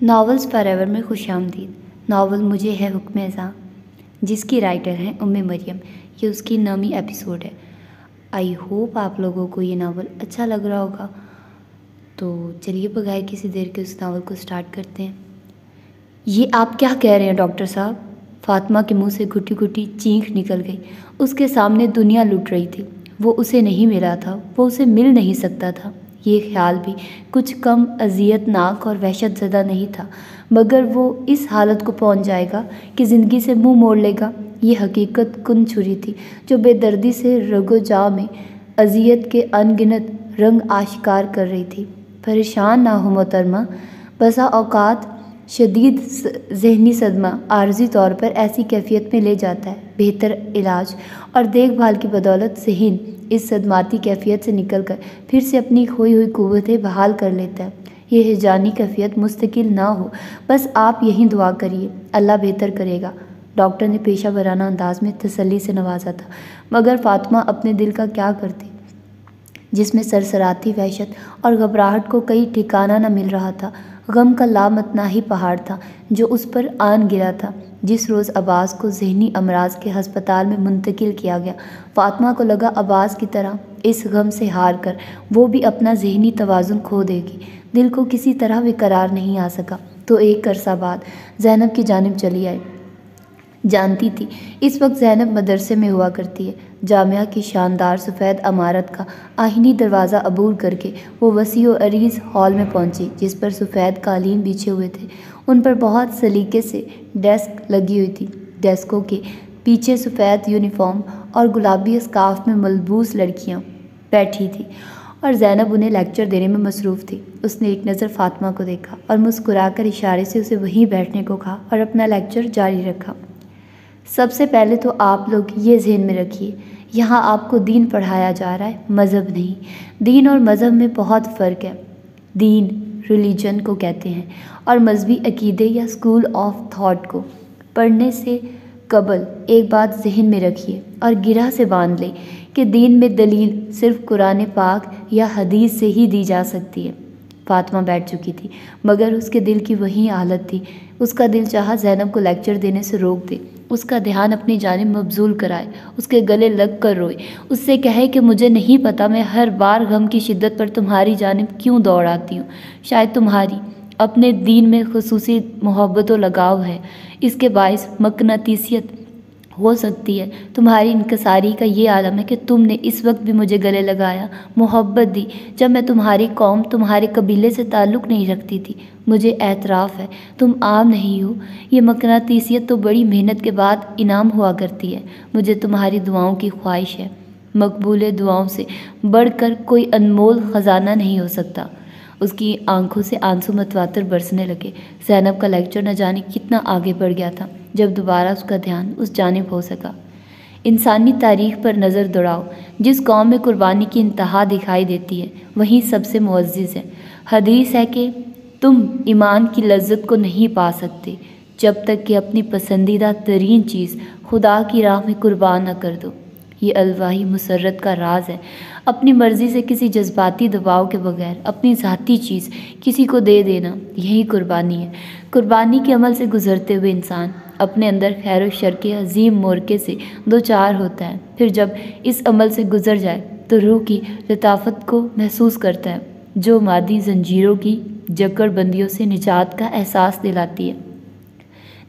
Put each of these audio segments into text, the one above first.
Novels for ever میں خوش آمدید۔ ناول مجھے ہے حکم اذاں، جس کی رائٹر ہیں مریم۔ یہ اس کی 9ویں ایپیسوڈ ہے۔ آئی ہوپ آپ لوگوں کو یہ ناول اچھا لگ رہا ہوگا۔ تو چلیے بغیر کسی دیر کے اس ناول کو سٹارٹ کرتے ہیں۔ یہ آپ کیا کہہ رہے ہیں ڈاکٹر صاحب؟ فاطمہ کے منہ سے گھٹی گھٹی چینخ نکل گئی۔ اس کے سامنے دنیا لٹ رہی تھی۔ وہ اسے نہیں ملا تھا، وہ اسے مل نہیں سکتا تھا۔ یہ خیال بھی کچھ کم اذیت ناک اور وحشت زدہ نہیں تھا، مگر وہ اس حالت کو پہنچ جائے گا کہ زندگی سے منہ موڑ لے گا۔ یہ حقیقت کن چھری تھی جو بے دردی سے رگ و جا میں اذیت کے ان گنت رنگ آشکار کر رہی تھی۔ پریشان نہ ہو محترمہ، بسا اوقات شدید ذہنی صدمہ عارضی طور پر ایسی کیفیت میں لے جاتا ہے۔ بہتر علاج اور دیکھ بھال کی بدولت ذہن اس صدماتی کیفیت سے نکل کر پھر سے اپنی کھوئی ہوئی قوتیں بحال کر لیتا ہے۔ یہ ہیجانی کیفیت مستقل نہ ہو، بس آپ یہیں دعا کریے، اللہ بہتر کرے گا۔ ڈاکٹر نے پیشہ ورانہ انداز میں تسلی سے نوازا تھا، مگر فاطمہ اپنے دل کا کیا کرتی، جس میں سرسراتی وحشت اور گھبراہٹ کو کئی ٹھکانہ نہ مل رہا تھا۔ غم کا لامتناہی پہاڑ تھا جو اس پر آن گرا تھا۔ جس روز عباس کو ذہنی امراض کے ہسپتال میں منتقل کیا گیا، فاطمہ کو لگا عباس کی طرح اس غم سے ہار کر وہ بھی اپنا ذہنی توازن کھو دے گی۔ دل کو کسی طرح بھی قرار نہیں آ سکا تو ایک عرصہ بعد زینب کی جانب چلی آئی۔ جانتی تھی اس وقت زینب مدرسے میں ہوا کرتی ہے۔ جامعہ کی شاندار سفید عمارت کا آہنی دروازہ عبور کر کے وہ وسیع و عریض ہال میں پہنچی، جس پر سفید قالین بچھے ہوئے تھے۔ ان پر بہت سلیقے سے ڈیسک لگی ہوئی تھی۔ ڈیسکوں کے پیچھے سفید یونیفارم اور گلابی اسکارف میں ملبوس لڑکیاں بیٹھی تھیں اور زینب انہیں لیکچر دینے میں مصروف تھی۔ اس نے ایک نظر فاطمہ کو دیکھا اور مسکرا کر اشارے سے اسے وہیں بیٹھنے کو کہا اور اپنا لیکچر جاری رکھا۔ سب سے پہلے تو آپ لوگ یہ ذہن میں رکھیے، یہاں آپ کو دین پڑھایا جا رہا ہے، مذہب نہیں۔ دین اور مذہب میں بہت فرق ہے۔ دین ریلیجن کو کہتے ہیں اور مذہبی عقیدے یا اسکول آف تھاٹ کو۔ پڑھنے سے قبل ایک بات ذہن میں رکھیے اور گرہ سے باندھ لیں کہ دین میں دلیل صرف قرآن پاک یا حدیث سے ہی دی جا سکتی ہے۔ فاطمہ بیٹھ چکی تھی، مگر اس کے دل کی وہی حالت تھی۔ اس کا دل چاہا زینب کو لیکچر دینے سے روک دے، اس کا دھیان اپنی جانب مبذول کرائے، اس کے گلے لگ کر روئے، اس سے کہے کہ مجھے نہیں پتا میں ہر بار غم کی شدت پر تمہاری جانب کیوں دوڑ آتی ہوں۔ شاید تمہاری اپنے دین میں خصوصی محبت و لگاؤ ہے، اس کے باعث مقناطیسیت ہو سکتی ہے۔ تمہاری انکساری کا یہ عالم ہے کہ تم نے اس وقت بھی مجھے گلے لگایا، محبت دی، جب میں تمہاری قوم، تمہارے قبیلے سے تعلق نہیں رکھتی تھی۔ مجھے اعتراف ہے تم عام نہیں ہو۔ یہ مقناطیسیت تو بڑی محنت کے بعد انعام ہوا کرتی ہے۔ مجھے تمہاری دعاؤں کی خواہش ہے۔ مقبول دعاؤں سے بڑھ کر کوئی انمول خزانہ نہیں ہو سکتا۔ اس کی آنکھوں سے آنسو متواتر برسنے لگے۔ زینب کا لیکچر نہ جانے کتنا آگے بڑھ گیا تھا جب دوبارہ اس کا دھیان اس جانب ہو سکا۔ انسانی تاریخ پر نظر دوڑاؤ، جس قوم میں قربانی کی انتہا دکھائی دیتی ہے وہیں سب سے معزز ہے۔ حدیث ہے کہ تم ایمان کی لذت کو نہیں پا سکتے جب تک کہ اپنی پسندیدہ ترین چیز خدا کی راہ میں قربان نہ کر دو۔ یہ الواہی مسرت کا راز ہے۔ اپنی مرضی سے کسی جذباتی دباؤ کے بغیر اپنی ذاتی چیز کسی کو دے دینا، یہی قربانی ہے۔ قربانی کے عمل سے گزرتے ہوئے انسان اپنے اندر خیر و شر کے عظیم مورکے سے دوچار ہوتا ہے۔ پھر جب اس عمل سے گزر جائے تو روح کی لطافت کو محسوس کرتا ہے، جو مادی زنجیروں کی جکڑ بندیوں سے نجات کا احساس دلاتی ہے۔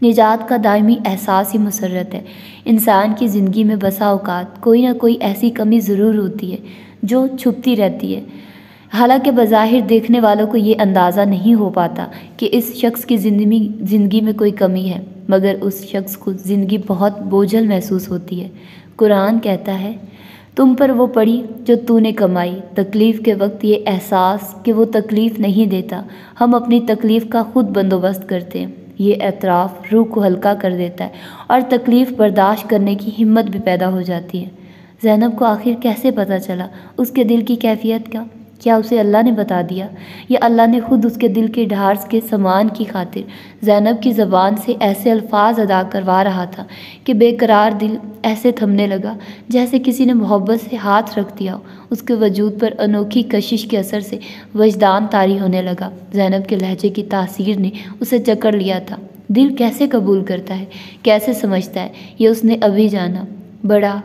نجات کا دائمی احساس ہی مسرت ہے۔ انسان کی زندگی میں بسا اوقات کوئی نہ کوئی ایسی کمی ضرور ہوتی ہے جو چھپتی رہتی ہے، حالانکہ بظاہر دیکھنے والوں کو یہ اندازہ نہیں ہو پاتا کہ اس شخص کی زندگی میں کوئی کمی ہے، مگر اس شخص کو زندگی بہت بوجھل محسوس ہوتی ہے۔ قرآن کہتا ہے، تم پر وہ پڑی جو تو نے کمائی۔ تکلیف کے وقت یہ احساس کہ وہ تکلیف نہیں دیتا، ہم اپنی تکلیف کا خود بندوبست کرتے ہیں، یہ اعتراف روح کو ہلکا کر دیتا ہے اور تکلیف برداشت کرنے کی ہمت بھی پیدا ہو جاتی ہے۔ زینب کو آخر کیسے پتہ چلا اس کے دل کی کیفیت کا؟ کیا اسے اللہ نے بتا دیا یا اللہ نے خود اس کے دل کے ڈھارس کے سامان کی خاطر زینب کی زبان سے ایسے الفاظ ادا کروا رہا تھا کہ بے قرار دل ایسے تھمنے لگا جیسے کسی نے محبت سے ہاتھ رکھ دیا ہو۔ اس کے وجود پر انوکھی کشش کے اثر سے وجدان طاری ہونے لگا۔ زینب کے لہجے کی تاثیر نے اسے جکڑ لیا تھا۔ دل کیسے قبول کرتا ہے، کیسے سمجھتا ہے، یہ اس نے ابھی جانا۔ بڑا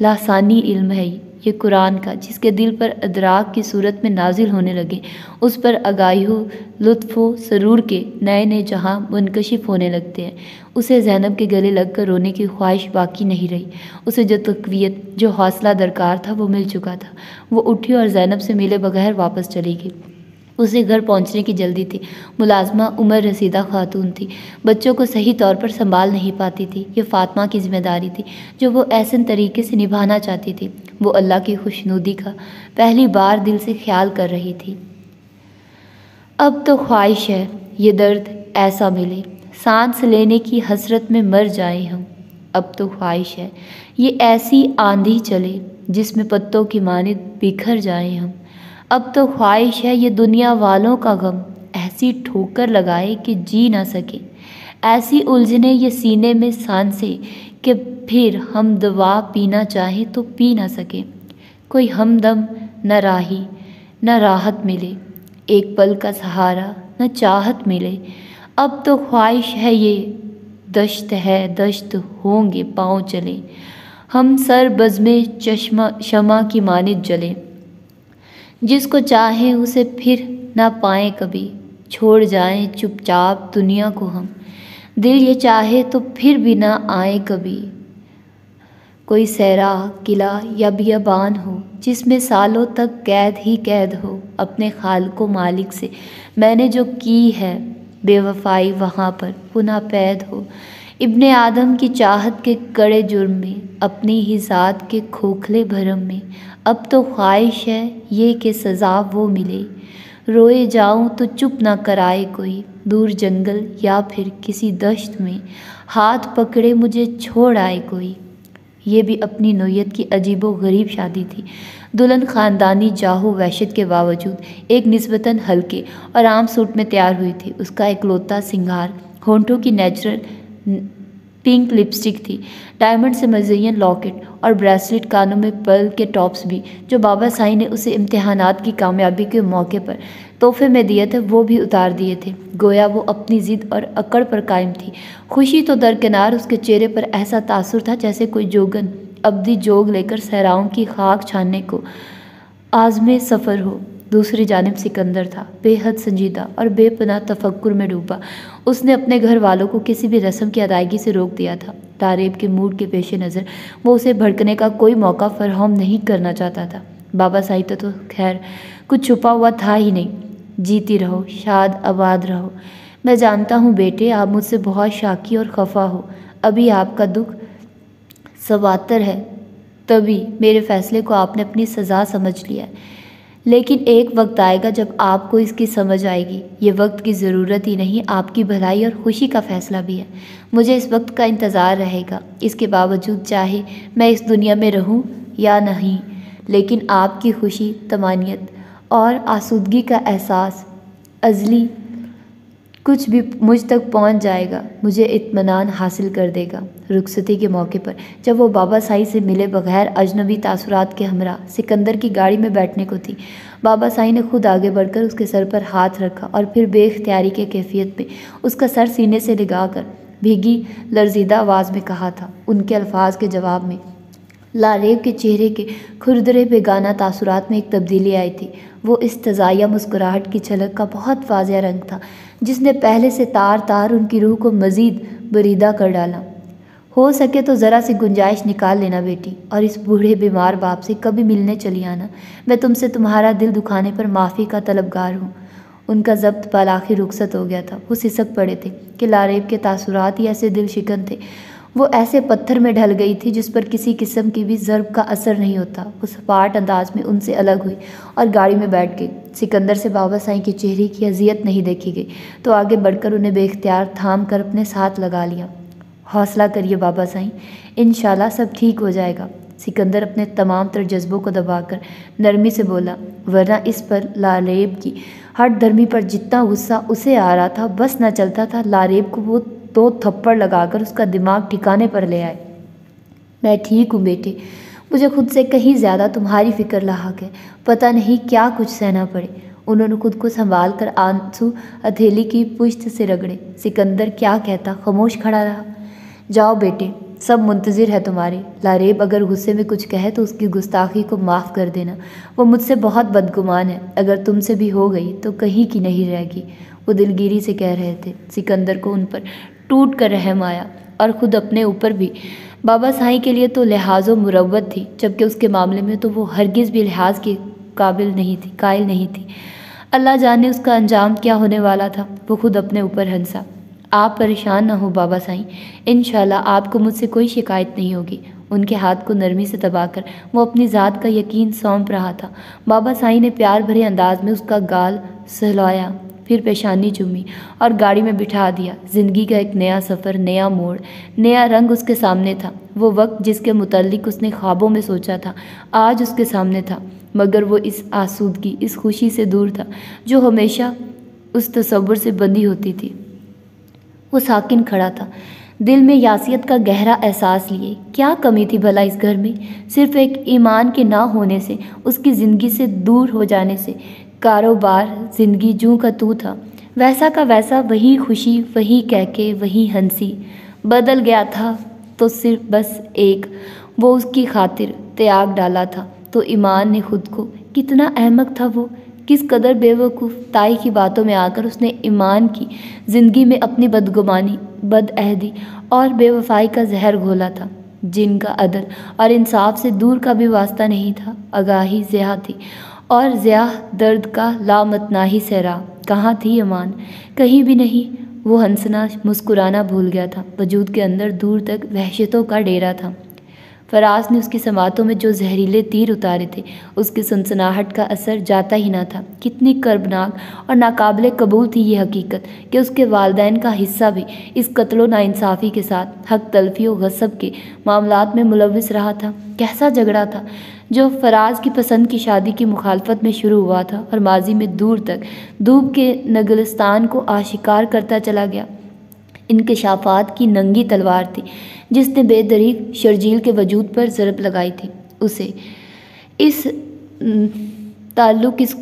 لاسانی علم ہے یہ قرآن کا، جس کے دل پر ادراک کی صورت میں نازل ہونے لگے، اس پر آگاہی و لطف و سرور کے نئے نئے جہاں منکشف ہونے لگتے ہیں۔ اسے زینب کے گلے لگ کر رونے کی خواہش باقی نہیں رہی۔ اسے جو تقویت، جو حوصلہ درکار تھا وہ مل چکا تھا۔ وہ اٹھی اور زینب سے ملے بغیر واپس چلی گئی۔ اسے گھر پہنچنے کی جلدی تھی۔ ملازمہ عمر رسیدہ خاتون تھی، بچوں کو صحیح طور پر سنبھال نہیں پاتی تھی۔ یہ فاطمہ کی ذمہ داری تھی جو وہ احسن طریقے سے نبھانا چاہتی تھی۔ وہ اللہ کی خوشنودی کا پہلی بار دل سے خیال کر رہی تھی۔ اب تو خواہش ہے یہ درد ایسا ملے، سانس لینے کی حسرت میں مر جائیں ہم۔ اب تو خواہش ہے یہ ایسی آندھی چلے جس میں پتوں کی مانند بکھر جائیں ہم۔ اب تو خواہش ہے یہ دنیا والوں کا غم ایسی ٹھوکر لگائے کہ جی نہ سکے، ایسی الجھنے یہ سینے میں سانسے کہ پھر ہم دوا پینا چاہیں تو پی نہ سکیں۔ کوئی ہمدم نہ راہی، نہ راحت ملے، ایک پل کا سہارا نہ چاہت ملے۔ اب تو خواہش ہے یہ دشت ہے دشت ہوں گے پاؤں چلے، ہم سر بزمے شمع کی مانند جلے۔ جس کو چاہیں اسے پھر نہ پائیں کبھی، چھوڑ جائیں چپ چاپ دنیا کو ہم۔ دل یہ چاہے تو پھر بھی نہ آئیں کبھی، کوئی صحرا قلعہ یا بیابان ہو جس میں سالوں تک قید ہی قید ہو۔ اپنے خالق و مالک سے میں نے جو کی ہے بے وفائی وہاں پر پناہ پید ہو۔ ابن آدم کی چاہت کے کڑے جرم میں، اپنی ہی ذات کے کھوکھلے بھرم میں۔ اب تو خواہش ہے یہ کہ سزا وہ ملے، روئے جاؤں تو چپ نہ کرائے کوئی، دور جنگل یا پھر کسی دشت میں ہاتھ پکڑے مجھے چھوڑ آئے کوئی۔ یہ بھی اپنی نوعیت کی عجیب و غریب شادی تھی۔ دلہن خاندانی جاہ و وحشت کے باوجود ایک نسبتاً ہلکے اور عام سوٹ میں تیار ہوئی تھی۔ اس کا اکلوتا سنگار ہونٹوں کی نیچرل پنک لپسٹک تھی، ڈائمنڈ سے مزین لاکٹ اور بریسلٹ، کانوں میں پرل کے ٹاپس بھی جو بابا سائی نے اسے امتحانات کی کامیابی کے موقع پر تحفے میں دیے تھے وہ بھی اتار دیے تھے۔ گویا وہ اپنی ضد اور اکڑ پر قائم تھی۔ خوشی تو درکنار، اس کے چہرے پر ایسا تاثر تھا جیسے کوئی جوگن ابدی جوگ لے کر صحراؤں کی خاک چھاننے کو عازم سفر ہو۔ دوسری جانب سکندر تھا، بے حد سنجیدہ اور بے پناہ تفکر میں ڈوبا۔ اس نے اپنے گھر والوں کو کسی بھی رسم کی ادائیگی سے روک دیا تھا۔ لاریب کے موڈ کے پیش نظر وہ اسے بھڑکنے کا کوئی موقع فراہم نہیں کرنا چاہتا تھا۔ بابا سائی تو خیر کچھ چھپا ہوا تھا ہی نہیں۔ جیتی رہو، شاد آباد رہو۔ میں جانتا ہوں بیٹے آپ مجھ سے بہت شاکی اور خفا ہو، ابھی آپ کا دکھ سواتر ہے، تبھی میرے فیصلے کو آپ نے اپنی سزا سمجھ لیا ہے، لیکن ایک وقت آئے گا جب آپ کو اس کی سمجھ آئے گی۔ یہ وقت کی ضرورت ہی نہیں، آپ کی بھلائی اور خوشی کا فیصلہ بھی ہے۔ مجھے اس وقت کا انتظار رہے گا، اس کے باوجود چاہے میں اس دنیا میں رہوں یا نہیں، لیکن آپ کی خوشی، طمانینت اور آسودگی کا احساس ازلی کچھ بھی مجھ تک پہنچ جائے گا، مجھے اطمینان حاصل کر دے گا۔ رخصتی کے موقع پر جب وہ بابا سائی سے ملے بغیر اجنبی تاثرات کے ہمراہ سکندر کی گاڑی میں بیٹھنے کو تھی، بابا سائی نے خود آگے بڑھ کر اس کے سر پر ہاتھ رکھا اور پھر بے اختیاری کے کیفیت میں اس کا سر سینے سے لگا کر بھیگی لرزیدہ آواز میں کہا تھا۔ ان کے الفاظ کے جواب میں لاریب کے چہرے کے کھردرے بیگانہ تاثرات میں ایک تبدیلی آئی تھی۔ وہ استزائیہ مسکراہٹ کی جھلک کا بہت واضح رنگ تھا جس نے پہلے سے تار تار ان کی روح کو مزید بریدہ کر ڈالا۔ ہو سکے تو ذرا سی گنجائش نکال لینا بیٹی، اور اس بوڑھے بیمار باپ سے کبھی ملنے چلی آنا۔ میں تم سے تمہارا دل دکھانے پر معافی کا طلبگار ہوں۔ ان کا ضبط بالآخر رخصت ہو گیا تھا۔ وہ سسک پڑے تھے کہ لاریب کے تاثرات ہی ایسے دل شکن تھے۔ وہ ایسے پتھر میں ڈھل گئی تھی جس پر کسی قسم کی بھی ضرب کا اثر نہیں ہوتا۔ وہ سپاٹ انداز میں ان سے الگ ہوئی اور گاڑی میں بیٹھ گئی۔ سکندر سے بابا سائی کے چہرے کی اذیت نہیں دیکھی گئی تو آگے بڑھ کر انہیں بے اختیار تھام کر اپنے ساتھ لگا لیا۔ حوصلہ کریے بابا سائی، انشاءاللہ سب ٹھیک ہو جائے گا۔ سکندر اپنے تمام تر جذبوں کو دبا کر نرمی سے بولا، ورنہ اس پر لاریب کی ہٹ دھرمی پر جتنا غصہ اسے آ رہا تھا، بس نہ چلتا تھا لاریب کو وہ 2 تھپڑ لگا کر اس کا دماغ ٹھکانے پر لے آئے۔ میں ٹھیک ہوں بیٹے، مجھے خود سے کہیں زیادہ تمہاری فکر لاحق ہے، پتہ نہیں کیا کچھ سہنا پڑے۔ انہوں نے خود کو سنبھال کر آنسو ہتھیلی کی پشت سے رگڑے۔ سکندر کیا کہتا، خاموش کھڑا رہا۔ جاؤ بیٹے، سب منتظر ہے تمہارے۔ لاریب اگر غصے میں کچھ کہے تو اس کی گستاخی کو معاف کر دینا، وہ مجھ سے بہت بدگمان ہے، اگر تم سے بھی ہو گئی تو کہیں کی نہیں رہے گی، وہ دلگیری سے کہہ رہے تھے۔ سکندر کو ان پر ٹوٹ کر رحم آیا اور خود اپنے اوپر بھی۔ بابا سائیں کے لیے تو لحاظ و مروت تھی، جبکہ اس کے معاملے میں تو وہ ہرگز بھی لحاظ کی قائل نہیں تھی۔ اللہ جانے اس کا انجام کیا ہونے والا تھا، وہ خود اپنے اوپر ہنسا۔ آپ پریشان نہ ہو بابا سائیں، انشاءاللہ آپ کو مجھ سے کوئی شکایت نہیں ہوگی۔ ان کے ہاتھ کو نرمی سے دبا کر وہ اپنی ذات کا یقین سونپ رہا تھا۔ بابا سائیں نے پیار بھرے انداز میں اس کا گال سہلایا، پھر پیشانی چومی اور گاڑی میں بٹھا دیا۔ زندگی کا ایک نیا سفر، نیا موڑ، نیا رنگ اس کے سامنے تھا۔ وہ وقت جس کے متعلق اس نے خوابوں میں سوچا تھا، آج اس کے سامنے تھا، مگر وہ اس آسودگی، اس خوشی سے دور تھا جو ہمیشہ اس تصور سے بندھی ہوتی تھی۔ وہ ساکن کھڑا تھا، دل میں یاسیت کا گہرا احساس لیے۔ کیا کمی تھی بھلا اس گھر میں؟ صرف ایک ایمان کے نہ ہونے سے، اس کی زندگی سے دور ہو جانے سے۔ کاروبار، زندگی جوں کا تو تھا، ویسا کا ویسا، وہی خوشی، وہی کہکے، وہی ہنسی۔ بدل گیا تھا تو صرف بس ایک، وہ اس کی خاطر تیاگ ڈالا تھا تو ایمان نے خود کو۔ کتنا احمق تھا وہ، کس قدر بے وقوف! تائی کی باتوں میں آ کر اس نے ایمان کی زندگی میں اپنی بدگمانی، بدعہدی اور بے وفائی کا زہر گھولا تھا، جن کا عدل اور انصاف سے دور کا بھی واسطہ نہیں تھا۔ آگاہی ضیاع تھی، اور ضیاع درد کا لامتناہی صحرا۔ کہاں تھی ایمان؟ کہیں بھی نہیں۔ وہ ہنسنا، مسکرانا بھول گیا تھا، وجود کے اندر دور تک وحشتوں کا ڈیرا تھا۔ فراز نے اس کی سماعتوں میں جو زہریلے تیر اتارے تھے، اس کی سنسناہٹ کا اثر جاتا ہی نہ تھا۔ کتنی کربناک اور ناقابل قبول تھی یہ حقیقت کہ اس کے والدین کا حصہ بھی اس قتل و ناانصافی کے ساتھ حق تلفی و غصب کے معاملات میں ملوث رہا تھا۔ کیسا جھگڑا تھا جو فراز کی پسند کی شادی کی مخالفت میں شروع ہوا تھا اور ماضی میں دور تک دھوپ کے نگلستان کو آشکار کرتا چلا گیا۔ انکشافات کی ننگی تلوار تھی جس نے بے دریغ شرجیل کے وجود پر ضرب لگائی تھی۔ اسے اس تعلق، اس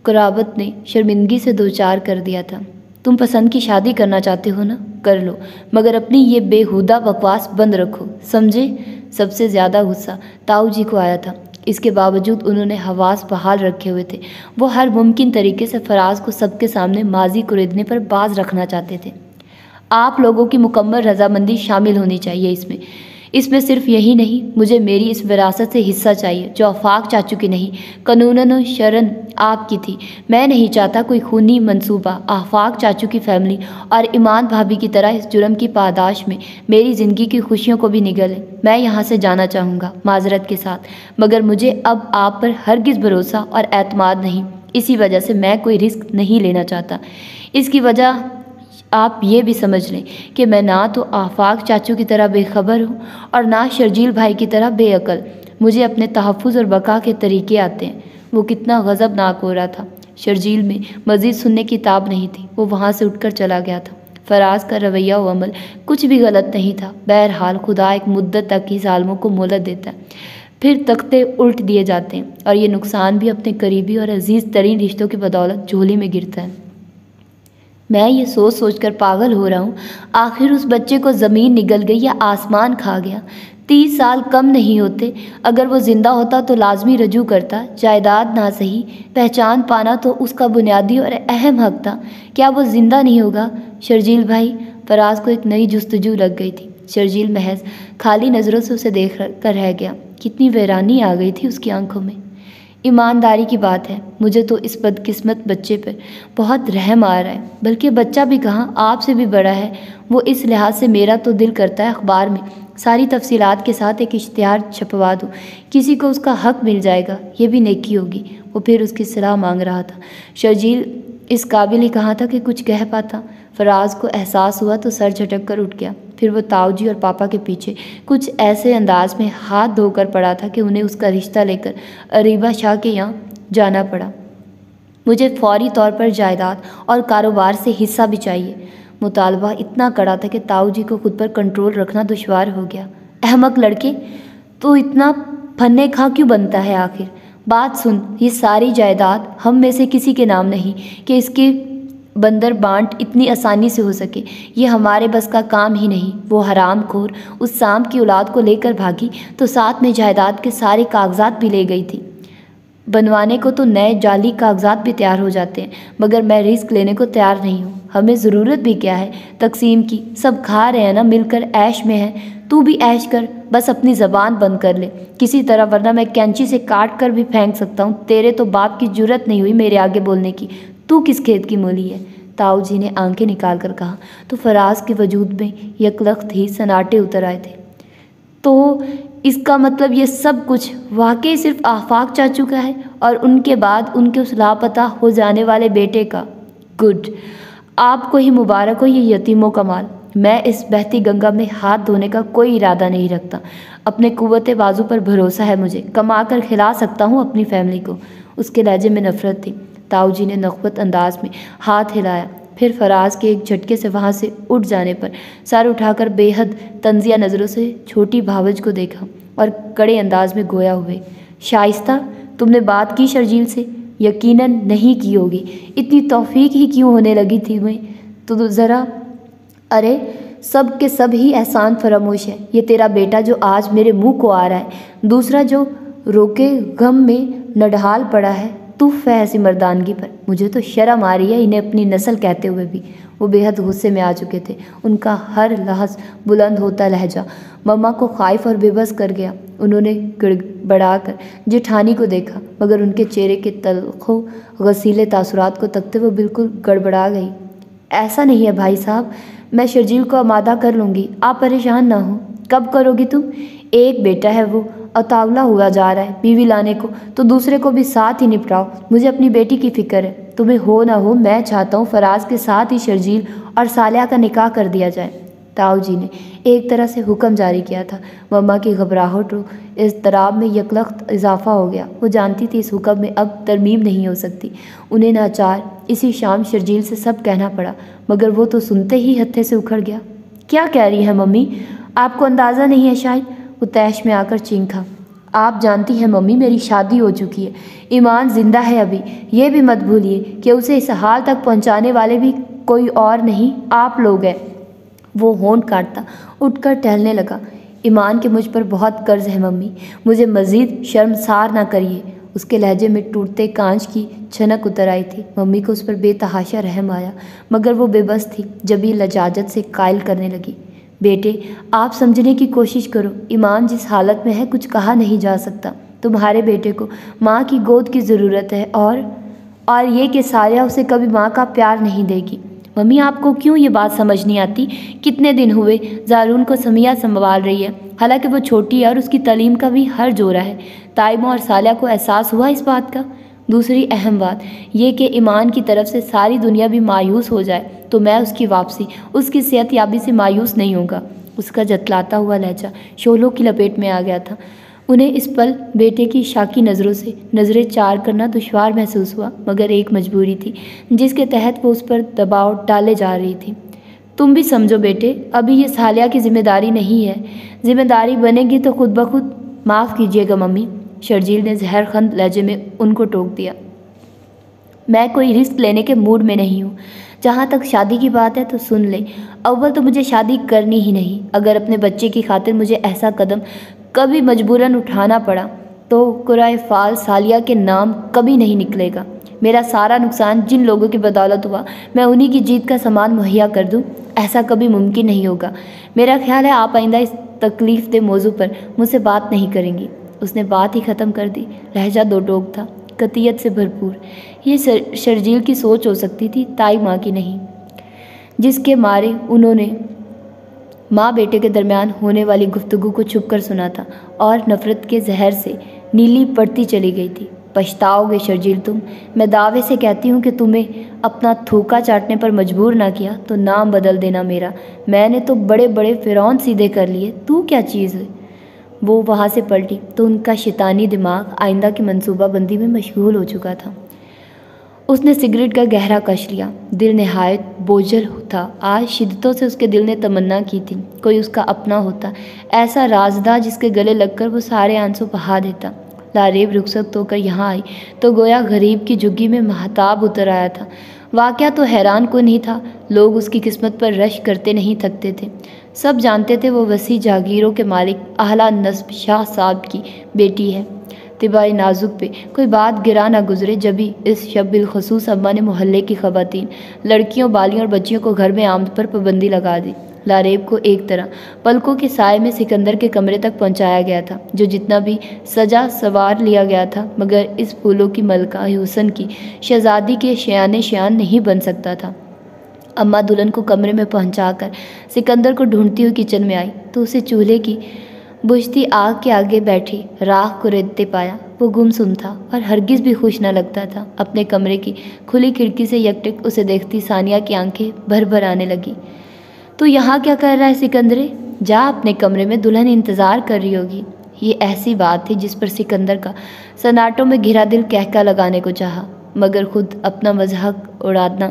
قرابت نے شرمندگی سے دوچار کر دیا تھا۔ تم پسند کی شادی کرنا چاہتے ہو نا، کر لو، مگر اپنی یہ بےہودہ بکواس بند رکھو، سمجھے؟ سب سے زیادہ غصہ تاؤ جی کو آیا تھا۔ اس کے باوجود انہوں نے حواس بحال رکھے ہوئے تھے۔ وہ ہر ممکن طریقے سے فراز کو سب کے سامنے ماضی کریدنے پر باز رکھنا چاہتے تھے۔ آپ لوگوں کی مکمل رضامندی شامل ہونی چاہیے اس میں صرف یہی نہیں، مجھے میری اس وراثت سے حصہ چاہیے جو آفاق چاچو کی نہیں، قانوناً و شرعاً آپ کی تھی۔ میں نہیں چاہتا کوئی خونی منصوبہ آفاق چاچو کی فیملی اور ایمان بھابھی کی طرح اس جرم کی پاداش میں میری زندگی کی خوشیوں کو بھی نگلے۔ میں یہاں سے جانا چاہوں گا معذرت کے ساتھ، مگر مجھے اب آپ پر ہرگز بھروسہ اور اعتماد نہیں، اسی وجہ سے میں کوئی رسک نہیں لینا چاہتا۔ اس کی وجہ آپ یہ بھی سمجھ لیں کہ میں نہ تو آفاق چاچو کی طرح بے خبر ہوں اور نہ شرجیل بھائی کی طرح بے عقل۔ مجھے اپنے تحفظ اور بقا کے طریقے آتے ہیں۔ وہ کتنا غضبناک ہو رہا تھا۔ شرجیل میں مزید سننے کی تاب نہیں تھی، وہ وہاں سے اٹھ کر چلا گیا تھا۔ فراز کا رویہ و عمل کچھ بھی غلط نہیں تھا۔ بہرحال خدا ایک مدت تک ہی ظالموں کو مہلت دیتا ہے، پھر تختے الٹ دیے جاتے ہیں، اور یہ نقصان بھی اپنے قریبی اور عزیز ترین رشتوں کی بدولت جھولی میں گرتا ہے۔ میں یہ سوچ سوچ کر پاگل ہو رہا ہوں، آخر اس بچے کو زمین نگل گئی یا آسمان کھا گیا؟ 30 سال کم نہیں ہوتے۔ اگر وہ زندہ ہوتا تو لازمی رجوع کرتا، جائیداد نہ صحیح، پہچان پانا تو اس کا بنیادی اور اہم حق تھا۔ کیا وہ زندہ نہیں ہوگا؟ شرجیل بھائی، فراز کو ایک نئی جستجو لگ گئی تھی۔ شرجیل محض خالی نظروں سے اسے دیکھ کر رہ گیا۔ کتنی ویرانی آ گئی تھی اس کی آنکھوں میں۔ ایمانداری کی بات ہے، مجھے تو اس بدقسمت بچے پر بہت رحم آ رہا ہے، بلکہ بچہ بھی کہاں، آپ سے بھی بڑا ہے۔ وہ اس لحاظ سے میرا تو دل کرتا ہے اخبار میں ساری تفصیلات کے ساتھ ایک اشتہار چھپوا دوں، کسی کو اس کا حق مل جائے گا، یہ بھی نیکی ہوگی۔ وہ پھر اس کی صلاح مانگ رہا تھا۔ شرجیل اس قابل ہی کہاں تھا کہ کچھ کہہ پاتا۔ فراز کو احساس ہوا تو سر جھٹک کر اٹھ گیا۔ پھر وہ تاؤ جی اور پاپا کے پیچھے کچھ ایسے انداز میں ہاتھ دھو کر پڑا تھا کہ انہیں اس کا رشتہ لے کر اریبہ شاہ کے یہاں جانا پڑا۔ مجھے فوری طور پر جائیداد اور کاروبار سے حصہ بھی چاہیے۔ مطالبہ اتنا کڑا تھا کہ تاؤ جی کو خود پر کنٹرول رکھنا دشوار ہو گیا۔ احمق لڑکے، تو اتنا پھنے کھا کیوں بنتا ہے آخر؟ بات سن، یہ ساری جائیداد ہم میں سے کسی کے نام نہیں کہ اس کے بندر بانٹ اتنی آسانی سے ہو سکے۔ یہ ہمارے بس کا کام ہی نہیں۔ وہ حرام خور اس سام کی اولاد کو لے کر بھاگی تو ساتھ میں جائیداد کے سارے کاغذات بھی لے گئی تھی۔ بنوانے کو تو نئے جعلی کاغذات بھی تیار ہو جاتے ہیں، مگر میں رسک لینے کو تیار نہیں ہوں۔ ہمیں ضرورت بھی کیا ہے تقسیم کی؟ سب کھا رہے ہیں نا، مل کر عیش میں ہیں۔ تو بھی عیش کر، بس اپنی زبان بند کر لے کسی طرح، ورنہ میں کینچی سے کاٹ کر بھی پھینک سکتا ہوں۔ تیرے تو باپ کی جرت نہیں ہوئی میرے آگے بولنے کی۔ تو کس کھیت کی مولی ہے؟ تاؤ جی نے آنکھیں نکال کر کہا تو فراز کے وجود میں یکلخت ہی سناٹے اتر آئے تھے۔ تو اس کا مطلب یہ سب کچھ واقعی صرف آفاق چاچو کا ہے اور ان کے بعد ان کے اس لاپتہ ہو جانے والے بیٹے کا؟ گڈ، آپ کو ہی مبارک ہو یہ یتیموں کا مال۔ میں اس بہتی گنگا میں ہاتھ دھونے کا کوئی ارادہ نہیں رکھتا۔ اپنے قوت بازو پر بھروسہ ہے مجھے، کما کر کھلا سکتا ہوں اپنی فیملی کو۔ اس کے لہجے میں نفرت تھی۔ تاؤ جی نے نخوت انداز میں ہاتھ ہلایا، پھر فراز کے ایک جھٹکے سے وہاں سے اٹھ جانے پر سر اٹھا کر بے حد طنزیہ نظروں سے چھوٹی بھاوج کو دیکھا اور کڑے انداز میں گویا ہوئے، شائستہ تم نے بات کی شرجیل سے؟ یقیناً نہیں کی ہوگی، اتنی توفیق ہی کیوں ہونے لگی تھی میں تو ذرا۔ ارے سب کے سب ہی احسان فراموش ہے۔ یہ تیرا بیٹا جو آج میرے منہ کو آ رہا ہے، دوسرا جو روکے غم میں نڈھال پڑا ہے، تف ہے ایسی مردانگی پر۔ مجھے تو شرم آ رہی ہے انہیں اپنی نسل کہتے ہوئے بھی۔ وہ بے حد غصے میں آ چکے تھے، ان کا ہر لحظ بلند ہوتا لہجہ مما کو خائف اور بے بس کر گیا۔ انہوں نے گڑبڑا کر جیٹھانی کو دیکھا، مگر ان کے چہرے کے تلخ و غسیلے تاثرات کو تکتے وہ بالکل گڑبڑا گئی۔ ایسا نہیں ہے بھائی صاحب، میں شرجیل کو آمادہ کر لوں گی، آپ پریشان نہ ہوں۔ کب کرو گی تم؟ ایک بیٹا ہے وہ اتاولا ہوا جا رہا ہے، بیوی لانے کو تو دوسرے کو بھی ساتھ ہی نپٹاؤ۔ مجھے اپنی بیٹی کی فکر ہے، تمہیں ہو نہ ہو میں چاہتا ہوں فراز کے ساتھ ہی شرجیل اور صالحہ کا نکاح کر دیا جائے۔ تاؤ جی نے ایک طرح سے حکم جاری کیا تھا۔ مما کی گھبراہٹ و اضطراب میں یکلخت اضافہ ہو گیا۔ وہ جانتی تھی اس حکم میں اب ترمیم نہیں ہو سکتی۔ انہیں ناچار اسی شام شرجیل سے سب کہنا پڑا، مگر وہ تو سنتے ہی ہتھے سے اکھڑ گیا۔ کیا کہہ رہی ہیں ممی؟ آپ کو اندازہ نہیں ہے شاید؟ وہ تیش میں آ کر چینکا۔ آپ جانتی ہیں ممی میری شادی ہو چکی ہے، ایمان زندہ ہے ابھی، یہ بھی مت بھولیے کہ اسے اس حال تک پہنچانے والے بھی کوئی اور نہیں آپ لوگ ہیں۔ وہ ہونٹ کاٹتا اٹھ کر ٹہلنے لگا۔ ایمان کے مجھ پر بہت قرض ہے ممی، مجھے مزید شرمسار نہ کریے۔ اس کے لہجے میں ٹوٹتے کانچ کی چھنک اتر آئی تھی۔ ممی کو اس پر بے تحاشا رحم آیا، مگر وہ بے بس تھی، جبھی لجاجت سے قائل کرنے لگی۔ بیٹے آپ سمجھنے کی کوشش کرو، ایمان جس حالت میں ہے کچھ کہا نہیں جا سکتا۔ تمہارے بیٹے کو ماں کی گود کی ضرورت ہے، اور یہ کہ صالحہ اسے کبھی ماں کا پیار نہیں دے گی۔ ممی آپ کو کیوں یہ بات سمجھ نہیں آتی؟ کتنے دن ہوئے زارون کو سمیہ سنبھال رہی ہے، حالانکہ وہ چھوٹی ہے اور اس کی تعلیم کا بھی ہر جوڑا ہے۔ تائمہ اور صالحہ کو احساس ہوا اس بات کا؟ دوسری اہم بات یہ کہ ایمان کی طرف سے ساری دنیا بھی مایوس ہو جائے تو میں اس کی واپسی، اس کی صحت یابی سے مایوس نہیں ہوگا۔ اس کا جتلاتا ہوا لہجہ شعلوں کی لپیٹ میں آ گیا تھا۔ انہیں اس پل بیٹے کی شاکی نظروں سے نظریں چار کرنا دشوار محسوس ہوا، مگر ایک مجبوری تھی جس کے تحت وہ اس پر دباؤ ڈالے جا رہی تھی۔ تم بھی سمجھو بیٹے، ابھی یہ صالحہ کی ذمہ داری نہیں ہے، ذمہ داری بنے گی تو خود بخود۔ معاف کیجیے گا ممی، شرجیل نے زہر خند لہجے میں ان کو ٹوک دیا۔ میں کوئی رسک لینے کے موڈ میں نہیں ہوں۔ جہاں تک شادی کی بات ہے تو سن لیں، اول تو مجھے شادی کرنی ہی نہیں۔ اگر اپنے بچے کی خاطر مجھے ایسا قدم کبھی مجبوراً اٹھانا پڑا تو قرعۂ فال صالحہ کے نام کبھی نہیں نکلے گا۔ میرا سارا نقصان جن لوگوں کی بدولت ہوا، میں انہی کی جیت کا سامان مہیا کر دوں، ایسا کبھی ممکن نہیں ہوگا۔ میرا خیال ہے آپ آئندہ اس تکلیف دہ موضوع پر مجھ سے بات نہیں کریں گی۔ اس نے بات ہی ختم کر دی، لہجہ دو ٹوک تھا، قطعیت سے بھرپور۔ یہ شرجیل کی سوچ ہو سکتی تھی، تائی ماں کی نہیں، جس کے مارے انہوں نے ماں بیٹے کے درمیان ہونے والی گفتگو کو چھپ کر سنا تھا اور نفرت کے زہر سے نیلی پڑتی چلی گئی تھی۔ پچھتاؤ گے شرجیل تم۔ میں دعوے سے کہتی ہوں کہ تمہیں اپنا تھوکا چاٹنے پر مجبور نہ کیا تو نام بدل دینا میرا۔ میں نے تو بڑے بڑے فرعون سیدھے کر لیے، تو کیا چیز ہے؟ وہ وہاں سے پلٹی تو ان کا شیطانی دماغ آئندہ کی منصوبہ بندی میں مشغول ہو چکا تھا۔ اس نے سگریٹ کا گہرا کش لیا۔ دل نہایت بوجھل تھا۔ آج شدتوں سے اس کے دل نے تمنا کی تھی کوئی اس کا اپنا ہوتا، ایسا رازدار جس کے گلے لگ کر وہ سارے آنسو بہا دیتا۔ لاریب رخصت ہو کر یہاں آئی تو گویا غریب کی جھگی میں مہتاب اتر آیا تھا۔ واقعہ تو حیران کن ہی تھا۔ لوگ اس کی قسمت پر رش کرتے نہیں تھکتے تھے۔ سب جانتے تھے وہ وسیع جاگیروں کے مالک اعلیٰ نسب شاہ صاحب کی بیٹی ہے۔ طبع نازک پہ کوئی بات گرا نہ گزرے جبھی اس شب بالخصوص اماں نے محلے کی خواتین، لڑکیوں، بالیوں اور بچیوں کو گھر میں آمد پر پابندی لگا دی۔ لاریب کو ایک طرح پلکوں کے سائے میں سکندر کے کمرے تک پہنچایا گیا تھا، جو جتنا بھی سجا سوار لیا گیا تھا مگر اس پھولوں کی ملکہ حسن کی شہزادی کے شیان نہیں بن سکتا تھا۔ اماں دلہن کو کمرے میں پہنچا کر سکندر کو ڈھونڈتی ہوئی کچن میں آئی تو اسے چولہے کی بجھتی آگ کے آگے بیٹھی راکھ کو ریتتے پایا۔ وہ گمسم تھا اور ہرگز بھی خوش نہ لگتا تھا۔ اپنے کمرے کی کھلی کھڑکی سے یکٹک اسے دیکھتی ثانیہ کی آنکھیں بھر بھر آنے لگی۔ تو یہاں کیا کر رہا ہے سکندرے؟ جا اپنے کمرے میں، دلہن انتظار کر رہی ہوگی۔ یہ ایسی بات تھی جس پر سکندر کا سناٹوں میں گھرا دل کہکا لگانے کو چاہا، مگر خود اپنا مضحک اڑانا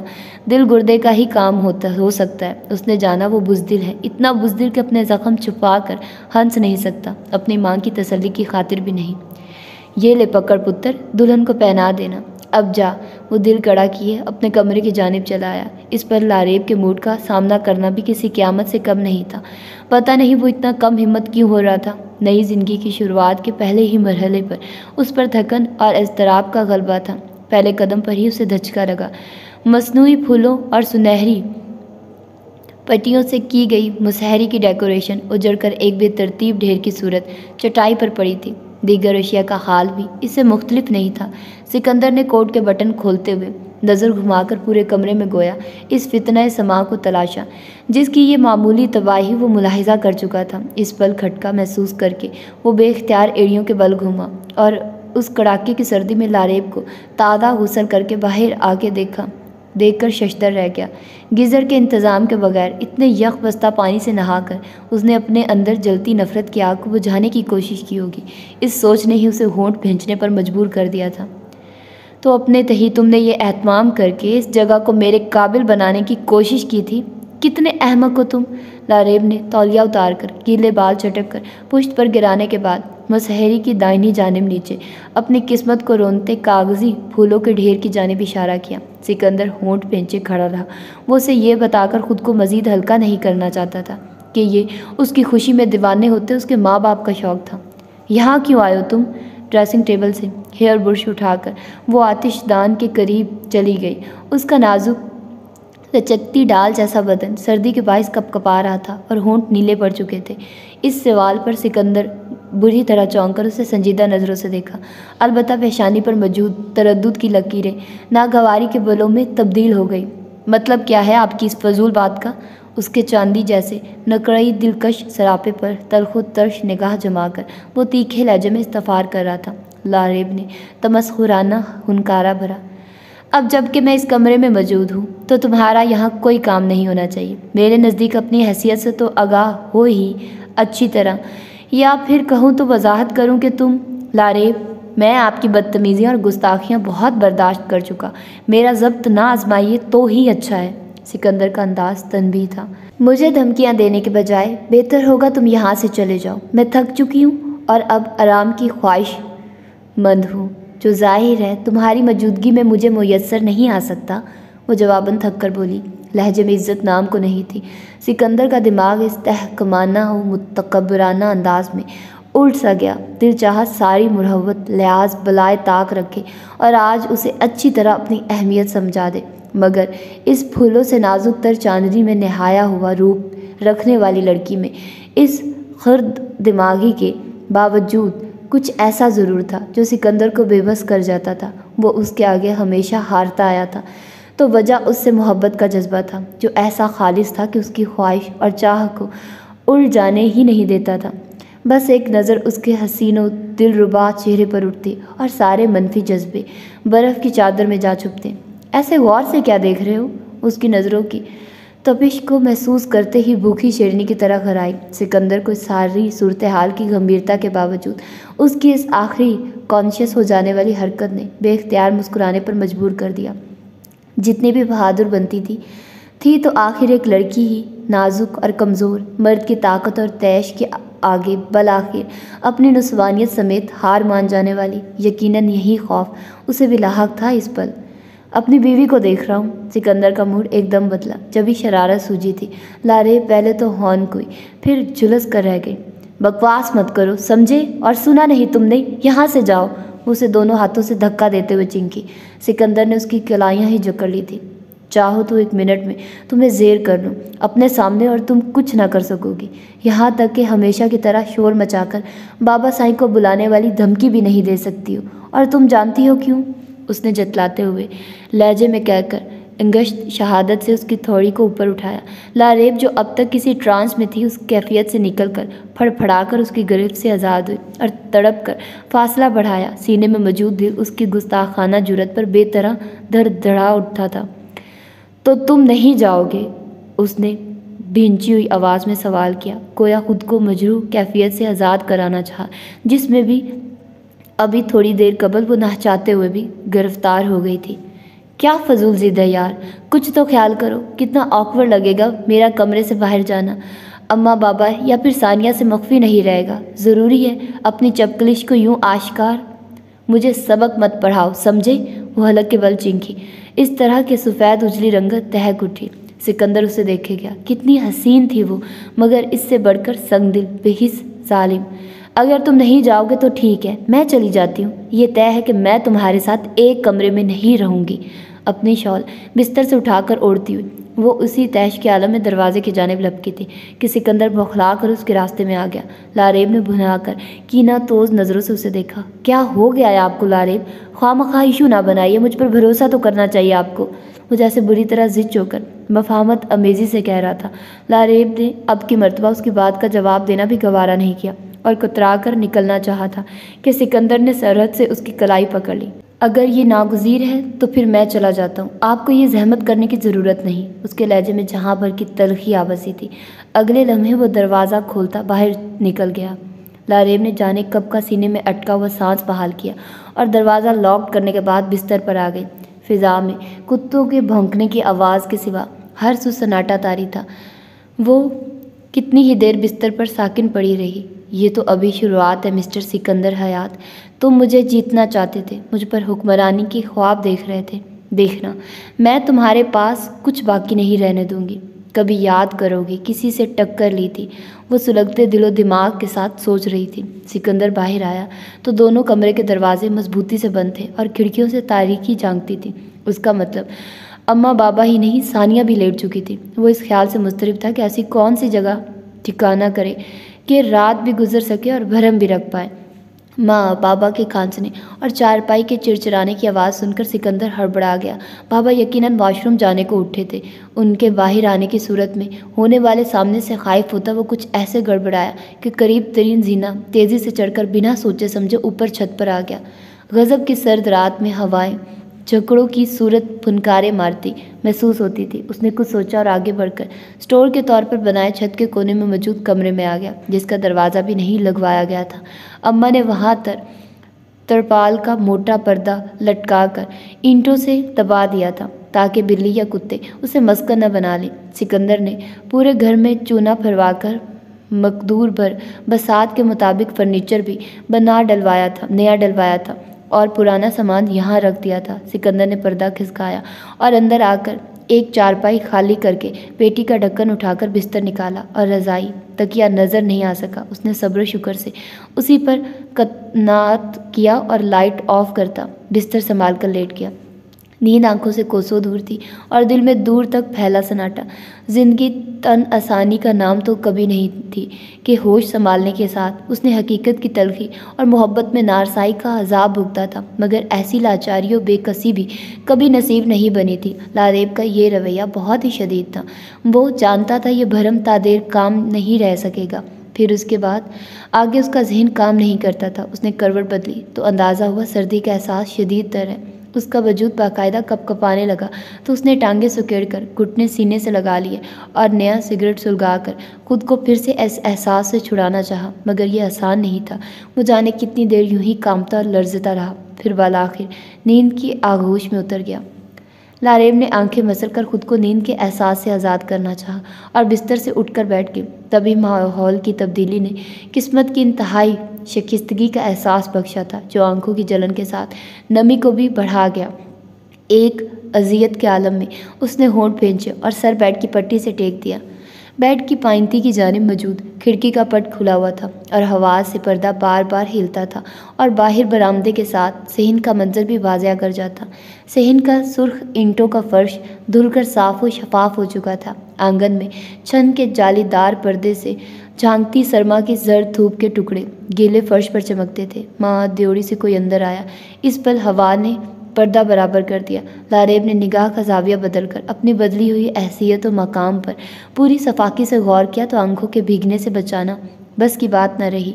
دل گردے کا ہی کام ہو سکتا ہے۔ اس نے جانا وہ بزدل ہے، اتنا بزدل کہ اپنے زخم چھپا کر ہنس نہیں سکتا، اپنی ماں کی تسلی کی خاطر بھی نہیں۔ یہ لے پکڑ پتر، دلہن کو پہنا دینا، اب جا۔ وہ دل کڑا کیے اپنے کمرے کی جانب چلا آیا۔ اس پر لاریب کے موڈ کا سامنا کرنا بھی کسی قیامت سے کم نہیں تھا۔ پتہ نہیں وہ اتنا کم ہمت کیوں ہو رہا تھا۔ نئی زندگی کی شروعات کے پہلے ہی مرحلے پر اس پر تھکن اور اضطراب کا غلبہ تھا۔ پہلے قدم پر ہی اسے دھچکا لگا۔ مصنوعی پھولوں اور سنہری پٹیوں سے کی گئی مسحری کی ڈیکوریشن اجڑ کر ایک بے ترتیب ڈھیر کی صورت چٹائی پر پڑی تھی۔ دیگر اشیاء کا حال بھی اس سے مختلف نہیں تھا۔ سکندر نے کوٹ کے بٹن کھولتے ہوئے نظر گھما کر پورے کمرے میں گویا اس فتنہ سماع کو تلاشا جس کی یہ معمولی تباہی وہ ملاحظہ کر چکا تھا۔ اس پل کھٹکا محسوس کر کے وہ بے اختیار ایڑیوں کے بل گھوما اور اس کڑاکے کی سردی میں لاریب کو تازہ غسل کر کے باہر آ کے دیکھ کر ششدر رہ گیا۔ گیزر کے انتظام کے بغیر اتنے یخ بستہ پانی سے نہا کر اس نے اپنے اندر جلتی نفرت کی آگ کو بجھانے کی کوشش کی ہوگی۔ اس سوچ نے ہی اسے ہونٹ بھینچنے پر مجبور کر دیا تھا۔ تو اپنے تہی تم نے یہ اہتمام کر کے اس جگہ کو میرے قابل بنانے کی کوشش کی تھی؟ کتنے احمق ہو تم! لاریب نے تولیہ اتار کر گیلے بال چٹک کر پشت پر گرانے کے بعد مسحری کی دائنی جانب نیچے اپنی قسمت کو رونتے کاغذی پھولوں کے ڈھیر کی جانب اشارہ کیا۔ سکندر ہونٹ بھینچے کھڑا رہا۔ وہ اسے یہ بتا کر خود کو مزید ہلکا نہیں کرنا چاہتا تھا کہ یہ اس کی خوشی میں دیوانے ہوتے اس کے ماں باپ کا شوق تھا۔ یہاں کیوں آئے ہو تم؟ ڈریسنگ ٹیبل سے ہیئر برش اٹھا کر وہ آتش دان کے قریب چلی گئی۔ اس کا نازک لچکتی ڈال جیسا بدن سردی کے باعث کپ کپا رہا تھا اور ہونٹ نیلے پڑ چکے تھے۔ اس سوال پر سکندر بری طرح چونک کر اسے سنجیدہ نظروں سے دیکھا، البتہ پیشانی پر موجود تردد کی لکیریں ناگواری کے بلوں میں تبدیل ہو گئی۔ مطلب کیا ہے آپ کی اس فضول بات کا؟ اس کے چاندی جیسے نقرئی دلکش سراپے پر تلخ و ترش نگاہ جما کر وہ تیکھے لہجے میں استفسار کر رہا تھا۔ لاریب نے تمسخرانہ ہنکارا بھرا، اب جب کہ میں اس کمرے میں موجود ہوں تو تمہارا یہاں کوئی کام نہیں ہونا چاہیے۔ میرے نزدیک اپنی حیثیت سے تو آگاہ ہو ہی اچھی طرح، یا پھر کہوں تو وضاحت کروں کہ تم لاریب، میں آپ کی بدتمیزیاں اور گستاخیاں بہت برداشت کر چکا، میرا ضبط نہ آزمائیے تو ہی اچھا ہے۔ سکندر کا انداز تنبیہ تھا۔ مجھے دھمکیاں دینے کے بجائے بہتر ہوگا تم یہاں سے چلے جاؤ۔ میں تھک چکی ہوں اور اب آرام کی خواہش مند ہوں، جو ظاہر ہے تمہاری موجودگی میں مجھے میسر نہیں آ سکتا۔ وہ جواباً تھک کر بولی۔ لہجے میں عزت نام کو نہیں تھی۔ سکندر کا دماغ اس تحقمانہ و متکبرانہ انداز میں الٹ سا گیا۔ دل چاہا ساری مروت لحاظ بالائے طاق رکھے اور آج اسے اچھی طرح اپنی اہمیت سمجھا دے، مگر اس پھولوں سے نازک تر چاندنی میں نہایا ہوا روپ رکھنے والی لڑکی میں اس خرد دماغی کے باوجود کچھ ایسا ضرور تھا جو سکندر کو بے بس کر جاتا تھا۔ وہ اس کے آگے ہمیشہ ہارتا آیا تھا، تو وجہ اس سے محبت کا جذبہ تھا جو ایسا خالص تھا کہ اس کی خواہش اور چاہ کو اڑ جانے ہی نہیں دیتا تھا۔ بس ایک نظر اس کے حسین و دلربا چہرے پر اٹھتی اور سارے منفی جذبے برف کی چادر میں جا چھپتے۔ ایسے غور سے کیا دیکھ رہے ہو؟ اس کی نظروں کی تپش کو محسوس کرتے ہی بھوکی شیرنی کی طرح گھر آئی۔ سکندر کو ساری صورتحال کی گمبھیرتا کے باوجود اس کی اس آخری کانشیس ہو جانے والی حرکت نے بے اختیار مسکرانے پر مجبور کر دیا۔ جتنی بھی بہادر بنتی تھی تو آخر ایک لڑکی ہی، نازک اور کمزور، مرد کی طاقت اور تیش کے آگے بالآخر اپنی نسوانیت سمیت ہار مان جانے والی۔ یقیناً یہی خوف اسے بھی لاحق تھا اس پل۔ اپنی بیوی کو دیکھ رہا ہوں۔ سکندر کا موڈ ایک دم بدلا، جبھی شرارت سوجی تھی۔ لاریب پہلے تو ہون کوئی، پھر جھلس کر رہ گئی۔ بکواس مت کرو، سمجھے؟ اور سنا نہیں تم نے؟ یہاں سے جاؤ۔ وہ اسے دونوں ہاتھوں سے دھکا دیتے ہوئے چینکی۔ سکندر نے اس کی کلائیاں ہی جکڑ لی تھی۔ چاہو تو 1 منٹ میں تمہیں زیر کر لوں اپنے سامنے اور تم کچھ نہ کر سکو گی، یہاں تک کہ ہمیشہ کی طرح شور مچا کر بابا سائیں کو بلانے والی دھمکی بھی نہیں دے سکتی ہو۔ اور تم جانتی ہو کیوں؟ اس نے جتلاتے ہوئے لہجے میں کہہ کر انگشت شہادت سے اس کی تھوڑی کو اوپر اٹھایا۔ لاریب جو اب تک کسی ٹرانس میں تھی اس کیفیت سے نکل کر پھڑ پھڑا کر اس کی گرفت سے آزاد ہوئی اور تڑپ کر فاصلہ بڑھایا۔ سینے میں موجود دل اس کی گستاخانہ جرأت پر بے طرح دھڑا اٹھا تھا۔ تو تم نہیں جاؤ گے؟ اس نے بھینچی ہوئی آواز میں سوال کیا، گویا خود کو مجروح کیفیت سے آزاد کرانا چاہا، جس میں بھی ابھی تھوڑی دیر قبل وہ نہ چاہتے ہوئے بھی گرفتار ہو گئی تھی۔ کیا فضول ضد ہے یار، کچھ تو خیال کرو، کتنا آکورڈ لگے گا میرا کمرے سے باہر جانا۔ اماں بابا یا پھر ثانیہ سے مخفی نہیں رہے گا، ضروری ہے اپنی چپکلش کو یوں آشکار؟ مجھے سبق مت پڑھاؤ، سمجھے؟ وہ حلق کے بل چینکی۔ اس طرح کے سفید اجلی رنگت دہک اٹھی۔ سکندر اسے دیکھے گیا، کتنی حسین تھی وہ، مگر اس سے بڑھ کر سنگ دل، بے حس، ظالم۔ اگر تم نہیں جاؤ گے تو ٹھیک ہے، میں چلی جاتی ہوں۔ یہ طے ہے کہ میں تمہارے ساتھ ایک کمرے میں نہیں رہوں گی۔ اپنی شال بستر سے اٹھا کر اوڑھتی ہوئی وہ اسی تیش کے عالم میں دروازے کی جانب لپکی تھی کہ سکندر بوکھلا کر اس کے راستے میں آ گیا۔ لاریب نے بھنا کر کینہ توز نظروں سے اسے دیکھا۔ کیا ہو گیا ہے آپ کو لاریب؟ خواہ ایشو نہ بنائیے، مجھ پر بھروسہ تو کرنا چاہیے آپ کو۔ وہ جیسے بری طرح ضد ہو کر مفاہمت امیزی سے کہہ رہا تھا۔ لاریب نے اب کی مرتبہ اس کی بات کا جواب دینا بھی گوارا نہیں کیا اور کترا کر نکلنا چاہا تھا کہ سکندر نے سرحد سے اس کی کلائی پکڑ لی۔ اگر یہ ناگزیر ہے تو پھر میں چلا جاتا ہوں، آپ کو یہ زحمت کرنے کی ضرورت نہیں۔ اس کے لہجے میں جہاں بھر کی تلخی آبسی تھی۔ اگلے لمحے وہ دروازہ کھولتا باہر نکل گیا۔ لاریب نے جانے کب کا سینے میں اٹکا ہوا سانس بحال کیا اور دروازہ لاک کرنے کے بعد بستر پر آ گئی۔ فضا میں کتوں کے بھونکنے کی آواز کے سوا ہر سو سناٹا طاری تھا۔ وہ کتنی ہی دیر بستر پر ساکن پڑی رہی۔ یہ تو ابھی شروعات ہے مسٹر سکندر حیات، تم مجھے جیتنا چاہتے تھے، مجھ پر حکمرانی کی خواب دیکھ رہے تھے۔ دیکھنا، میں تمہارے پاس کچھ باقی نہیں رہنے دوں گی۔ کبھی یاد کرو گے کسی سے ٹکر لی تھی؟ وہ سلگتے دل و دماغ کے ساتھ سوچ رہی تھی۔ سکندر باہر آیا تو دونوں کمرے کے دروازے مضبوطی سے بند تھے اور کھڑکیوں سے تاریکی جھانکتی تھی۔ اس کا مطلب اماں بابا ہی نہیں، ثانیہ بھی لیٹ چکی تھی۔ وہ اس خیال سے مضطرب تھا کہ ایسی کون سی جگہ ٹھکانہ کرے کہ رات بھی گزر سکے اور بھرم بھی رکھ پائے۔ ماں بابا کے کھانسنے اور چارپائی کے چرچرانے کی آواز سن کر سکندر ہڑبڑا گیا۔ بابا یقیناً واش روم جانے کو اٹھے تھے۔ ان کے باہر آنے کی صورت میں ہونے والے سامنے سے خائف ہوتا وہ کچھ ایسے گڑبڑایا کہ قریب ترین زینہ تیزی سے چڑھ کر بنا سوچے سمجھے اوپر چھت پر آ گیا۔ غضب کی سرد رات میں ہوائیں جھکڑوں کی صورت پھنکارے مارتی محسوس ہوتی تھی۔ اس نے کچھ سوچا اور آگے بڑھ کر سٹور کے طور پر بنائے چھت کے کونے میں موجود کمرے میں آ گیا، جس کا دروازہ بھی نہیں لگوایا گیا تھا۔ اماں نے وہاں ترپال کا موٹا پردہ لٹکا کر اینٹوں سے دبا دیا تھا تاکہ بلی یا کتے اسے مسکن نہ بنا لیں۔ سکندر نے پورے گھر میں چونا پھروا کر مقدور بھر بساط کے مطابق فرنیچر بھی نیا ڈلوایا تھا اور پرانا سامان یہاں رکھ دیا تھا۔ سکندر نے پردہ کھسکایا اور اندر آ کر ایک چارپائی خالی کر کے پیٹی کا ڈھکن اٹھا کر بستر نکالا اور رضائی تکیہ نظر نہیں آ سکا۔ اس نے صبر و شکر سے اسی پر قناعت کیا اور لائٹ آف کرتا بستر سنبھال کر لیٹ گیا۔ نیند آنکھوں سے کوسوں دور تھی اور دل میں دور تک پھیلا سناٹا۔ زندگی تن آسانی کا نام تو کبھی نہیں تھی کہ ہوش سنبھالنے کے ساتھ اس نے حقیقت کی تلخی اور محبت میں نارسائی کا عذاب بھگتا تھا، مگر ایسی لاچاری و بے کسی بھی کبھی نصیب نہیں بنی تھی۔ لاریب کا یہ رویہ بہت ہی شدید تھا۔ وہ جانتا تھا یہ بھرم تا دیر کام نہیں رہ سکے گا، پھر اس کے بعد آگے اس کا ذہن کام نہیں کرتا تھا۔ اس نے کروٹ بدلی تو اندازہ ہوا سردی کا احساس شدید تر ہے۔ اس کا وجود باقاعدہ کپ کپانے لگا تو اس نے ٹانگیں سکیڑ کر گھٹنے سینے سے لگا لیے اور نیا سگریٹ سلگا کر خود کو پھر سے اس احساس سے چھڑانا چاہا، مگر یہ آسان نہیں تھا۔ وہ جانے کتنی دیر یوں ہی کانپتا اور لرزتا رہا، پھر بالآخر نیند کی آغوش میں اتر گیا۔ لاریب نے آنکھیں مسل کر خود کو نیند کے احساس سے آزاد کرنا چاہا اور بستر سے اٹھ کر بیٹھ گئی۔ تبھی ماحول کی تبدیلی نے قسمت کی انتہائی شکستگی کا احساس بخشا تھا، جو آنکھوں کی جلن کے ساتھ نمی کو بھی بڑھا گیا۔ ایک اذیت کے عالم میں اس نے ہونٹ بھینچے اور سر بیڈ کی پٹی سے ٹیک دیا۔ بیڈ کی پائنتی کی جانب موجود کھڑکی کا پٹ کھلا ہوا تھا اور ہوا سے پردہ بار بار ہلتا تھا اور باہر برآمدے کے ساتھ صحن کا منظر بھی واضح کر جاتا۔ صحن کا سرخ اینٹوں کا فرش دھل کر صاف و شفاف ہو چکا تھا۔ آنگن میں چھن کے جالی دار پردے سے جھانکتی سرما کی زرد دھوپ کے ٹکڑے گیلے فرش پر چمکتے تھے۔ ماں دیوڑی سے کوئی اندر آیا، اس پل ہوا نے پردہ برابر کر دیا۔ لاریب نے نگاہ کا زاویہ بدل کر اپنی بدلی ہوئی حیثیت و مقام پر پوری صفاقی سے غور کیا تو آنکھوں کے بھیگنے سے بچانا بس کی بات نہ رہی۔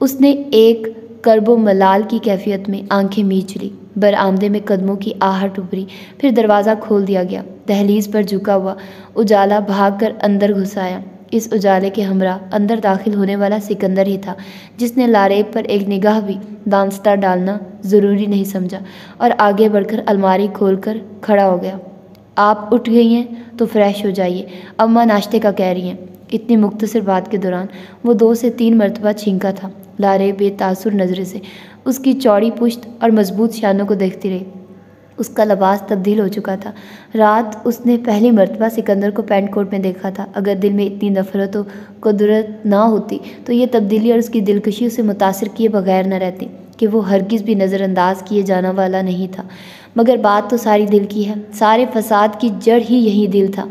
اس نے ایک کرب و ملال کی کیفیت میں آنکھیں میچ لی۔ برآمدے میں قدموں کی آہٹ ابھری، پھر دروازہ کھول دیا گیا۔ دہلیز پر جھکا ہوا اجالا بھاگ کر اندر گھس آیا۔ اس اجالے کے ہمراہ اندر داخل ہونے والا سکندر ہی تھا، جس نے لاریب پر ایک نگاہ بھی دانستہ ڈالنا ضروری نہیں سمجھا اور آگے بڑھ کر الماری کھول کر کھڑا ہو گیا۔ آپ اٹھ گئی ہیں تو فریش ہو جائیے، اماں ناشتے کا کہہ رہی ہیں۔ اتنی مختصر بات کے دوران وہ 2 سے 3 مرتبہ چھینکا تھا۔ لاریب بے تاثر نظرے سے اس کی چوڑی پشت اور مضبوط شانوں کو دیکھتی رہی۔ اس کا لباس تبدیل ہو چکا تھا۔ رات اس نے پہلی مرتبہ سکندر کو پینٹ کوٹ میں دیکھا تھا۔ اگر دل میں اتنی نفرت و قدرت نہ ہوتی تو یہ تبدیلی اور اس کی دلکشی اسے متاثر کیے بغیر نہ رہتی کہ وہ ہرگز بھی نظر انداز کیے جانا والا نہیں تھا۔ مگر بات تو ساری دل کی ہے، سارے فساد کی جڑ ہی یہی دل تھا۔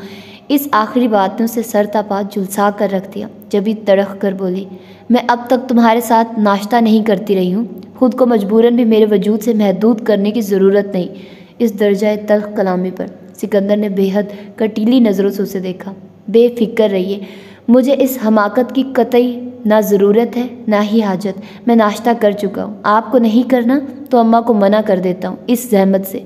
اس آخری بات نے اسے سر تا پا جھلسا کر رکھ دیا، جبھی تڑخ کر بولی، میں اب تک تمہارے ساتھ ناشتہ نہیں کرتی رہی ہوں، خود کو مجبوراً بھی میرے وجود سے محدود کرنے کی ضرورت نہیں۔ اس درجہ تلخ کلامی پر سکندر نے بے حد کٹیلی نظروں سے اسے دیکھا۔ بے فکر رہیے، مجھے اس حماقت کی قطعی نہ ضرورت ہے نہ ہی حاجت۔ میں ناشتہ کر چکا ہوں، آپ کو نہیں کرنا تو اماں کو منع کر دیتا ہوں اس زحمت سے۔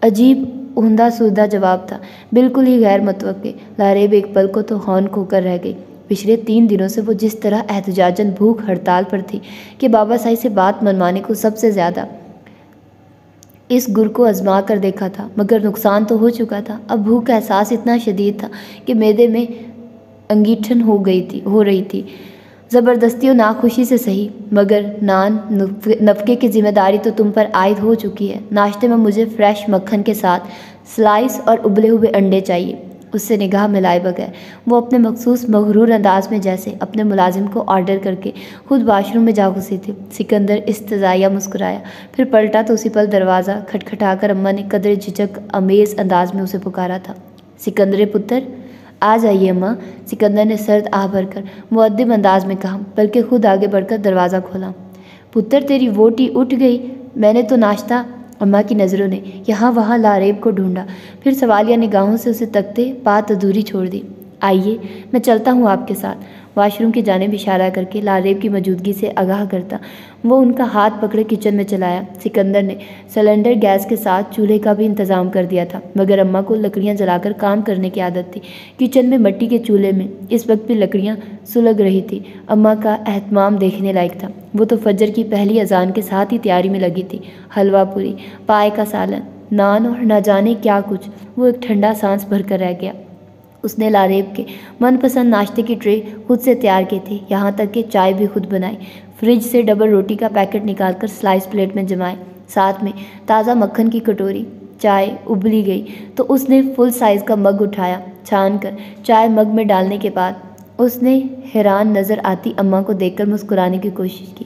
عجیب عمدہ سودہ جواب تھا، بالکل ہی غیر متوقع۔ لاریب ایک پل کو تو ہون کھو کر رہ گئی۔ پچھلے 3 دنوں سے وہ جس طرح احتجاجاً بھوک ہڑتال پر تھی کہ بابا سائی سے بات منوانے کو سب سے زیادہ اس گر کو آزما کر دیکھا تھا، مگر نقصان تو ہو چکا تھا۔ اب بھوک کا احساس اتنا شدید تھا کہ معدے میں انگیٹھن ہو رہی تھی۔ زبردستی و ناخوشی سے صحیح، مگر نان نفقے کی ذمہ داری تو تم پر عائد ہو چکی ہے۔ ناشتے میں مجھے فریش مکھن کے ساتھ سلائس اور ابلے ہوئے انڈے چاہیے۔ اس سے نگاہ ملائے بغیر وہ اپنے مخصوص مغرور انداز میں جیسے اپنے ملازم کو آرڈر کر کے خود واش روم میں جا گھسی تھی۔ سکندر استزائیہ مسکرایا، پھر پلٹا تو اسی پل دروازہ کھٹکھٹا کر اماں نے قدرے جھجک آمیز انداز میں اسے پکارا تھا، سکندر پتر آ جائیے اماں۔ سکندر نے سرد آہ بھر کر مؤدب انداز میں کہا، بلکہ خود آگے بڑھ کر دروازہ کھولا۔ پتر تیری ووٹی اٹھ گئی، میں نے تو ناشتہ۔ اماں کی نظروں نے یہاں وہاں لاریب کو ڈھونڈا، پھر سوالیہ نگاہوں سے اسے تکتے بات ادھوری چھوڑ دی۔ آئیے میں چلتا ہوں آپ کے ساتھ۔ واش روم کی جانب اشارہ کر کے لاریب کی موجودگی سے آگاہ کرتا وہ ان کا ہاتھ پکڑے کچن میں چلایا۔ سکندر نے سلنڈر گیس کے ساتھ چولہے کا بھی انتظام کر دیا تھا، مگر اماں کو لکڑیاں جلا کر کام کرنے کی عادت تھی۔ کچن میں مٹی کے چولہے میں اس وقت بھی لکڑیاں سلگ رہی تھی۔ اماں کا اہتمام دیکھنے لائق تھا، وہ تو فجر کی پہلی اذان کے ساتھ ہی تیاری میں لگی تھی۔ حلوہ پوری، پائے کا سالن، نان اور نہ جانے کیا کچھ۔ وہ ایک ٹھنڈا سانس بھر کر رہ گیا۔ اس نے لاریب کے من پسند ناشتے کی ٹرے خود سے تیار کی تھی، یہاں تک کہ چائے بھی خود بنائی۔ فریج سے ڈبل روٹی کا پیکٹ نکال کر سلائس پلیٹ میں جمائے، ساتھ میں تازہ مکھن کی کٹوری۔ چائے ابلی گئی تو اس نے فل سائز کا مگ اٹھایا، چھان کر چائے مگ میں ڈالنے کے بعد اس نے حیران نظر آتی اماں کو دیکھ کر مسکرانے کی کوشش کی۔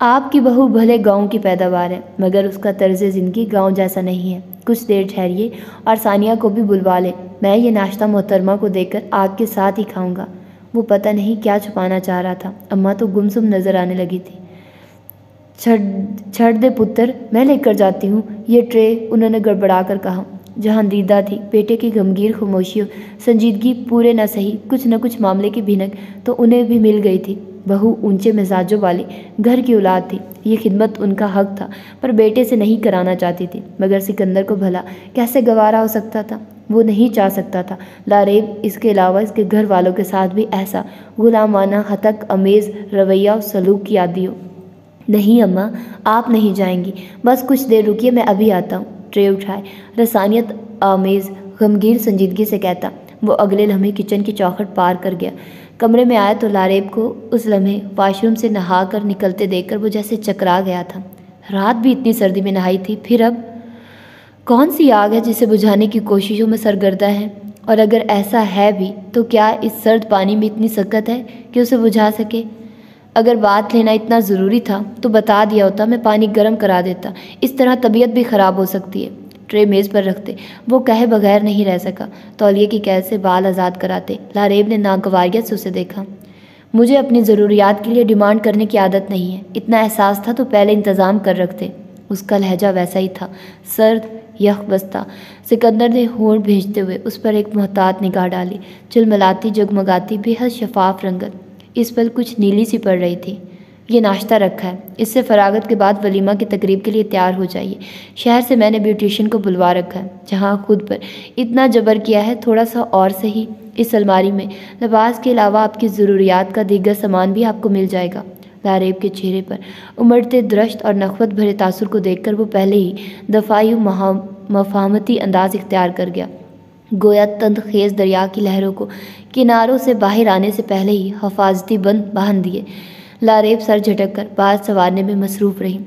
آپ کی بہو بھلے گاؤں کی پیداوار ہے، مگر اس کا طرز زندگی گاؤں جیسا نہیں ہے۔ کچھ دیر ٹھہریے اور ثانیہ کو بھی بلوا لیں، میں یہ ناشتہ محترمہ کو دے کر آگ کے ساتھ ہی کھاؤں گا۔ وہ پتہ نہیں کیا چھپانا چاہ رہا تھا، اماں تو گمسم نظر آنے لگی تھی۔ چھڑ دے پتر، میں لے کر جاتی ہوں یہ ٹرے، انہوں نے گڑبڑا کر کہا۔ جہاں دیدہ تھی بیٹے کی گمگیر خاموشی و سنجیدگی پورے نہ سہی کچھ نہ کچھ معاملے کی بھنک تو انہیں بھی مل گئی تھی۔ بہو اونچے مزاجوں والی گھر کی اولاد تھی، یہ خدمت ان کا حق تھا، پر بیٹے سے نہیں کرانا چاہتی تھی۔ مگر سکندر کو بھلا کیسے گوارا ہو سکتا تھا؟ وہ نہیں چاہ سکتا تھا لاریب اس کے علاوہ اس کے گھر والوں کے ساتھ بھی ایسا غلامانہ ہتک امیز رویہ و سلوک کی عادی ہو۔ نہیں اماں، آپ نہیں جائیں گی، بس کچھ دیر رکیے، میں ابھی آتا ہوں۔ ٹرے اٹھائے رسانیت آمیز غمگین سنجیدگی سے کہتا۔ وہ اگلے لمحے کچن کی چوکھٹ پار کر گیا، کمرے میں آیا تو لاریب کو اس لمحے واش روم سے نہا کر نکلتے دیکھ کر وہ جیسے چکرا گیا تھا۔ رات بھی اتنی سردی میں نہائی تھی، پھر اب کون سی آگ ہے جسے بجھانے کی کوششوں میں سرگردہ ہے؟ اور اگر ایسا ہے بھی تو کیا اس سرد پانی میں اتنی سکت ہے کہ اسے بجھا سکے؟ اگر بات لینا اتنا ضروری تھا تو بتا دیا ہوتا، میں پانی گرم کرا دیتا، اس طرح طبیعت بھی خراب ہو سکتی ہے۔ ٹرے میز پر رکھتے وہ کہے بغیر نہیں رہ سکا، تولیے کی قید سے بال آزاد کراتے۔ لاریب نے ناگواریت سے اسے دیکھا۔ مجھے اپنی ضروریات کے لیے ڈیمانڈ کرنے کی عادت نہیں ہے، اتنا احساس تھا تو پہلے انتظام کر رکھتے۔ اس کا لہجہ ویسا ہی تھا، سرد یک بستہ۔ سکندر نے ہونٹ بھیجتے ہوئے اس پر ایک محتاط نگاہ ڈالی، چلملاتی جگمگاتی بے حد شفاف رنگت اس پر کچھ نیلی سی پڑ رہی تھی۔ یہ ناشتہ رکھا ہے، اس سے فراغت کے بعد ولیمہ کی تقریب کے لیے تیار ہو جائیے۔ شہر سے میں نے بیوٹیشین کو بلوا رکھا ہے، جہاں خود پر اتنا جبر کیا ہے، تھوڑا سا اور صحیح۔ اس الماری میں لباس کے علاوہ آپ کی ضروریات کا دیگر سامان بھی آپ کو مل جائے گا۔ لاریب کے چہرے پر امڑتے درشت اور نخوت بھرے تاثر کو دیکھ کر وہ پہلے ہی دفاعی مفاہمتی انداز اختیار کر گیا، گویا تند خیز دریا کی لہروں کو کناروں سے باہر آنے سے پہلے ہی حفاظتی بند باندھ دیے۔ لاریب سر جھٹک کر بال سنوارنے میں مصروف رہی۔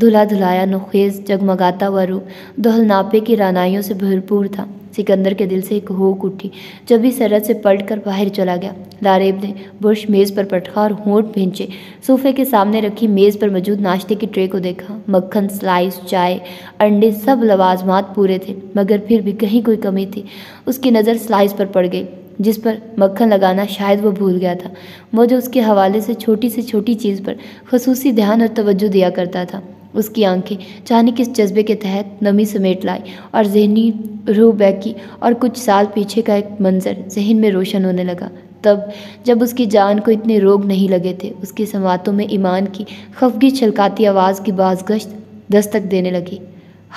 دھلا دھلایا نوخیز جگمگاتا ہوا روپ دہل ناپے کی رعنائیوں سے بھرپور تھا۔ سکندر کے دل سے ایک ہوک اٹھی جب بھی سرحد سے پلٹ کر باہر چلا گیا۔ لاریب نے برش میز پر پٹکا اور ہونٹ بھینچے صوفے کے سامنے رکھی میز پر موجود ناشتے کی ٹرے کو دیکھا۔ مکھن، سلائس، چائے، انڈے، سب لوازمات پورے تھے، مگر پھر بھی کہیں کوئی کمی تھی۔ اس کی نظر سلائس پر پڑ گئی، جس پر مکھن لگانا شاید وہ بھول گیا تھا، وہ جو اس کے حوالے سے چھوٹی چیز پر خصوصی دھیان اور توجہ دیا کرتا تھا۔ اس کی آنکھیں جانے کس جذبے کے تحت نمی سمیٹ لائی اور ذہنی روح بیکی اور کچھ سال پیچھے کا ایک منظر ذہن میں روشن ہونے لگا، تب جب اس کی جان کو اتنے روگ نہیں لگے تھے۔ اس کی سماعتوں میں ایمان کی خفگی چھلکاتی آواز کی بازگشت دستک دینے لگی۔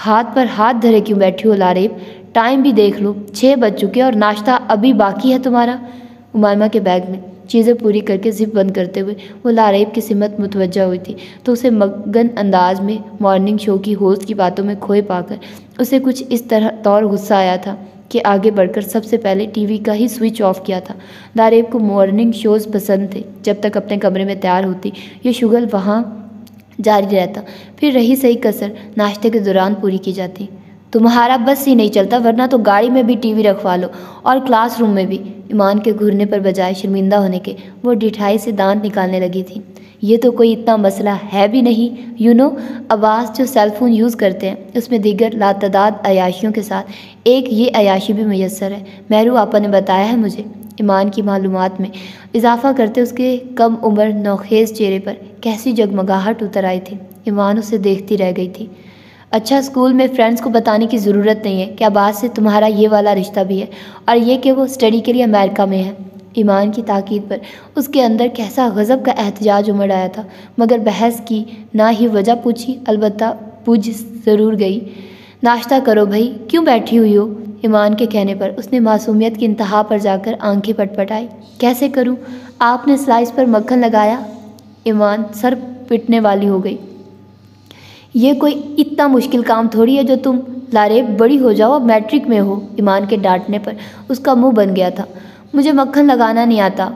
ہاتھ پر ہاتھ دھرے کیوں بیٹھی ہو لاریب؟ ٹائم بھی دیکھ لو، 6 بج چکے اور ناشتہ ابھی باقی ہے تمہارا۔ امائمہ کے بیگ میں چیزیں پوری کر کے زپ بند کرتے ہوئے وہ لاریب کی سمت متوجہ ہوئی تھی تو اسے مگن انداز میں مارننگ شو کی ہوسٹ کی باتوں میں کھوئے پا کر اسے کچھ اس طور غصہ آیا تھا کہ آگے بڑھ کر سب سے پہلے ٹی وی کا ہی سوئچ آف کیا تھا۔ لاریب کو مارننگ شوز پسند تھے۔ جب تک اپنے کمرے میں تیار ہوتی یہ شغل وہاں جاری رہتا، پھر رہی صحیح کسر ناشتے کے دوران پوری کی جاتی۔ تمہارا بس ہی نہیں چلتا، ورنہ تو گاڑی میں بھی ٹی وی رکھوا لو اور کلاس روم میں بھی۔ ایمان کے گھرنے پر بجائے شرمندہ ہونے کے وہ ڈٹھائی سے دانت نکالنے لگی تھی۔ یہ تو کوئی اتنا مسئلہ ہے بھی نہیں، عباس جو سیل فون یوز کرتے ہیں اس میں دیگر لاتعداد عیاشیوں کے ساتھ ایک یہ عیاشی بھی میسر ہے، مہرو آپا نے بتایا ہے مجھے۔ ایمان کی معلومات میں اضافہ کرتے اس کے کم عمر نوخیز چہرے پر کیسی جگمگاہٹ اتر آئی تھی۔ ایمان اسے دیکھتی رہ گئی تھی۔ اچھا، اسکول میں فرینڈز کو بتانے کی ضرورت نہیں ہے کہ عباس سے تمہارا یہ والا رشتہ بھی ہے، اور یہ کہ وہ اسٹڈی کے لیے امریکہ میں ہے۔ ایمان کی تاکید پر اس کے اندر کیسا غضب کا احتجاج امڑ آیا تھا، مگر بحث کی نہ ہی وجہ پوچھی، البتہ پوچھ ضرور گئی۔ ناشتہ کرو بھائی، کیوں بیٹھی ہوئی ہو؟ ایمان کے کہنے پر اس نے معصومیت کی انتہا پر جا کر آنکھیں پٹپٹائی۔ کیسے کروں؟ آپ نے سلائس پر مکھن لگایا؟ ایمان سر پٹنے والی ہو گئی۔ یہ کوئی اتنا مشکل کام تھوڑی ہے جو تم لاریب بڑی ہو جاؤ، اب میٹرک میں ہو۔ ایمان کے ڈانٹنے پر اس کا منہ بن گیا تھا۔ مجھے مکھن لگانا نہیں آتا،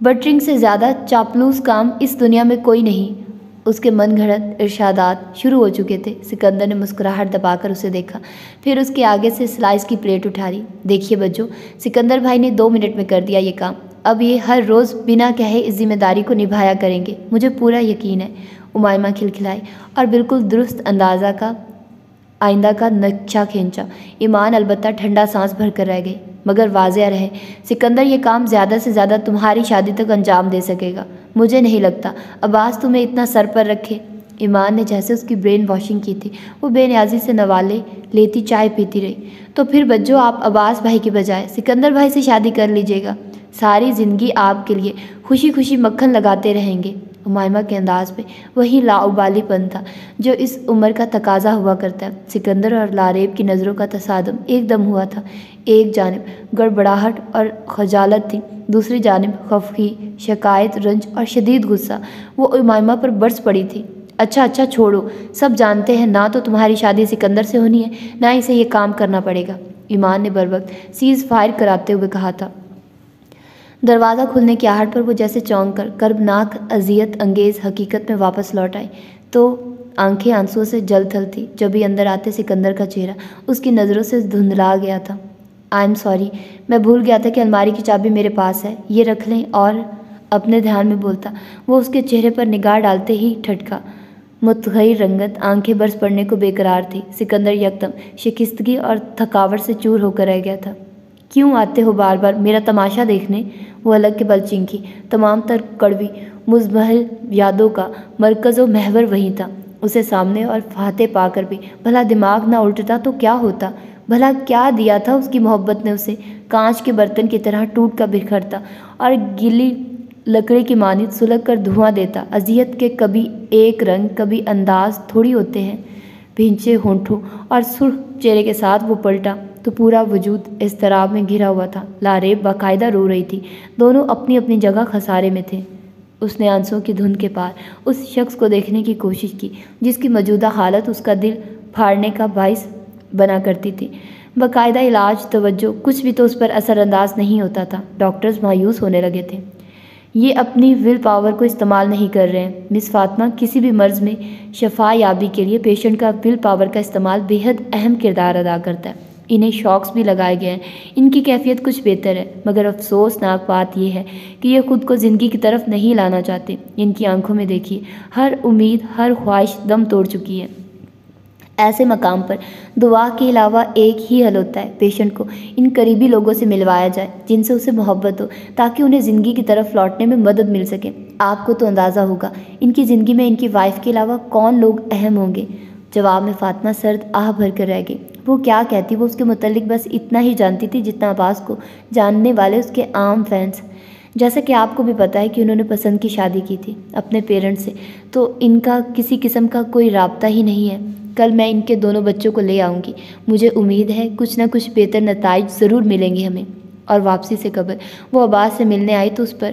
بٹرنگ سے زیادہ چاپلوس کام اس دنیا میں کوئی نہیں۔ اس کے من گھڑت ارشادات شروع ہو چکے تھے۔ سکندر نے مسکراہٹ دبا کر اسے دیکھا، پھر اس کے آگے سے سلائس کی پلیٹ اٹھا لی۔ دیکھیے بچوں، سکندر بھائی نے 2 منٹ میں کر دیا یہ کام، اب یہ ہر روز بنا کہے اس ذمہ داری کو نبھایا کریں گے، مجھے پورا یقین ہے۔ امائمہ کھلکھلائی اور بالکل درست اندازہ کا آئندہ کا نقشہ کھینچا۔ ایمان البتہ ٹھنڈا سانس بھر کر رہ گئی، مگر واضح رہے سکندر یہ کام زیادہ سے زیادہ تمہاری شادی تک انجام دے سکے گا، مجھے نہیں لگتا عباس تمہیں اتنا سر پر رکھے۔ ایمان نے جیسے اس کی برین واشنگ کی تھی، وہ بے نیازی سے نوالے لیتی چائے پیتی رہی۔ تو پھر بچوں، آپ عباس بھائی کی بجائے سکندر بھائی سے شادی کر لیجیے گا۔ ساری زندگی آپ کے لیے خوشی خوشی مکھن لگاتے رہیں گے۔ امائمہ کے انداز میں وہی لاابالی پن تھا جو اس عمر کا تقاضا ہوا کرتا ہے۔ سکندر اور لاریب کی نظروں کا تصادم ایک دم ہوا تھا۔ ایک جانب گڑبڑاہٹ اور خجالت تھی، دوسری جانب خفگی، شکایت، رنج اور شدید غصہ۔ وہ امائمہ پر برس پڑی تھی۔ اچھا چھوڑو، سب جانتے ہیں نہ تو تمہاری شادی سکندر سے ہونی ہے، نہ اسے یہ کام کرنا پڑے گا، ایمان نے بروقت سیز فائر کراتے ہوئے کہا تھا۔ دروازہ کھلنے کی آہٹ پر وہ جیسے چونک کر کربناک اذیت انگیز حقیقت میں واپس لوٹ آئی تو آنکھیں آنسوؤں سے جل تھل تھی۔ جب ہی اندر آتے سکندر کا چہرہ اس کی نظروں سے دھندلا گیا تھا۔ آئی ایم سوری، میں بھول گیا تھا کہ الماری کی چابی میرے پاس ہے، یہ رکھ لیں۔ اور اپنے دھیان میں بولتا وہ اس کے چہرے پر نگاہ ڈالتے ہی ٹھٹکا۔ متغیر رنگت آنکھیں برس پڑنے کو بے قرار تھی۔ سکندر یکدم شکستگی اور تھکاوٹ سے چور ہو کر رہ گیا تھا۔ کیوں آتے ہو بار بار میرا تماشا دیکھنے؟ وہ الگ کے بل چینکی۔ تمام تر کڑوی مزمحل یادوں کا مرکز و محور وہی تھا۔ اسے سامنے اور فاتح پا کر بھی بھلا دماغ نہ الٹتا تو کیا ہوتا؟ بھلا کیا دیا تھا اس کی محبت نے اسے؟ کانچ کے برتن کی طرح ٹوٹ کر بکھرتا اور گلی لکڑی کی مانند سلگ کر دھواں دیتا۔ اذیت کے کبھی ایک رنگ کبھی انداز تھوڑی ہوتے ہیں۔ بھینچے ہونٹوں اور سرخ چہرے کے ساتھ وہ پلٹا تو پورا وجود اضطراب میں گھرا ہوا تھا۔ لاریب باقاعدہ رو رہی تھی، دونوں اپنی اپنی جگہ خسارے میں تھے۔ اس نے آنسوؤں کی دھند کے پار اس شخص کو دیکھنے کی کوشش کی جس کی موجودہ حالت اس کا دل پھاڑنے کا باعث بنا کرتی تھی۔ باقاعدہ علاج، توجہ، کچھ بھی تو اس پر اثر انداز نہیں ہوتا تھا۔ ڈاکٹرز مایوس ہونے لگے تھے۔ یہ اپنی ول پاور کو استعمال نہیں کر رہے ہیں مس فاطمہ۔ کسی بھی مرض میں شفا یابی کے لیے پیشنٹ کا ول پاور کا استعمال بے حد اہم کردار ادا کرتا ہے۔ انہیں شاکس بھی لگائے گئے ہیں، ان کی کیفیت کچھ بہتر ہے، مگر افسوسناک بات یہ ہے کہ یہ خود کو زندگی کی طرف نہیں لانا چاہتے۔ ان کی آنکھوں میں دیکھیے، ہر امید، ہر خواہش دم توڑ چکی ہے۔ ایسے مقام پر دعا کے علاوہ ایک ہی حل ہوتا ہے، پیشنٹ کو ان قریبی لوگوں سے ملوایا جائے جن سے اسے محبت ہو تاکہ انہیں زندگی کی طرف لوٹنے میں مدد مل سکے۔ آپ کو تو اندازہ ہوگا ان کی زندگی میں ان کی وائف کے علاوہ کون لوگ اہم ہوں گے۔ جواب میں فاطمہ سرد آہ بھر کر رہ گئی۔ وہ کیا کہتی؟ وہ اس کے متعلق بس اتنا ہی جانتی تھی جتنا عباس کو جاننے والے اس کے عام فینس۔ جیسا کہ آپ کو بھی پتہ ہے کہ انہوں نے پسند کی شادی کی تھی اپنے پیرنٹس سے، تو ان کا کسی قسم کا کوئی رابطہ ہی نہیں ہے۔ کل میں ان کے دونوں بچوں کو لے آؤں گی، مجھے امید ہے کچھ نہ کچھ بہتر نتائج ضرور ملیں گے ہمیں۔ اور واپسی سے قبل وہ عباس سے ملنے آئی تو اس پر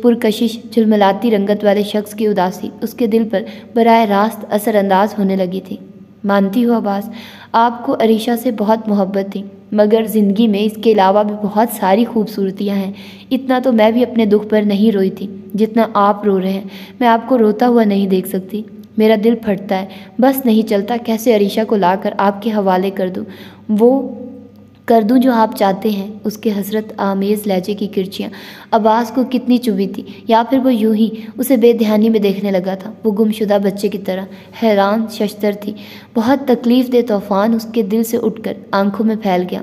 پرکشش جھلملاتی رنگت والے شخص کی اداسی اس کے دل پر براہ راست اثر انداز ہونے لگی تھی۔ مانتی ہو عباس، آپ کو عریشہ سے بہت محبت تھی، مگر زندگی میں اس کے علاوہ بھی بہت ساری خوبصورتیاں ہیں۔ اتنا تو میں بھی اپنے دکھ پر نہیں روئی تھی جتنا آپ رو رہے ہیں۔ میں آپ کو روتا ہوا نہیں دیکھ سکتی، میرا دل پھٹتا ہے، بس نہیں چلتا کیسے عریشہ کو لا کر آپ کے حوالے کر دوں، وہ کر دوں جو آپ چاہتے ہیں۔ اس کے حسرت آمیز لہجے کی کرچیاں عباس کو کتنی چبھی تھی، یا پھر وہ یوں ہی اسے بے دھیانی میں دیکھنے لگا تھا۔ وہ گم شدہ بچے کی طرح حیران ششتر تھی۔ بہت تکلیف دہ طوفان اس کے دل سے اٹھ کر آنکھوں میں پھیل گیا۔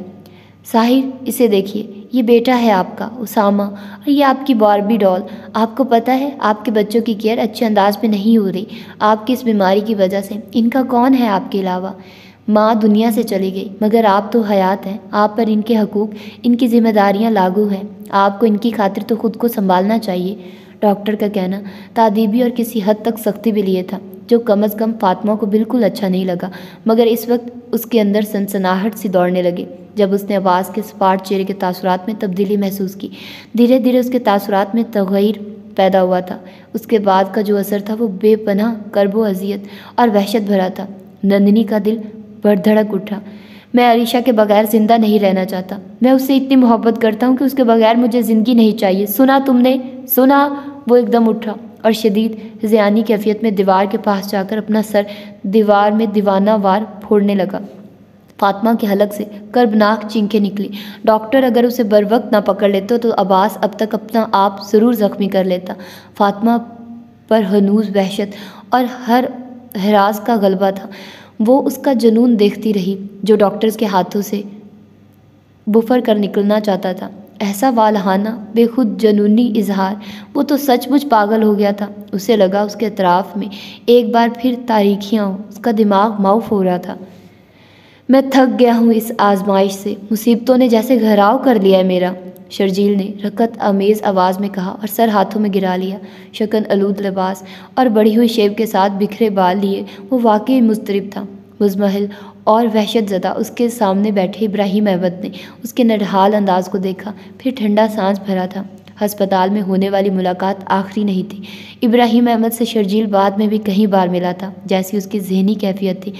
ساحر، اسے دیکھیے، یہ بیٹا ہے آپ کا اسامہ، اور یہ آپ کی باربی ڈال۔ آپ کو پتہ ہے آپ کے بچوں کی کیئر اچھے انداز میں نہیں ہو رہی آپ کی اس بیماری کی وجہ سے۔ ان کا کون ہے آپ کے علاوہ؟ ماں دنیا سے چلی گئی، مگر آپ تو حیات ہیں، آپ پر ان کے حقوق، ان کی ذمہ داریاں لاگو ہیں۔ آپ کو ان کی خاطر تو خود کو سنبھالنا چاہیے۔ ڈاکٹر کا کہنا تادیبی اور کسی حد تک سختی بھی لیے تھا، جو کم از کم فاطمہ کو بالکل اچھا نہیں لگا، مگر اس وقت اس کے اندر سنسناہٹ سی دوڑنے لگی جب اس نے عباس کے سپاٹ چہرے کے تاثرات میں تبدیلی محسوس کی۔ دھیرے دھیرے اس کے تاثرات میں تغیر پیدا ہوا تھا۔ اس کے بعد کا جو اثر تھا وہ بے پناہ کرب و اذیت اور وحشت بھرا تھا۔ نندنی کا دل بڑھ اٹھا۔ میں عریشہ کے بغیر زندہ نہیں رہنا چاہتا، میں اس سے اتنی محبت کرتا ہوں کہ اس کے بغیر مجھے زندگی نہیں چاہیے۔ سنا تم نے؟ سنا؟ وہ ایک دم اٹھا اور شدید ذہانی کیفیت میں دیوار کے پاس جا کر اپنا سر دیوار میں دیوانہ وار پھوڑنے لگا۔ فاطمہ کے حلق سے کربناک چینکیں نکلی۔ ڈاکٹر اگر اسے بروقت نہ پکڑ لیتے تو عباس اب تک اپنا آپ ضرور زخمی کر لیتا۔ فاطمہ پر ہنوز وحشت اور ہر ہراس کا غلبہ تھا۔ وہ اس کا جنون دیکھتی رہی جو ڈاکٹرز کے ہاتھوں سے بفر کر نکلنا چاہتا تھا۔ ایسا والہانہ بے خود جنونی اظہار، وہ تو سچ مچ پاگل ہو گیا تھا۔ اسے لگا اس کے اطراف میں ایک بار پھر تاریکیاں ہوں، اس کا دماغ معاف ہو رہا تھا۔ میں تھک گیا ہوں اس آزمائش سے، مصیبتوں نے جیسے گھراؤ کر لیا ہے میرا، شرجیل نے رقت آمیز آواز میں کہا اور سر ہاتھوں میں گرا لیا۔ شکن آلود لباس اور بڑھی ہوئی شیب کے ساتھ بکھرے بال لیے وہ واقعی مضطرب تھا، مزمحل اور وحشت زدہ۔ اس کے سامنے بیٹھے ابراہیم احمد نے اس کے نڈھال انداز کو دیکھا، پھر ٹھنڈا سانس بھرا تھا۔ ہسپتال میں ہونے والی ملاقات آخری نہیں تھی۔ ابراہیم احمد سے شرجیل بعد میں بھی کئی بار ملا تھا، جیسی اس کی ذہنی کیفیت تھی۔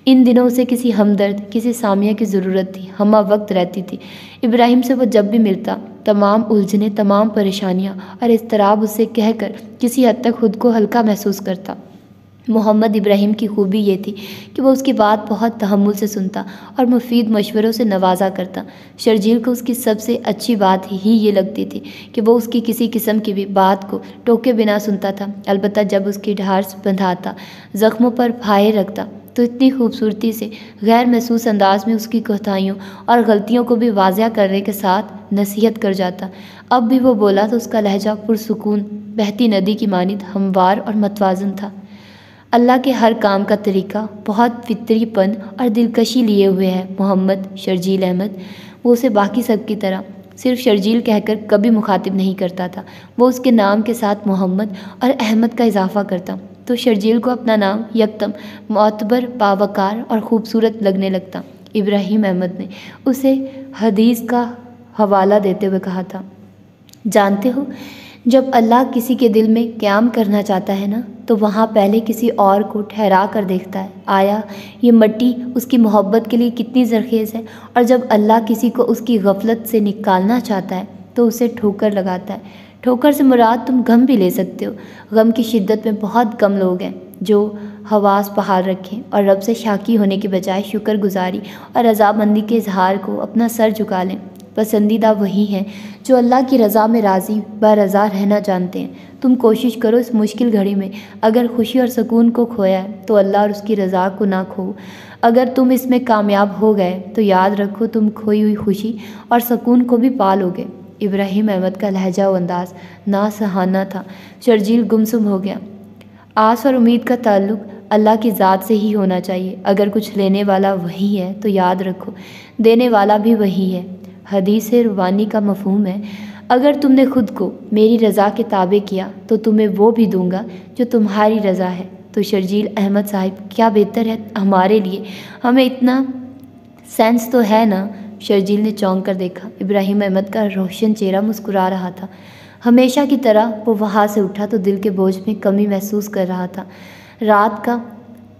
ان دنوں اسے کسی ہمدرد، کسی سامعہ کی ضرورت تھی، ہمہ وقت رہتی تھی۔ ابراہیم سے وہ جب بھی ملتا، تمام الجھنیں، تمام پریشانیاں اور اضطراب اس سے کہہ کر کسی حد تک خود کو ہلکا محسوس کرتا۔ محمد ابراہیم کی خوبی یہ تھی کہ وہ اس کی بات بہت تحمل سے سنتا اور مفید مشوروں سے نوازا کرتا۔ شرجیل کو اس کی سب سے اچھی بات ہی یہ لگتی تھی کہ وہ اس کی کسی قسم کی بھی بات کو ٹوکے بنا سنتا تھا، البتہ جب اس کی ڈھارس بندھاتا، زخموں پر پھائے رکھتا تو اتنی خوبصورتی سے، غیر محسوس انداز میں اس کی کوتاہیوں اور غلطیوں کو بھی واضح کرنے کے ساتھ نصیحت کر جاتا۔ اب بھی وہ بولا تو اس کا لہجہ پرسکون، بہتی ندی کی مانند ہموار اور متوازن تھا۔ اللہ کے ہر کام کا طریقہ بہت فطری پن اور دلکشی لیے ہوئے ہے محمد شرجیل احمد۔ وہ اسے باقی سب کی طرح صرف شرجیل کہہ کر کبھی مخاطب نہیں کرتا تھا، وہ اس کے نام کے ساتھ محمد اور احمد کا اضافہ کرتا تو شرجیل کو اپنا نام یکدم معتبر، باوقار اور خوبصورت لگنے لگتا۔ ابراہیم احمد نے اسے حدیث کا حوالہ دیتے ہوئے کہا تھا، جانتے ہو، جب اللہ کسی کے دل میں قیام کرنا چاہتا ہے نا، تو وہاں پہلے کسی اور کو ٹھہرا کر دیکھتا ہے، آیا یہ مٹی اس کی محبت کے لیے کتنی زرخیز ہے، اور جب اللہ کسی کو اس کی غفلت سے نکالنا چاہتا ہے تو اسے ٹھوکر لگاتا ہے۔ ٹھوکر سے مراد تم غم بھی لے سکتے ہو۔ غم کی شدت میں بہت کم لوگ ہیں جو حواس بحال رکھیں اور رب سے شاکی ہونے کے بجائے شکر گزاری اور رضامندی کے اظہار کو اپنا سر جھکا لیں۔ پسندیدہ وہی ہیں جو اللہ کی رضا میں راضی برضا رہنا جانتے ہیں۔ تم کوشش کرو اس مشکل گھڑی میں اگر خوشی اور سکون کو کھویا ہے تو اللہ اور اس کی رضا کو نہ کھو۔ اگر تم اس میں کامیاب ہو گئے تو یاد رکھو تم کھوئی ہوئی خوشی اور سکون کو بھی پا لو گے۔ ابراہیم احمد کا لہجہ و انداز ناسہانا تھا۔ شرجیل گمسم ہو گیا۔ آس اور امید کا تعلق اللہ کی ذات سے ہی ہونا چاہیے۔ اگر کچھ لینے والا وہی ہے تو یاد رکھو دینے والا بھی وہی ہے۔ حدیث روانی کا مفہوم ہے، اگر تم نے خود کو میری رضا کے تابع کیا تو تمہیں وہ بھی دوں گا جو تمہاری رضا ہے۔ تو شرجیل احمد صاحب کیا بہتر ہے ہمارے لیے، ہمیں اتنا سینس تو ہے نا۔ شرجیل نے چونک کر دیکھا، ابراہیم احمد کا روشن چہرہ مسکرا رہا تھا۔ ہمیشہ کی طرح وہ وہاں سے اٹھا تو دل کے بوجھ میں کمی محسوس کر رہا تھا۔ رات کا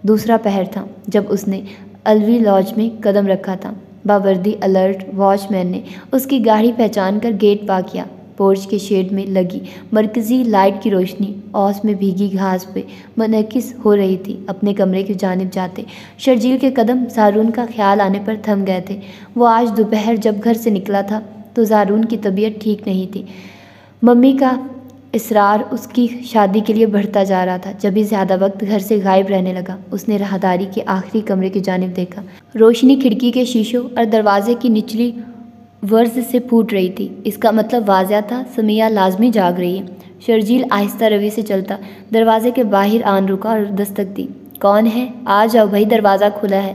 دوسرا پہر تھا جب اس نے الوی لاج میں قدم رکھا تھا۔ باوردی الرٹ واچ مین نے اس کی گاڑی پہچان کر گیٹ پا کیا۔ پورچ کے شیڈ میں لگی مرکزی لائٹ کی روشنی اوس میں بھیگی گھاس پہ منعکس ہو رہی تھی۔ اپنے کمرے کی جانب جاتے شرجیل کے قدم زارون کا خیال آنے پر تھم گئے تھے۔ وہ آج دوپہر جب گھر سے نکلا تھا تو زارون کی طبیعت ٹھیک نہیں تھی۔ ممی کا اصرار اس کی شادی کے لیے بڑھتا جا رہا تھا۔ جب ہی زیادہ وقت گھر سے غائب رہنے لگا، اس نے راہداری کے آخری کمرے کی جانب دیکھا۔ روشنی کھڑکی کے شیشوں اور دروازے کی نچلی ورز سے پھوٹ رہی تھی۔ اس کا مطلب واضح تھا، سمیہ لازمی جاگ رہی ہے۔ شرجیل آہستہ روی سے چلتا دروازے کے باہر آن رکا اور دستک دی۔ کون ہے؟ آ جاؤ بھائی، دروازہ کھلا ہے۔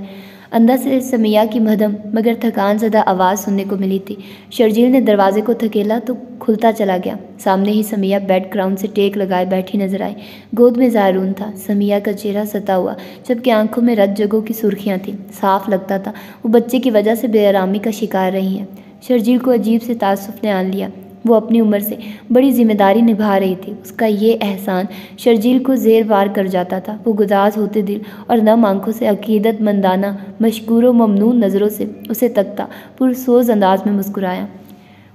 اندر سے سمیہ کی مدھم مگر تھکان زدہ آواز سننے کو ملی تھی۔ شرجیل نے دروازے کو دھکیلا تو کھلتا چلا گیا۔ سامنے ہی سمیہ بیڈ گراؤنڈ سے ٹیک لگائے بیٹھی نظر آئی۔ گود میں زارون تھا۔ سمیہ کا چہرہ ستا ہوا جبکہ آنکھوں میں رت جگہوں کی سرخیاں تھیں۔ صاف لگتا تھا وہ بچے کی وجہ سے بے آرامی کا شکار رہی ہیں۔ شرجیل کو عجیب سے تعصب نے آن لیا۔ وہ اپنی عمر سے بڑی ذمہ داری نبھا رہی تھی۔ اس کا یہ احسان شرجیل کو زیر بار کر جاتا تھا۔ وہ گداز ہوتے دل اور نم آنکھوں سے عقیدت مندانہ مشکور و ممنون نظروں سے اسے تکتا پرسوز انداز میں مسکرایا۔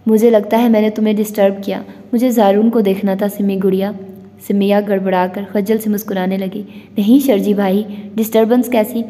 مجھے لگتا ہے میں نے تمہیں ڈسٹرب کیا، مجھے زارون کو دیکھنا تھا سمی گڑیا۔ سمیہ گڑبڑا کر خجل سے مسکرانے لگی۔ نہیں شرجی بھائی، ڈسٹربنس کیسی؟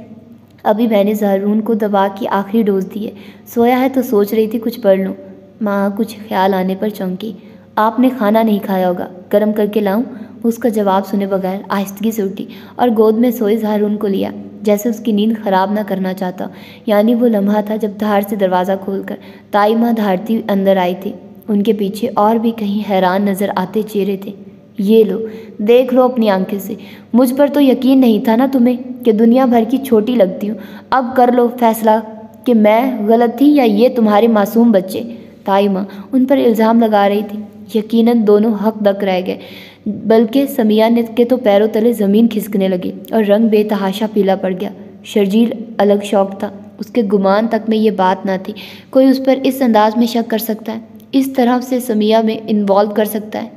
ابھی میں نے زارون کو دوا کی آخری ڈوز دی ہے، سویا ہے تو سوچ رہی تھی کچھ پڑھ لوں۔ ماں کچھ خیال آنے پر چونکی۔ آپ نے کھانا نہیں کھایا ہوگا، گرم کر کے لاؤں؟ اس کا جواب سنے بغیر آہستگی سے اٹھی اور گود میں سوئے زارون کو لیا، جیسے اس کی نیند خراب نہ کرنا چاہتا۔ یعنی وہ لمحہ تھا جب دھار سے دروازہ کھول کر تائی ماں دھارتی اندر آئی تھی۔ ان کے پیچھے اور بھی کہیں حیران نظر آتے چہرے تھے۔ یہ لو، دیکھ لو اپنی آنکھیں سے، مجھ پر تو یقین نہیں تھا نا تمہیں کہ دنیا بھر کی چھوٹی لگتی ہوں، اب کر لو فیصلہ کہ میں غلط تھی یا یہ تمہارے معصوم بچے۔ تائی ماں ان پر الزام لگا رہی تھی۔ یقیناً دونوں حق دک رہ گئے، بلکہ سمیہ کے تو پیروں تلے زمین کھسکنے لگی اور رنگ بے تحاشا پیلا پڑ گیا۔ شرجیل الگ شوق تھا، اس کے گمان تک میں یہ بات نہ تھی کوئی اس پر اس انداز میں شک کر سکتا ہے، اس طرح سے سمیہ میں انوالو کر سکتا ہے۔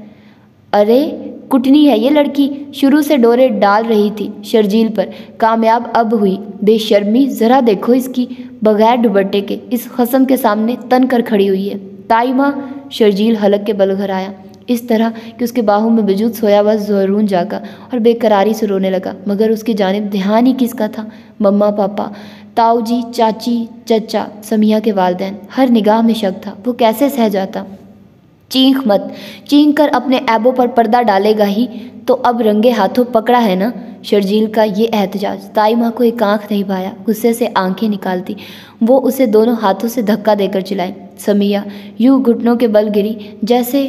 ارے کٹنی ہے یہ لڑکی، شروع سے ڈورے ڈال رہی تھی شرجیل پر، کامیاب اب ہوئی۔ بے شرمی ذرا دیکھو اس کی، بغیر دوپٹے کے اس خصم کے سامنے تن کر کھڑی ہوئی ہے۔ تائی ماں، شرجیل حلق کے بل گھر آیا، اس طرح کہ اس کے باہوں میں وجود سویا ہوا زہرون جاگا اور بے قراری سے رونے لگا، مگر اس کی جانب دھیان ہی کس کا تھا؟ مما، پاپا، تاؤ جی، چاچی، چچا، سمیہ کے والدین، ہر نگاہ میں شک تھا، وہ کیسے سہ جاتا؟ چینخ مت، چینخ کر اپنے عیبوں پر پردہ ڈالے گا ہی تو اب رنگے ہاتھوں پکڑا ہے نا؟ شرجیل کا یہ احتجاج تائی ماں کو ایک آنکھ نہیں پایا، غصے سے آنکھیں نکالتی وہ اسے دونوں ہاتھوں سے دھکا دے کر چلائی۔ سمیہ یوں گھٹنوں کے بل گری جیسے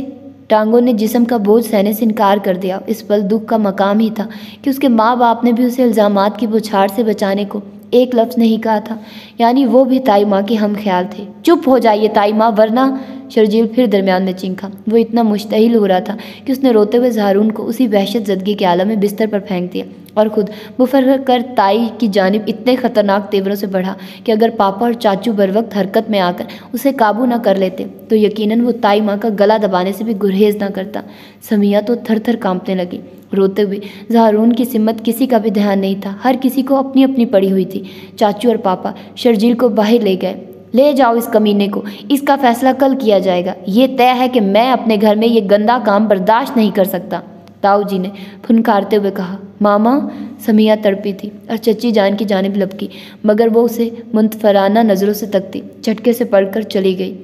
ٹانگوں نے جسم کا بوجھ سہنے سے انکار کر دیا۔ اس پل دکھ کا مقام ہی تھا کہ اس کے ماں باپ نے بھی اسے الزامات کی بوچھاڑ سے بچانے کو ایک لفظ نہیں کہا تھا، یعنی وہ بھی تائی ماں کے ہم خیال تھے۔ چپ ہو جائیے تائی ماں، ورنہ… شرجیل پھر درمیان میں چینخا۔ وہ اتنا مشتعل ہو رہا تھا کہ اس نے روتے ہوئے زہرون کو اسی وحشت زدگی کے عالم میں بستر پر پھینک دیا اور خود بفر کر تائی کی جانب اتنے خطرناک تیوروں سے بڑھا کہ اگر پاپا اور چاچو بروقت حرکت میں آ کر اسے قابو نہ کر لیتے تو یقیناً وہ تائی ماں کا گلا دبانے سے بھی گریز نہ کرتا۔ سمیہ تو تھر تھر کانپنے لگی، روتے ہوئے۔ زہرون کی سمت کسی کا بھی دھیان نہیں تھا، ہر کسی کو اپنی اپنی پڑی ہوئی تھی۔ چاچو اور پاپا شرجیل کو باہر لے گئے۔ لے جاؤ اس کمینے کو، اس کا فیصلہ کل کیا جائے گا، یہ طے ہے کہ میں اپنے گھر میں یہ گندا کام برداشت نہیں کر سکتا، تاؤ جی نے پھنکارتے ہوئے کہا۔ ماما، سمیہ تڑپی تھی اور چچی جان کی جانب لپکی، مگر وہ اسے منتفرانہ نظروں سے تکتی، جھٹکے سے پڑھ کر چلی گئی۔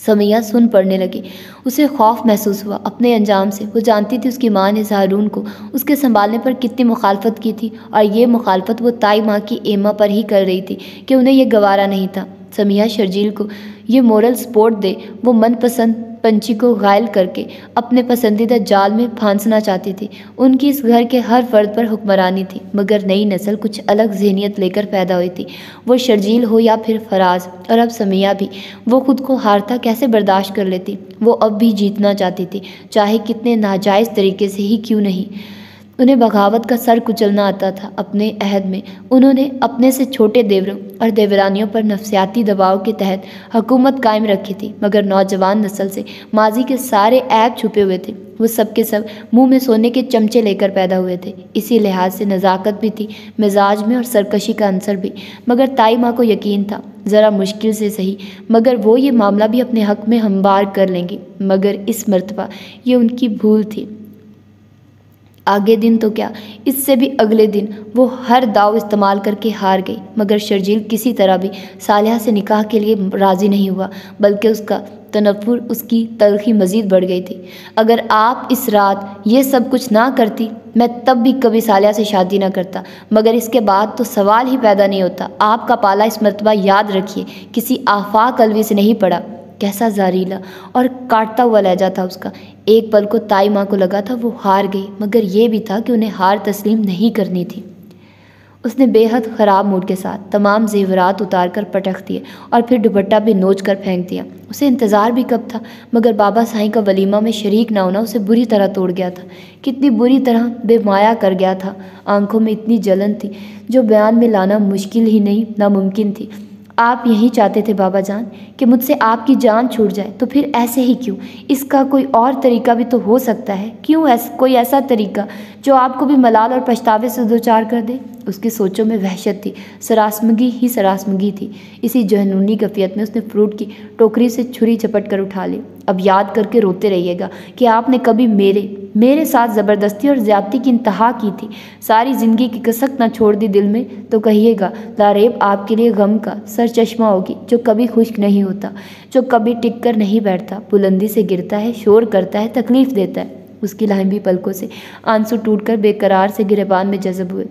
سمیہ سن پڑنے لگی، اسے خوف محسوس ہوا اپنے انجام سے۔ وہ جانتی تھی اس کی ماں نے زہرون کو اس کے سنبھالنے پر کتنی مخالفت کی تھی، اور یہ مخالفت وہ تائی ماں کی ایما پر ہی کر رہی تھی کہ انہیں یہ گوارا نہیں تھا سمیہ شرجیل کو یہ مورل سپورٹ دے۔ وہ من پسند پنچھی کو غائل کر کے اپنے پسندیدہ جال میں پھانسنا چاہتی تھی۔ ان کی اس گھر کے ہر فرد پر حکمرانی تھی، مگر نئی نسل کچھ الگ ذہنیت لے کر پیدا ہوئی تھی، وہ شرجیل ہو یا پھر فراز، اور اب سمیہ بھی۔ وہ خود کو ہارتا کیسے برداشت کر لیتی؟ وہ اب بھی جیتنا چاہتی تھی، چاہے کتنے ناجائز طریقے سے ہی کیوں نہیں۔ انہیں بغاوت کا سر کچلنا آتا تھا۔ اپنے عہد میں انہوں نے اپنے سے چھوٹے دیوروں اور دیورانیوں پر نفسیاتی دباؤ کے تحت حکومت قائم رکھی تھی، مگر نوجوان نسل سے ماضی کے سارے عیب چھپے ہوئے تھے۔ وہ سب کے سب منہ میں سونے کے چمچے لے کر پیدا ہوئے تھے۔ اسی لحاظ سے نزاکت بھی تھی مزاج میں اور سرکشی کا عنصر بھی، مگر تائی ماں کو یقین تھا، ذرا مشکل سے صحیح مگر وہ یہ معاملہ بھی اپنے حق میں ہموار کر لیں گی۔ مگر اس مرتبہ یہ ان کی بھول تھی۔ آگے دن تو کیا، اس سے بھی اگلے دن وہ ہر داؤ استعمال کر کے ہار گئی، مگر شرجیل کسی طرح بھی صالحہ سے نکاح کے لیے راضی نہیں ہوا، بلکہ اس کا تنفر، اس کی تلخی مزید بڑھ گئی تھی۔ اگر آپ اس رات یہ سب کچھ نہ کرتی، میں تب بھی کبھی صالحہ سے شادی نہ کرتا، مگر اس کے بعد تو سوال ہی پیدا نہیں ہوتا۔ آپ کا پالا اس مرتبہ یاد رکھیے کسی آفاق الوی سے نہیں پڑا۔ کیسا زہریلا اور کاٹتا ہوا لہجہ تھا اس کا۔ ایک پل کو تائی ماں کو لگا تھا وہ ہار گئی، مگر یہ بھی تھا کہ انہیں ہار تسلیم نہیں کرنی تھی۔ اس نے بے حد خراب موڈ کے ساتھ تمام زیورات اتار کر پٹخ دیے اور پھر دوپٹہ بھی نوچ کر پھینک دیا۔ اسے انتظار بھی کب تھا، مگر بابا سائیں کا ولیمہ میں شریک نہ ہونا اسے بری طرح توڑ گیا تھا، کتنی بری طرح بے مایا کر گیا تھا۔ آنکھوں میں اتنی جلن تھی جو بیان میں لانا مشکل ہی نہیں ناممکن تھی۔ آپ یہی چاہتے تھے بابا جان کہ مجھ سے آپ کی جان چھوٹ جائے، تو پھر ایسے ہی کیوں؟ اس کا کوئی اور طریقہ بھی تو ہو سکتا ہے، کیوں کوئی ایسا طریقہ جو آپ کو بھی ملال اور پچھتاوے سے دوچار کر دے؟ اس کی سوچوں میں وحشت تھی، سراسمگی ہی سراسمگی تھی۔ اسی جہنونی گفیت میں اس نے فروٹ کی ٹوکری سے چھری چپٹ کر اٹھا لی۔ اب یاد کر کے روتے رہیے گا کہ آپ نے کبھی میرے ساتھ زبردستی اور زیادتی کی انتہا کی تھی، ساری زندگی کی کسک نہ چھوڑ دی دل میں، تو کہیے گا لاریب آپ کے لیے غم کا سر چشمہ ہوگی جو کبھی خشک نہیں ہوتا، جو کبھی ٹک کر نہیں بیٹھتا، بلندی سے گرتا ہے، شور کرتا ہے، تکلیف دیتا ہے۔ اس کی لاہنبی پلکوں سے آنسو ٹوٹ کر بے قرار سے گریبان میں جذب ہوئے۔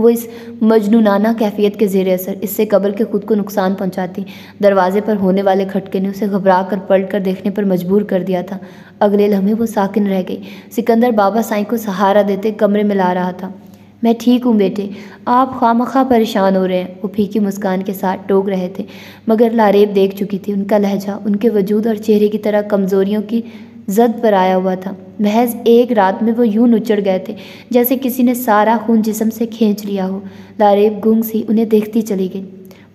وہ اس مجنونانہ کیفیت کے زیر اثر اس سے قبل کے خود کو نقصان پہنچاتی۔ دروازے پر ہونے والے کھٹکے نے اسے گھبرا کر پلٹ کر دیکھنے پر مجبور کر دیا تھا۔ اگلے لمحے وہ ساکن رہ گئی۔ سکندر بابا سائیں کو سہارا دیتے کمرے میں لا رہا تھا۔ میں ٹھیک ہوں بیٹے، آپ خواہ پریشان ہو رہے ہیں، وہ پھیکی مسکان کے ساتھ ٹوک رہے تھے، مگر لاریب دیکھ چکی تھی ان کا لہجہ ان کے وجود اور چہرے کی طرح کمزوریوں کی زد پر آیا ہوا تھا۔ محض ایک رات میں وہ یوں نچڑ گئے تھے جیسے کسی نے سارا خون جسم سے کھینچ لیا ہو۔ لاریب گنگ سی انہیں دیکھتی چلی گئی۔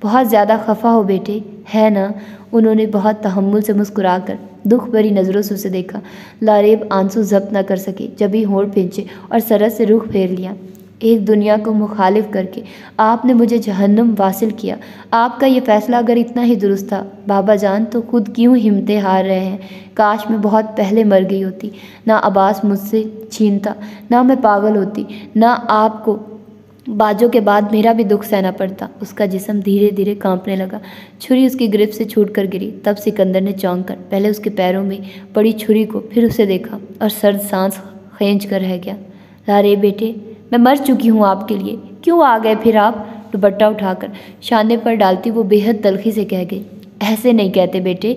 بہت زیادہ خفا ہو بیٹے، ہے نا؟ انہوں نے بہت تحمل سے مسکرا کر دکھ بھری نظروں سے اسے دیکھا۔ لاریب آنسو ضبط نہ کر سکی، جبھی ہونٹ پھینچے اور سرت سے رخ پھیر لیا۔ ایک دنیا کو مخالف کر کے آپ نے مجھے جہنم واصل کیا۔ آپ کا یہ فیصلہ اگر اتنا ہی درست تھا بابا جان تو خود کیوں ہمتیں ہار رہے ہیں؟ کاش میں بہت پہلے مر گئی ہوتی، نہ عباس مجھ سے چھینتا، نہ میں پاگل ہوتی، نہ آپ کو باجوں کے بعد میرا بھی دکھ سہنا پڑتا۔ اس کا جسم دھیرے دھیرے کانپنے لگا۔ چھری اس کی گرفت سے چھوٹ کر گری۔ تب سکندر نے چونک کر پہلے اس کے پیروں میں پڑی چھری کو پھر اسے دیکھا اور سرد سانس کھینچ کر رہ گیا۔ لاریب بیٹے، میں مر چکی ہوں آپ کے لیے، کیوں آ گئے پھر آپ؟ دوپٹہ اٹھا کر شانے پر ڈالتی وہ بے حد تلخی سے کہہ گئی۔ ایسے نہیں کہتے بیٹے،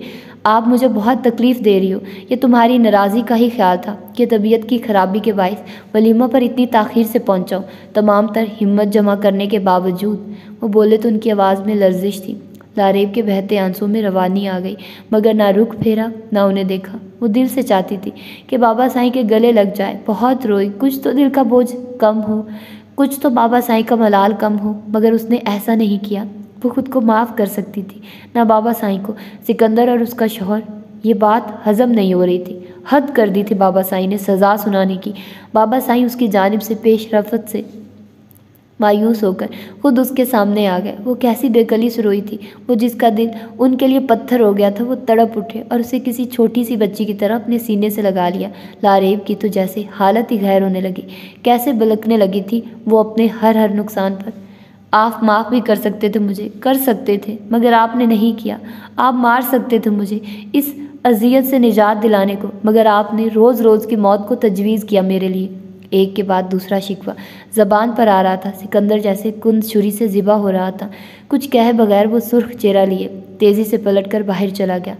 آپ مجھے بہت تکلیف دے رہی ہو۔ یہ تمہاری ناراضی کا ہی خیال تھا کہ طبیعت کی خرابی کے باعث ولیمہ پر اتنی تاخیر سے پہنچاؤں۔ تمام تر ہمت جمع کرنے کے باوجود وہ بولے تو ان کی آواز میں لرزش تھی۔ لاریب کے بہتے آنسوں میں روانی آ گئی، مگر نہ رخ پھیرا نہ انہیں دیکھا۔ وہ دل سے چاہتی تھی کہ بابا سائیں کے گلے لگ جائے، بہت روئی، کچھ تو دل کا بوجھ کم ہو، کچھ تو بابا سائیں کا ملال کم ہو، مگر اس نے ایسا نہیں کیا۔ وہ خود کو معاف کر سکتی تھی، نہ بابا سائیں کو۔ سکندر اور اس کا شوہر، یہ بات ہضم نہیں ہو رہی تھی۔ حد کر دی تھی بابا سائیں نے سزا سنانے کی۔ بابا سائیں اس کی جانب سے پیش رفت سے مایوس ہو کر خود اس کے سامنے آ گئے۔ وہ کیسی بے کلی سے روئی تھی۔ وہ جس کا دل ان کے لیے پتھر ہو گیا تھا وہ تڑپ اٹھے اور اسے کسی چھوٹی سی بچی کی طرح اپنے سینے سے لگا لیا۔ لاریب کی تو جیسے حالت ہی غیر ہونے لگی، کیسے بلکنے لگی تھی وہ اپنے ہر نقصان پر۔ آپ معاف بھی کر سکتے تھے مجھے، کر سکتے تھے، مگر آپ نے نہیں کیا۔ آپ مار سکتے تھے مجھے اس اذیت سے نجات دلانے کو، مگر آپ نے روز روز کی موت کو تجویز کیا میرے لیے۔ ایک کے بعد دوسرا شکوہ زبان پر آ رہا تھا۔ سکندر جیسے کند چھری سے ذبح ہو رہا تھا۔ کچھ کہے بغیر وہ سرخ چہرہ لیے تیزی سے پلٹ کر باہر چلا گیا۔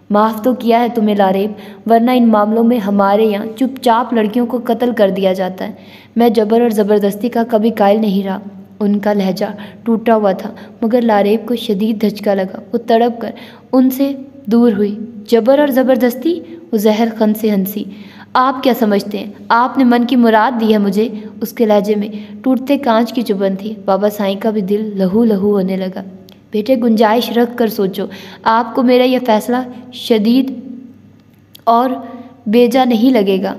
معاف تو کیا ہے تمہیں لاریب، ورنہ ان معاملوں میں ہمارے یہاں چپ چاپ لڑکیوں کو قتل کر دیا جاتا ہے۔ میں جبر اور زبردستی کا کبھی قائل نہیں رہا۔ ان کا لہجہ ٹوٹا ہوا تھا، مگر لاریب کو شدید دھچکا لگا۔ وہ تڑپ کر ان سے دور ہوئی۔ جبر اور زبردستی؟ وہ زہر خند سے ہنسی۔ آپ کیا سمجھتے ہیں آپ نے من کی مراد دی ہے مجھے؟ اس کے لہجے میں ٹوٹتے کانچ کی چبھن تھی۔ بابا سائیں کا بھی دل لہو لہو ہونے لگا۔ بیٹے گنجائش رکھ کر سوچو، آپ کو میرا یہ فیصلہ شدید اور بیجا نہیں لگے گا۔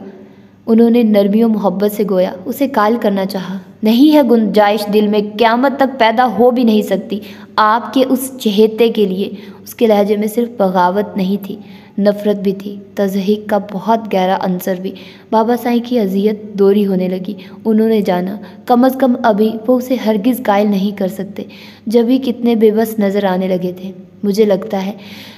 انہوں نے نرمی و محبت سے گویا اسے قائل کرنا چاہا۔ نہیں ہے گنجائش دل میں، قیامت تک پیدا ہو بھی نہیں سکتی آپ کے اس چہیتے کے لیے۔ اس کے لہجے میں صرف بغاوت نہیں تھی، نفرت بھی تھی، تضحیک کا بہت گہرا عنصر بھی۔ بابا سائیں کی اذیت دوری ہونے لگی۔ انہوں نے جانا کم از کم ابھی وہ اسے ہرگز قائل نہیں کر سکتے، جبھی کتنے بے بس نظر آنے لگے تھے۔ مجھے لگتا ہے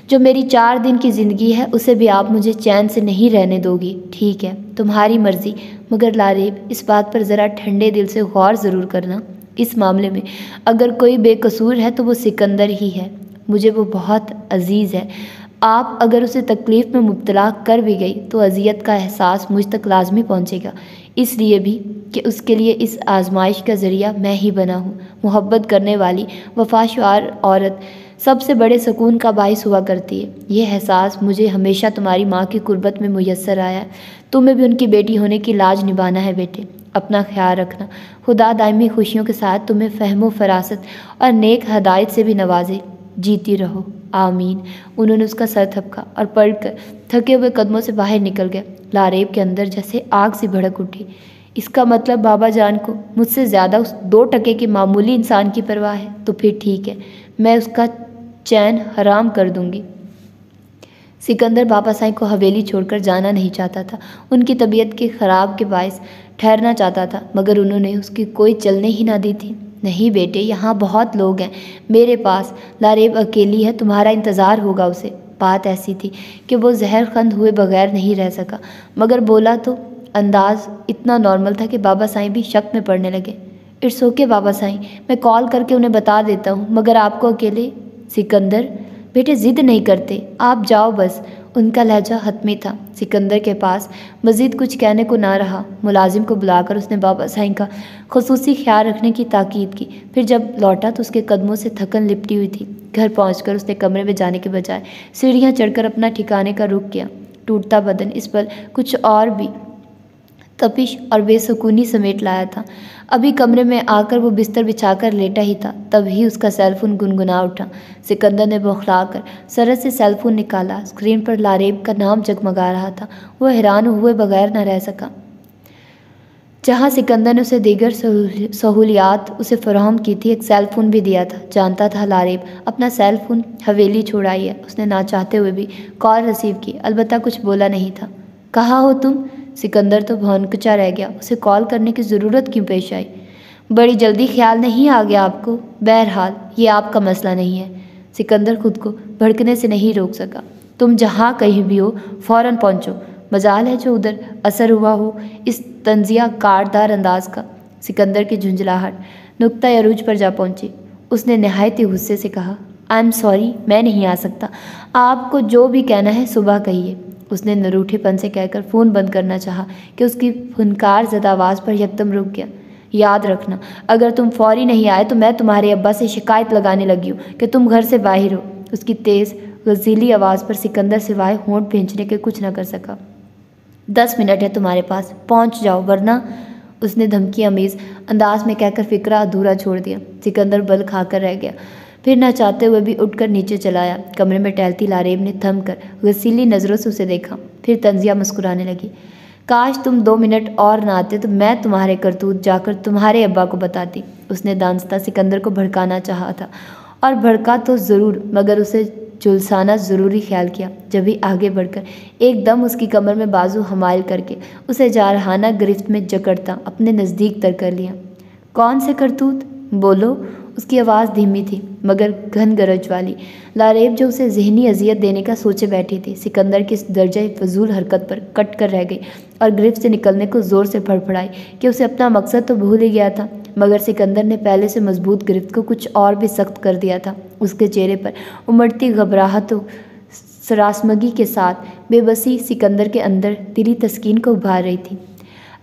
جو میری 4 دن کی زندگی ہے اسے بھی آپ مجھے چین سے نہیں رہنے دو گی۔ ٹھیک ہے، تمہاری مرضی، مگر لاریب اس بات پر ذرا ٹھنڈے دل سے غور ضرور کرنا، اس معاملے میں اگر کوئی بے قصور ہے تو وہ سکندر ہی ہے۔ مجھے وہ بہت عزیز ہے۔ آپ اگر اسے تکلیف میں مبتلا کر بھی گئی تو اذیت کا احساس مجھ تک لازمی پہنچے گا، اس لیے بھی کہ اس کے لیے اس آزمائش کا ذریعہ میں ہی بنا ہوں۔ محبت کرنے والی وفاشوار عورت سب سے بڑے سکون کا باعث ہوا کرتی ہے۔ یہ احساس مجھے ہمیشہ تمہاری ماں کی قربت میں میسر آیا ہے۔ تمہیں بھی ان کی بیٹی ہونے کی لاج نبھانا ہے بیٹے۔ اپنا خیال رکھنا۔ خدا دائمی خوشیوں کے ساتھ تمہیں فہم و فراست اور نیک ہدایت سے بھی نوازے۔ جیتی رہو، آمین۔ انہوں نے اس کا سر تھپکا اور پلٹ کر تھکے ہوئے قدموں سے باہر نکل گیا۔ لاریب کے اندر جیسے آگ سی بھڑک اٹھی۔ اس کا مطلب بابا جان کو مجھ سے زیادہ اس 2 ٹکے کے معمولی انسان کی پرواہ ہے، تو پھر ٹھیک ہے، میں اس کا چین حرام کر دوں گی۔ سکندر بابا سائیں کو حویلی چھوڑ کر جانا نہیں چاہتا تھا۔ ان کی طبیعت کے خراب کے باعث ٹھہرنا چاہتا تھا، مگر انہوں نے اس کی کوئی چلنے ہی نہ دی تھی۔ نہیں بیٹے، یہاں بہت لوگ ہیں میرے پاس، لاریب اکیلی ہے، تمہارا انتظار ہوگا اسے۔ بات ایسی تھی کہ وہ زہر خند ہوئے بغیر نہیں رہ سکا، مگر بولا تو انداز اتنا نارمل تھا کہ بابا سائیں بھی شک میں پڑنے لگے۔ اٹس اوکے بابا سائیں، میں کال کر کے انہیں بتا دیتا ہوں، مگر آپ کو اکیلے؟ سکندر بیٹے ضد نہیں کرتے، آپ جاؤ بس۔ ان کا لہجہ حتمی تھا۔ سکندر کے پاس مزید کچھ کہنے کو نہ رہا۔ ملازم کو بلا کر اس نے بابا سائیں کا خصوصی خیال رکھنے کی تاکید کی۔ پھر جب لوٹا تو اس کے قدموں سے تھکن لپٹی ہوئی تھی۔ گھر پہنچ کر اس نے کمرے میں جانے کے بجائے سیڑھیاں چڑھ کر اپنا ٹھکانے کا رخ کیا۔ ٹوٹتا بدن اس پر کچھ اور بھی تپش اور بے سکونی سمیٹ لایا تھا۔ ابھی کمرے میں آ کر وہ بستر بچھا کر لیٹا ہی تھا، تب ہی اس کا سیل فون گنگنا اٹھا۔ سکندر نے بوکھلا کر سرت سے سیل فون نکالا۔ اسکرین پر لاریب کا نام جگمگا رہا تھا۔ وہ حیران ہوئے بغیر نہ رہ سکا۔ جہاں سکندر نے اسے دیگر سہولیات اسے فراہم کی تھی، ایک سیل فون بھی دیا تھا۔ جانتا تھا لاریب اپنا سیل فون حویلی چھوڑ آئی ہے۔ اس نے نہ چاہتے ہوئے بھی کال ریسیو کی، البتہ کچھ بولا نہیں تھا۔ کہاں ہو تم؟ سکندر تو بھونکچا رہ گیا۔ اسے کال کرنے کی ضرورت کیوں پیش آئی؟ بڑی جلدی خیال نہیں آ گیا آپ کو؟ بہرحال یہ آپ کا مسئلہ نہیں ہے۔ سکندر خود کو بھڑکنے سے نہیں روک سکا۔ تم جہاں کہیں بھی ہو فوراً پہنچو۔ مجال ہے جو ادھر اثر ہوا ہو اس طنزیہ کاردار انداز کا۔ سکندر کی جھنجھلاہٹ نقطۂ عروج پر جا پہنچی۔ اس نے نہایت ہی غصے سے کہا، آئی ایم سوری، میں نہیں آ سکتا۔ آپ کو جو بھی کہنا ہے صبح کہیے۔ اس نے نروٹھے پن سے کہہ کر فون بند کرنا چاہا کہ اس کی پھنکار زدہ آواز پر یکدم رک گیا۔ یاد رکھنا، اگر تم فوری نہیں آئے تو میں تمہارے ابا سے شکایت لگانے لگی ہوں کہ تم گھر سے باہر ہو۔ اس کی تیز غزیلی آواز پر سکندر سوائے ہونٹ بھینچنے کے کچھ نہ کر سکا۔ 10 منٹ ہے تمہارے پاس، پہنچ جاؤ ورنہ، اس نے دھمکی آمیز انداز میں کہہ کر فقرہ ادھورا چھوڑ دیا۔ سکندر بل کھا کر رہ گیا، پھر نہ چاہتے ہوئے بھی اٹھ کر نیچے چلا آیا۔ کمرے میں ٹہلتی لاریب نے تھم کر غسیلی نظروں سے اسے دیکھا، پھر طنزیہ مسکرانے لگی۔ کاش تم 2 منٹ اور نہ آتے تو میں تمہارے کرتوت جا کر تمہارے ابا کو بتاتی۔ اس نے دانستہ سکندر کو بھڑکانا چاہا تھا، اور بھڑکا تو ضرور، مگر اسے جھلسانا ضروری خیال کیا۔ جبھی آگے بڑھ کر ایک دم اس کی کمر میں بازو حمائل کر کے اسے جارحانہ گرفت میں جکڑتا اپنے نزدیک تر کر لیا۔ کون سے کرتوت؟ بولو۔ اس کی آواز دھیمی تھی مگر گھن گرج والی۔ لاریب جو اسے ذہنی اذیت دینے کا سوچے بیٹھی تھی، سکندر کی اس درجہ فضول حرکت پر کٹ کر رہ گئی اور گرفت سے نکلنے کو زور سے پھڑپھڑائی کہ اسے اپنا مقصد تو بھول ہی گیا تھا، مگر سکندر نے پہلے سے مضبوط گرفت کو کچھ اور بھی سخت کر دیا تھا۔ اس کے چہرے پر امڑتی گھبراہٹ و سراسمگی کے ساتھ بے بسی سکندر کے اندر دلی تسکین کو ابھار رہی تھی۔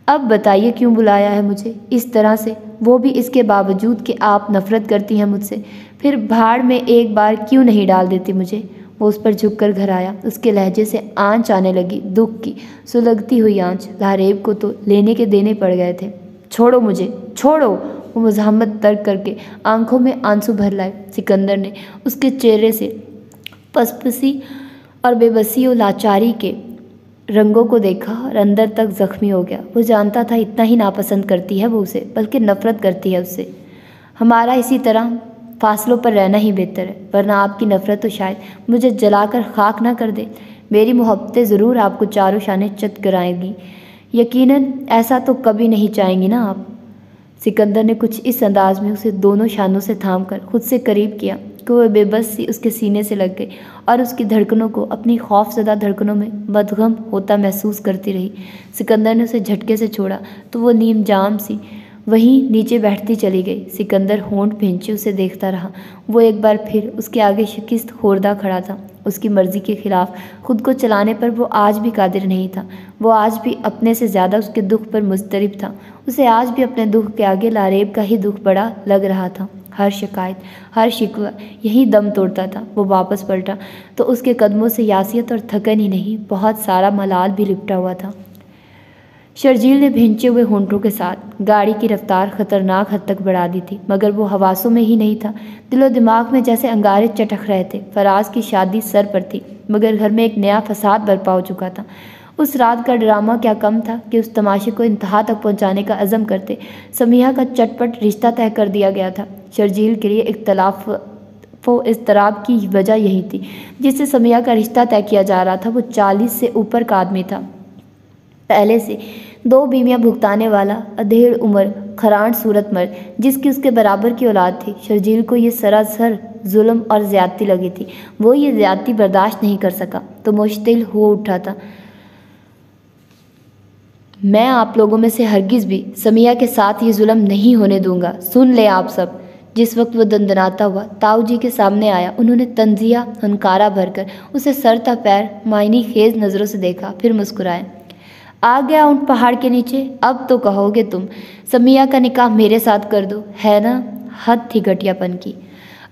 اب بتائیے کیوں بلایا ہے مجھے اس طرح سے، وہ بھی اس کے باوجود کہ آپ نفرت کرتی ہیں مجھ سے؟ پھر بھاڑ میں ایک بار کیوں نہیں ڈال دیتی مجھے؟ وہ اس پر جھک کر گھر آیا۔ اس کے لہجے سے آنچ آنے لگی، دکھ کی سلگتی ہوئی آنچ۔ لاریب کو تو لینے کے دینے پڑ گئے تھے۔ چھوڑو مجھے، چھوڑو! وہ مزاحمت ترک کر کے آنکھوں میں آنسو بھر لائے۔ سکندر نے اس کے چہرے سے پسپسی اور بے بسی و لاچاری کے رنگوں کو دیکھا اور اندر تک زخمی ہو گیا۔ وہ جانتا تھا اتنا ہی ناپسند کرتی ہے وہ اسے، بلکہ نفرت کرتی ہے اس سے۔ ہمارا اسی طرح فاصلوں پر رہنا ہی بہتر ہے، ورنہ آپ کی نفرت تو شاید مجھے جلا کر خاک نہ کر دے۔ میری محبتیں ضرور آپ کو چاروں شانے چت کرائیں گی، یقیناً ایسا تو کبھی نہیں چاہیں گی نا آپ؟ سکندر نے کچھ اس انداز میں اسے دونوں شانوں سے تھام کر خود سے قریب کیا کہ وہ بے بس سی اس کے سینے سے لگ گئی اور اس کی دھڑکنوں کو اپنی خوف زدہ دھڑکنوں میں مدغم ہوتا محسوس کرتی رہی۔ سکندر نے اسے جھٹکے سے چھوڑا تو وہ نیم جام سی وہیں نیچے بیٹھتی چلی گئی۔ سکندر ہونٹ بھینچے اسے دیکھتا رہا۔ وہ ایک بار پھر اس کے آگے شکست خوردہ کھڑا تھا۔ اس کی مرضی کے خلاف خود کو چلانے پر وہ آج بھی قادر نہیں تھا۔ وہ آج بھی اپنے سے زیادہ اس کے دکھ پر مضطرب تھا۔ اسے آج بھی اپنے دکھ کے آگے لاریب کا ہی دکھ بڑا لگ رہا تھا۔ ہر شکایت، ہر شکوہ یہی دم توڑتا تھا۔ وہ واپس پلٹا تو اس کے قدموں سے یاسیت اور تھکن ہی نہیں، بہت سارا ملال بھی لپٹا ہوا تھا۔ شرجیل نے بھینچے ہوئے ہونٹوں کے ساتھ گاڑی کی رفتار خطرناک حد تک بڑھا دی تھی، مگر وہ حواسوں میں ہی نہیں تھا۔ دل و دماغ میں جیسے انگارے چٹک رہے تھے۔ فراز کی شادی سر پر تھی، مگر گھر میں ایک نیا فساد برپا ہو چکا تھا۔ اس رات کا ڈرامہ کیا کم تھا کہ اس تماشے کو انتہا تک پہنچانے کا عزم کرتے سمیحہ کا چٹپٹ رشتہ طے کر دیا گیا تھا۔ شرجیل کے لیے اختلاف و اضطراب کی وجہ یہی تھی۔ جس سے سمیحہ کا رشتہ طے کیا جا رہا تھا وہ 40 سے اوپر کا آدمی تھا، پہلے سے 2 بیویاں بھگتانے والا ادھیڑ عمر خرانٹ صورت مرد، جس کی اس کے برابر کی اولاد تھی۔ شرجیل کو یہ سراسر ظلم اور زیادتی لگی تھی۔ وہ یہ زیادتی برداشت نہیں کر سکا تو مشتعل ہو اٹھا تھا۔ میں آپ لوگوں میں سے ہرگز بھی سمیہ کے ساتھ یہ ظلم نہیں ہونے دوں گا، سن لیں آپ سب۔ جس وقت وہ دندناتا ہوا تاؤ جی کے سامنے آیا، انہوں نے تنزیہ ہنکارا بھر کر اسے سر تا پیر معنی خیز نظروں سے دیکھا، پھر مسکرائے۔ آ گیا اونٹ پہاڑ کے نیچے، اب تو کہو گے تم سمیہ کا نکاح میرے ساتھ کر دو، ہے نا؟ حد تھی گھٹیا پن کی۔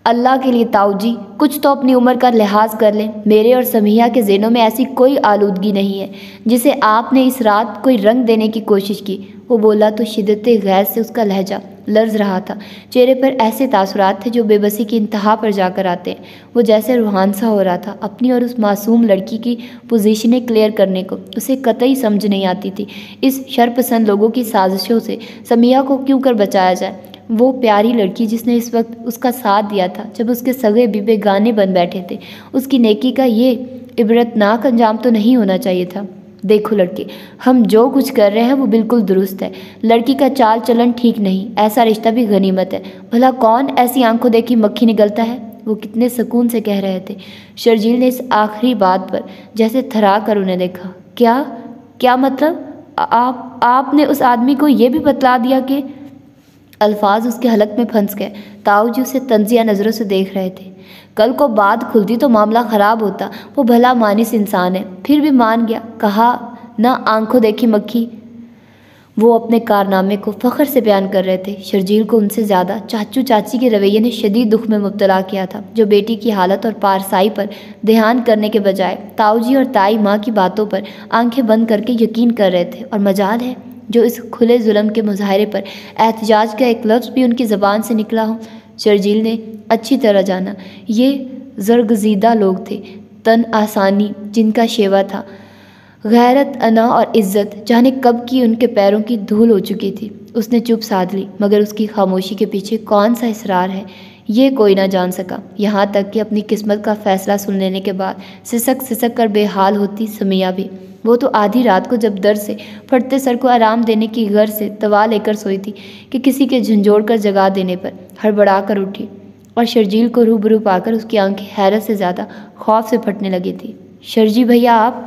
اللہ کے لیے تاؤ جی کچھ تو اپنی عمر کا لحاظ کر لیں، میرے اور سمیہ کے ذہنوں میں ایسی کوئی آلودگی نہیں ہے جسے آپ نے اس رات کوئی رنگ دینے کی کوشش کی۔ وہ بولا تو شدت غیظ سے اس کا لہجہ لرز رہا تھا، چہرے پر ایسے تاثرات تھے جو بے بسی کی انتہا پر جا کر آتے ہیں۔ وہ جیسے روحان سا ہو رہا تھا، اپنی اور اس معصوم لڑکی کی پوزیشنیں کلیئر کرنے کو اسے قطعی سمجھ نہیں آتی تھی۔ اس شرپسند لوگوں کی سازشوں سے سمیہ کو کیوں کر بچایا جائے؟ وہ پیاری لڑکی جس نے اس وقت اس کا ساتھ دیا تھا جب اس کے سگے بھی بیگانے بن بیٹھے تھے، اس کی نیکی کا یہ عبرتناک انجام تو نہیں ہونا چاہیے تھا۔ دیکھو لڑکے، ہم جو کچھ کر رہے ہیں وہ بالکل درست ہے، لڑکی کا چال چلن ٹھیک نہیں، ایسا رشتہ بھی غنیمت ہے، بھلا کون ایسی آنکھوں دیکھی مکھی نگلتا ہے؟ وہ کتنے سکون سے کہہ رہے تھے۔ شرجیل نے اس آخری بات پر جیسے تھرا کر انہیں دیکھا۔ کیا مطلب؟ آپ نے اس آدمی کو یہ بھی بتلا دیا کہ؟ الفاظ اس کے حلق میں پھنس گئے۔ تاؤ جی اسے تنزیہ نظروں سے دیکھ رہے تھے۔ کل کو بات کھلتی تو معاملہ خراب ہوتا، وہ بھلا مانس انسان ہے، پھر بھی مان گیا، کہا نہ آنکھوں دیکھی مکھی۔ وہ اپنے کارنامے کو فخر سے بیان کر رہے تھے۔ شرجیل کو ان سے زیادہ چاچو چاچی کے رویے نے شدید دکھ میں مبتلا کیا تھا، جو بیٹی کی حالت اور پارسائی پر دھیان کرنے کے بجائے تاؤ جی اور تائی ماں کی باتوں پر آنکھیں بند کر کے یقین کر رہے تھے۔ اور مجال ہے جو اس کھلے ظلم کے مظاہرے پر احتجاج کا ایک لفظ بھی ان کی زبان سے نکلا ہو۔ شرجیل نے اچھی طرح جانا، یہ زرگزیدہ لوگ تھے، تن آسانی جن کا شیوا تھا، غیرت، انا اور عزت جانے کب کی ان کے پیروں کی دھول ہو چکی تھی۔ اس نے چپ سادھ لی، مگر اس کی خاموشی کے پیچھے کون سا اسرار ہے یہ کوئی نہ جان سکا، یہاں تک کہ اپنی قسمت کا فیصلہ سن لینے کے بعد سسک کر بے حال ہوتی سمیہ بھی۔ وہ تو آدھی رات کو جب درد سے پھٹتے سر کو آرام دینے کی غرض سے دوا لے کر سوئی تھی کہ کسی کے جھنجھوڑ کر جگا دینے پر ہڑبڑا کر اٹھی، اور شرجیل کو روبرو پا کر اس کی آنکھیں حیرت سے زیادہ خوف سے پھٹنے لگی تھی۔ شرجی بھیا آپ؟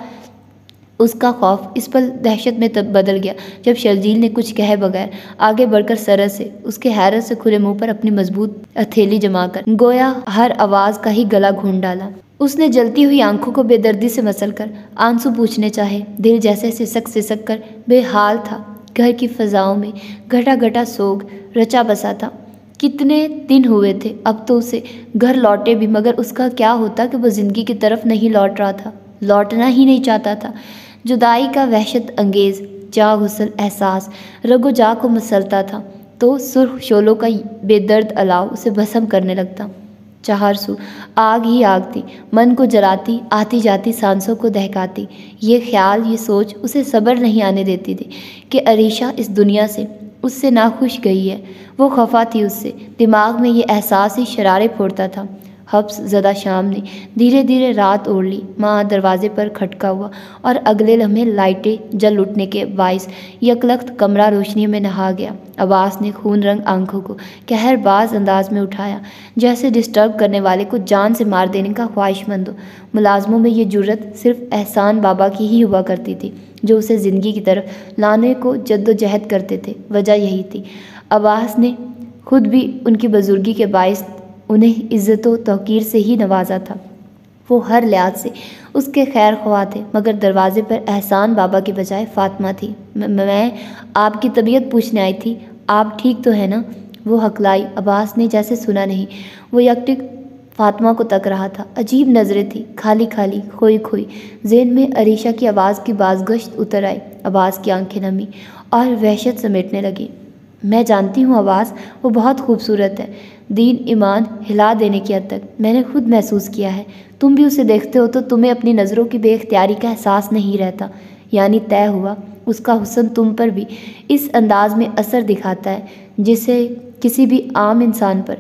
اس کا خوف اس پل دہشت میں بدل گیا جب شرجیل نے کچھ کہے بغیر آگے بڑھ کر سرت سے اس کے حیرت سے کھلے منہ پر اپنی مضبوط ہتھیلی جما کر گویا ہر آواز کا ہی گلا گھونٹ ڈالا۔ اس نے جلتی ہوئی آنکھوں کو بے دردی سے مسل کر آنسو پوچھنے چاہے، دل جیسے سسک کر بے حال تھا۔ گھر کی فضاؤں میں گھٹا گھٹا سوگ رچا بسا تھا۔ کتنے دن ہوئے تھے اب تو اسے گھر لوٹے بھی، مگر اس کا کیا ہوتا کہ وہ زندگی کی طرف نہیں لوٹ رہا تھا، لوٹنا ہی نہیں چاہتا تھا۔ جدائی کا وحشت انگیز جا غسل احساس رگ و جا کو مسلتا تھا تو سرخ شعلوں کا بے درد الاؤ اسے بھسم کرنے لگتا۔ چہار سو آگ ہی آگ تھی، من کو جلاتی، آتی جاتی سانسوں کو دہکاتی۔ یہ خیال، یہ سوچ اسے صبر نہیں آنے دیتی تھی کہ عریشہ اس دنیا سے اس سے ناخوش گئی ہے۔ وہ خفا تھی اس سے، دماغ میں یہ احساس ہی شرارے پھوڑتا تھا۔ حبس زدہ شام نے دھیرے دھیرے رات اوڑھ لی۔ ماں دروازے پر کھٹکا ہوا اور اگلے لمحے لائٹیں جل اٹھنے کے باعث یکلخت کمرہ روشنی میں نہا گیا۔ عباس نے خون رنگ آنکھوں کو قہر باز انداز میں اٹھایا، جیسے ڈسٹرب کرنے والے کو جان سے مار دینے کا خواہش مند ہو۔ ملازموں میں یہ جرأت صرف احسان بابا کی ہی ہوا کرتی تھی، جو اسے زندگی کی طرف لانے کو جد و جہد کرتے تھے۔ وجہ یہی تھی، عباس نے خود بھی ان کی بزرگی کے باعث انہیں عزت و توقیر سے ہی نوازا تھا۔ وہ ہر لحاظ سے اس کے خیر خواہ تھے، مگر دروازے پر احسان بابا کے بجائے فاطمہ تھی۔ میں آپ کی طبیعت پوچھنے آئی تھی، آپ ٹھیک تو ہے نا؟ وہ ہکلائی۔ عباس نے جیسے سنا نہیں، وہ یکٹک فاطمہ کو تک رہا تھا۔ عجیب نظریں تھیں، خالی خالی، کھوئی کھوئی۔ ذہن میں عریشہ کی آواز کی بازگشت اتر آئی۔ عباس کی آنکھیں نمی اور وحشت سمیٹنے لگی۔ میں جانتی ہوں عباس، وہ بہت خوبصورت ہے، دین ایمان ہلا دینے کی حد تک میں نے خود محسوس کیا ہے۔ تم بھی اسے دیکھتے ہو تو تمہیں اپنی نظروں کی بے اختیاری کا احساس نہیں رہتا، یعنی طے ہوا اس کا حسن تم پر بھی اس انداز میں اثر دکھاتا ہے جسے کسی بھی عام انسان پر۔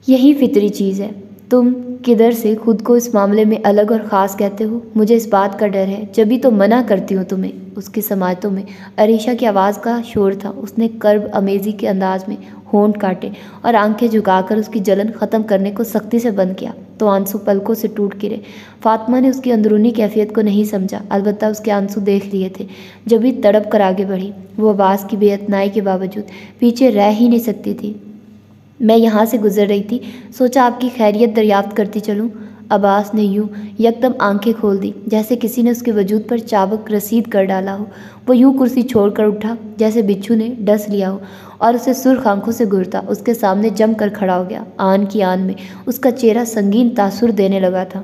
یہی فطری چیز ہے۔ تم کدھر سے خود کو اس معاملے میں الگ اور خاص کہتے ہو؟ مجھے اس بات کا ڈر ہے، جبھی تو منع کرتی ہوں تمہیں۔ اس کی سماعتوں میں عریشہ کی آواز کا شور تھا۔ اس نے کرب امیزی کے انداز میں ہونٹ کاٹے اور آنکھیں جھکا کر اس کی جلن ختم کرنے کو سختی سے بند کیا تو آنسو پلکوں سے ٹوٹ گرے۔ فاطمہ نے اس کی اندرونی کیفیت کو نہیں سمجھا، البتہ اس کے آنسو دیکھ لیے تھے، جبھی تڑپ کر آگے بڑھی۔ وہ عباس کی بے اتنائی کے باوجود پیچھے رہ ہی نہیں سکتی تھی۔ میں یہاں سے گزر رہی تھی، سوچا آپ کی خیریت دریافت کرتی چلوں۔ عباس نے یوں یکدم آنکھیں کھول دی جیسے کسی نے اس کے وجود پر چابک رسید کر ڈالا ہو۔ وہ یوں کرسی چھوڑ کر اٹھا جیسے بچھو نے ڈس لیا ہو اور اسے سرخ آنکھوں سے گھورتا اس کے سامنے جم کر کھڑا ہو گیا۔ آن کی آن میں اس کا چہرہ سنگین تاثر دینے لگا تھا۔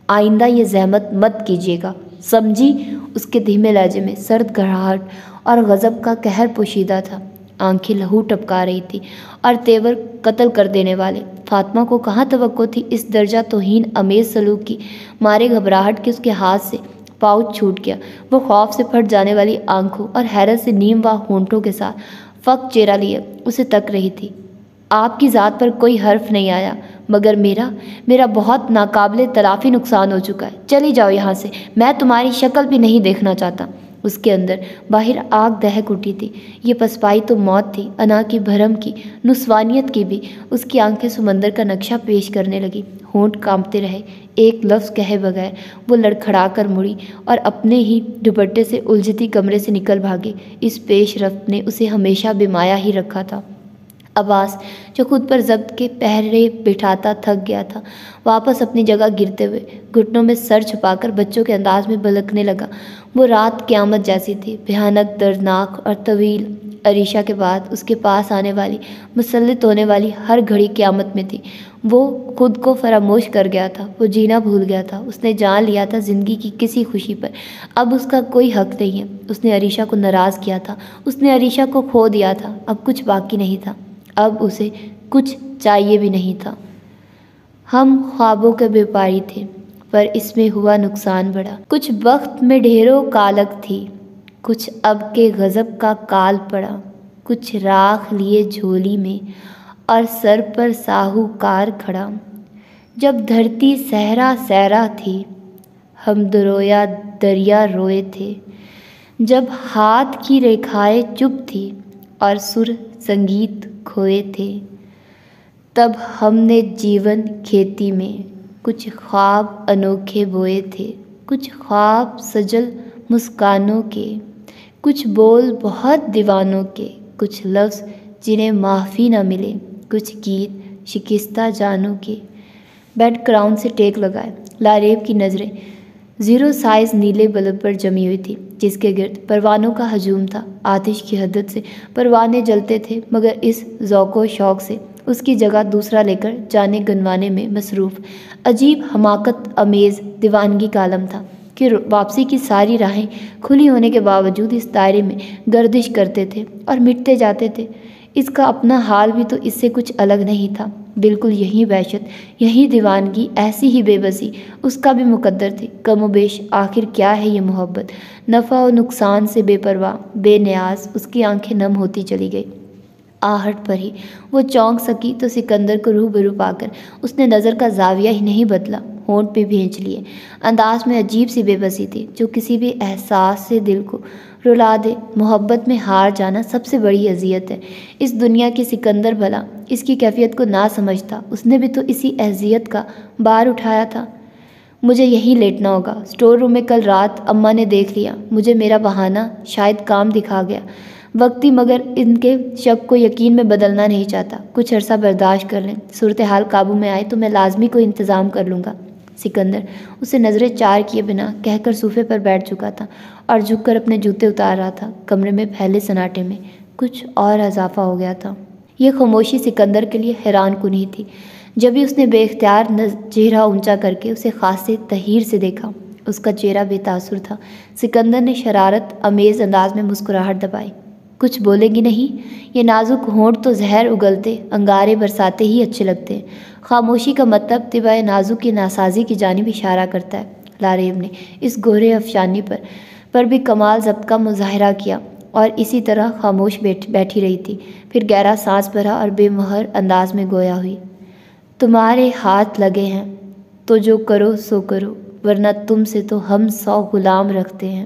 آئندہ یہ زحمت مت کیجیے گا، سمجھی؟ اس کے دھیمے لہجے میں سرد گھراہٹ اور غضب کا قہر پوشیدہ تھا۔ آنکھیں لہو ٹپکا رہی تھی اور تیور قتل کر دینے والے۔ فاطمہ کو کہاں توقع تھی اس درجہ توہین امیز سلوک کی؟ مارے گھبراہٹ کے اس کے ہاتھ سے پاؤچ چھوٹ گیا۔ وہ خوف سے پھٹ جانے والی آنکھوں اور حیرت سے نیم واہ ہونٹوں کے ساتھ فق چہرہ لیے اسے تک رہی تھی۔ آپ کی ذات پر کوئی حرف نہیں آیا، مگر میرا بہت ناقابل تلافی نقصان ہو چکا ہے۔ چلی جاؤ یہاں سے، میں تمہاری شکل بھی نہیں دیکھنا چاہتا۔ اس کے اندر باہر آگ دہک اٹھی تھی۔ یہ پسپائی تو موت تھی، انا کی، بھرم کی، نسوانیت کی بھی۔ اس کی آنکھیں سمندر کا نقشہ پیش کرنے لگی، ہونٹ کانپتے رہے۔ ایک لفظ کہے بغیر وہ لڑکھڑا کر مڑی اور اپنے ہی دوپٹے سے الجھتی کمرے سے نکل بھاگی۔ اس پیش رفت نے اسے ہمیشہ بے مایا ہی رکھا تھا۔ عباس جو خود پر ضبط کے پہرے بٹھاتا تھک گیا تھا، واپس اپنی جگہ گرتے ہوئے گھٹنوں میں سر چھپا کر بچوں کے انداز میں بلکنے لگا۔ وہ رات قیامت جیسی تھی، بھیانک، دردناک اور طویل۔ عریشہ کے بعد اس کے پاس آنے والی، مسلط ہونے والی ہر گھڑی قیامت میں تھی۔ وہ خود کو فراموش کر گیا تھا، وہ جینا بھول گیا تھا۔ اس نے جان لیا تھا زندگی کی کسی خوشی پر اب اس کا کوئی حق نہیں ہے۔ اس نے عریشہ کو ناراض کیا تھا، اس نے عریشہ کو کھو دیا تھا، اب کچھ باقی نہیں تھا، اب اسے کچھ چاہیے بھی نہیں تھا۔ ہم خوابوں کے بیپاری تھے، پر اس میں ہوا نقصان بڑا۔ کچھ بخت میں ڈھیروں کالک تھی، کچھ اب کے غضب کا کال پڑا، کچھ راکھ لیے جھولی میں اور سر پر ساہوکار کھڑا۔ جب دھرتی صحرا صحرا تھی، ہم درویا دریا روئے تھے۔ جب ہاتھ کی ریکھائیں چپ تھی اور سر سنگیت کھوئے تھے، تب ہم نے جیون کھیتی میں کچھ خواب انوکھے بوئے تھے، کچھ خواب سجل مسکانوں کے، کچھ بول بہت دیوانوں کے، کچھ لفظ جنہیں معافی نہ ملے، کچھ گیت شکستہ جانوں کے۔ بیڈ گراؤنڈ سے ٹیک لگائے، لاریب کی نظریں زیرو سائز نیلے بلب پر جمی ہوئی تھی جس کے گرد پروانوں کا ہجوم تھا۔ آتش کی حدت سے پروانے جلتے تھے، مگر اس ذوق و شوق سے اس کی جگہ دوسرا لے کر جانے گنوانے میں مصروف عجیب حماقت امیز دیوانگی کا عالم تھا کہ واپسی کی ساری راہیں کھلی ہونے کے باوجود اس دائرے میں گردش کرتے تھے اور مٹتے جاتے تھے۔ اس کا اپنا حال بھی تو اس سے کچھ الگ نہیں تھا، بالکل یہی وحشت، یہی دیوانگی، ایسی ہی بے بسی اس کا بھی مقدر تھی۔ کم و بیش آخر کیا ہے یہ محبت؟ نفع و نقصان سے بے پرواہ، بے نیاز۔ اس کی آنکھیں نم ہوتی چلی گئی۔ آہٹ پر ہی وہ چونک سکی تو سکندر کو روبرو پا کر اس نے نظر کا زاویہ ہی نہیں بدلا، ہونٹ پہ بھینچ لیے۔ انداز میں عجیب سی بے بسی تھی جو کسی بھی احساس سے دل کو رلا دے۔ محبت میں ہار جانا سب سے بڑی اذیت ہے۔ اس دنیا کی سکندر بھلا اس کی کیفیت کو نہ سمجھتا، اس نے بھی تو اسی اذیت کا بار اٹھایا تھا۔ مجھے یہیں لیٹنا ہوگا، اسٹور روم میں کل رات اماں نے دیکھ لیا مجھے، میرا بہانہ شاید کام دکھا گیا وقتی، مگر ان کے شک کو یقین میں بدلنا نہیں چاہتا۔ کچھ عرصہ برداشت کر لیں، صورتحال قابو میں آئے تو میں لازمی کوئی انتظام کر لوں گا۔ سکندر اسے نظریں چار کیے بنا کہہ کر صوفے پر بیٹھ چکا تھا اور جھک کر اپنے جوتے اتار رہا تھا۔ کمرے میں پھیلے سناٹے میں کچھ اور اضافہ ہو گیا تھا۔ یہ خاموشی سکندر کے لیے حیران کن ہی تھی۔ جبھی اس نے بے اختیار چہرہ اونچا کر کے اسے خاصے تحیر سے دیکھا، اس کا چہرہ بے تاثر تھا۔ سکندر نے شرارت امیز انداز میں مسکراہٹ دبائی۔ کچھ بولے گی نہیں؟ یہ نازک ہونٹ تو زہر اگلتے، انگارے برساتے ہی اچھے لگتے ہیں۔ خاموشی کا مطلب طبع نازک کی ناسازی کی جانب اشارہ کرتا ہے۔ لاریب نے اس گہرے افشانی پر بھی کمال ضبط کا مظاہرہ کیا اور اسی طرح خاموش بیٹھی رہی تھی۔ پھر گہرا سانس بھرا اور بے مہر انداز میں گویا ہوئی۔ تمہارے ہاتھ لگے ہیں تو جو کرو سو کرو، ورنہ تم سے تو ہم 100 غلام رکھتے ہیں۔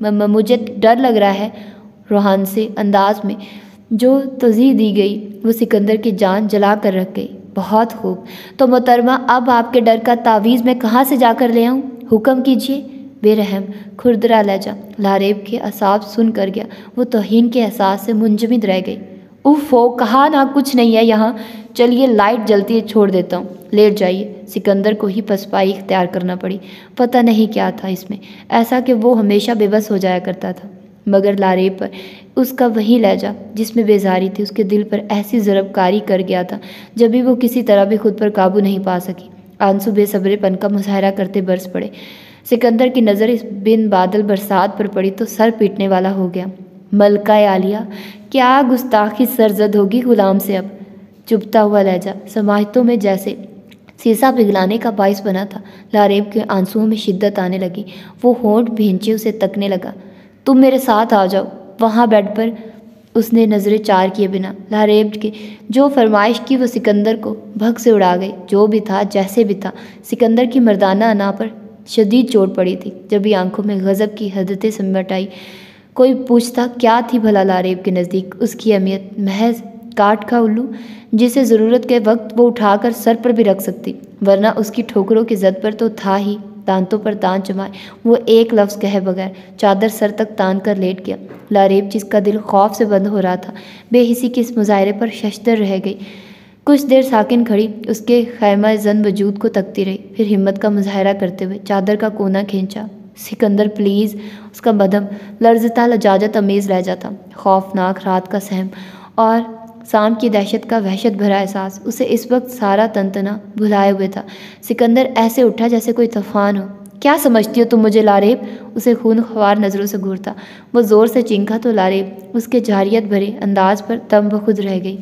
مما مجھے ڈر لگ رہا ہے۔ روحان سے انداز میں جو توضیح دی گئی وہ سکندر کی جان جلا کر رکھ گئی۔ بہت خوب، تو محترمہ اب آپ کے ڈر کا تعویذ میں کہاں سے جا کر لے آؤں؟ حکم کیجیے۔ بے رحم کھردرا لہجہ لاریب کے اعصاب سن کر گیا۔ وہ توہین کے احساس سے منجمد رہ گئی۔ اوفو، کہا نا کچھ نہیں ہے یہاں۔ چلیے لائٹ جلتی ہے، چھوڑ دیتا ہوں، لیٹ جائیے۔ سکندر کو ہی پسپائی اختیار کرنا پڑی۔ پتہ نہیں کیا تھا اس میں ایسا کہ وہ ہمیشہ بے بس ہو جایا کرتا تھا، مگر لاریب پر اس کا وہی لہجہ جس میں بیزاری تھی اس کے دل پر ایسی ضرب کاری کر گیا تھا جب بھی وہ کسی طرح بھی خود پر قابو نہیں پا سکی۔ آنسو بے صبرے پن کا مظاہرہ کرتے برس پڑے۔ سکندر کی نظر اس بن بادل برسات پر پڑی تو سر پیٹنے والا ہو گیا۔ ملکہ عالیہ، کیا گستاخی سرزد ہوگی غلام سے اب؟ چبھتا ہوا لہجہ سماعتوں میں جیسے سیسا پگھلانے کا باعث بنا تھا۔ لاریب کے آنسوؤں میں شدت آنے لگی۔ وہ ہونٹ بھینچے اسے تکنے لگا۔ تم میرے ساتھ آ جاؤ وہاں بیڈ پر۔ اس نے نظریں چار کیے بنا لاریب کی جو فرمائش کی وہ سکندر کو بھگ سے اڑا گئی۔ جو بھی تھا جیسے بھی تھا، سکندر کی مردانہ انا پر شدید چوٹ پڑی تھی۔ جب بھی آنکھوں میں غضب کی حدتیں سمٹ آئی، کوئی پوچھتا کیا تھی بھلا لاریب کے نزدیک اس کی اہمیت؟ محض کاٹ کا الو جسے ضرورت کے وقت وہ اٹھا کر سر پر بھی رکھ سکتی، ورنہ اس کی ٹھوکروں کی زد پر تو تھا ہی۔ دانتوں پر دانت جمائے وہ ایک لفظ کہے بغیر چادر سر تک تان کر لیٹ گیا۔ لاریب جس کا دل خوف سے بند ہو رہا تھا بے حسی کے اس مظاہرے پر ششدر رہ گئی۔ کچھ دیر ساکن کھڑی اس کے خیمہ زن وجود کو تکتی رہی، پھر ہمت کا مظاہرہ کرتے ہوئے چادر کا کونا کھینچا۔ سکندر پلیز۔ اس کا بدن لرزتا لجاجت امیز لہجہ تھا۔ خوفناک رات کا سہم اور شام کی دہشت کا وحشت بھرا احساس اسے اس وقت سارا تنتنا بھلائے ہوئے تھا۔ سکندر ایسے اٹھا جیسے کوئی طوفان ہو۔ کیا سمجھتی ہو تم مجھے لاریب؟ اسے خون خوار نظروں سے گھورتا وہ زور سے چینکا تو لاریب اس کے جارحیت بھرے انداز پر دم بخود رہ گئی۔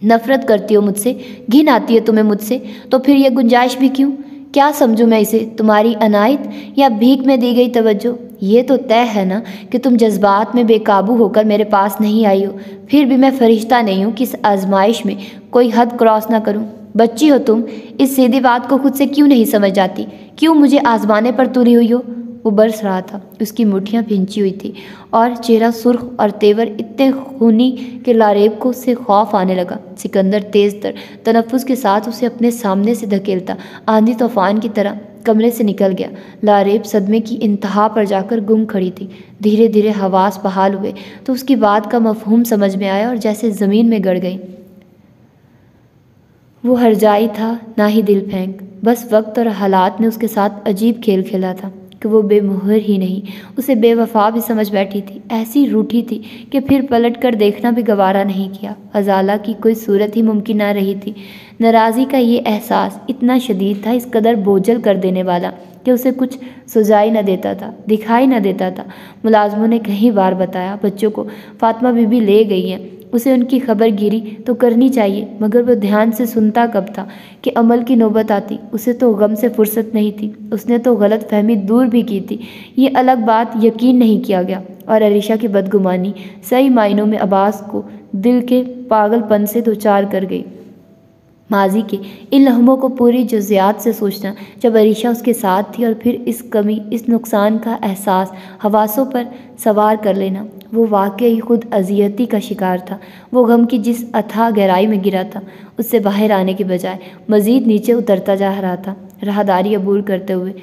نفرت کرتی ہو مجھ سے؟ گھن آتی ہے تمہیں مجھ سے؟ تو پھر یہ گنجائش بھی کیوں؟ کیا سمجھوں میں اسے، تمہاری عنایت یا بھیک میں دی گئی توجہ؟ یہ تو طے ہے نا کہ تم جذبات میں بے قابو ہو کر میرے پاس نہیں آئی ہو۔ پھر بھی میں فرشتہ نہیں ہوں کہ اس آزمائش میں کوئی حد کراس نہ کروں۔ بچی ہو تم، اس سیدھی بات کو خود سے کیوں نہیں سمجھ جاتی؟ کیوں مجھے آزمانے پر تلی ہوئی ہو؟ وہ برس رہا تھا، اس کی مٹھیاں بھینچی ہوئی تھی اور چہرہ سرخ اور تیور اتنے خونی کہ لاریب کو اس سے خوف آنے لگا۔ سکندر تیز تر تنفس کے ساتھ اسے اپنے سامنے سے دھکیلتا آندھی طوفان کی طرح کمرے سے نکل گیا۔ لاریب صدمے کی انتہا پر جا کر گم کھڑی تھی۔ دھیرے دھیرے حواس بحال ہوئے تو اس کی بات کا مفہوم سمجھ میں آیا اور جیسے زمین میں گڑ گئی۔ وہ ہرجائی تھا نہ ہی دل پھینک، بس وقت اور حالات نے اس کے ساتھ عجیب کھیل کھیلا تھا کہ وہ بے مہر ہی نہیں اسے بے وفا بھی سمجھ بیٹھی تھی۔ ایسی روٹھی تھی کہ پھر پلٹ کر دیکھنا بھی گوارا نہیں کیا۔ ازالہ کی کوئی صورت ہی ممکن نہ رہی تھی۔ ناراضی کا یہ احساس اتنا شدید تھا، اس قدر بوجھل کر دینے والا کہ اسے کچھ سجائی نہ دیتا تھا، دکھائی نہ دیتا تھا۔ ملازموں نے کئی بار بتایا بچوں کو فاطمہ بی بی لے گئی ہیں، اسے ان کی خبر گیری تو کرنی چاہیے، مگر وہ دھیان سے سنتا کب تھا کہ عمل کی نوبت آتی؟ اسے تو غم سے فرصت نہیں تھی، اس نے تو غلط فہمی دور بھی کی تھی، یہ الگ بات یقین نہیں کیا گیا۔ اور عریشہ کی بدگمانی صحیح معنوں میں عباس کو دل کے پاگل پن سے دوچار کر گئی۔ ماضی کے ان لمحوں کو پوری جزیات سے سوچنا جب عریشہ اس کے ساتھ تھی، اور پھر اس کمی اس نقصان کا احساس حواسوں پر سوار کر لینا، وہ واقعی خود اذیتی کا شکار تھا۔ وہ غم کی جس اتھاہ گہرائی میں گرا تھا اس سے باہر آنے کے بجائے مزید نیچے اترتا جا رہا تھا۔ راہداری عبور کرتے ہوئے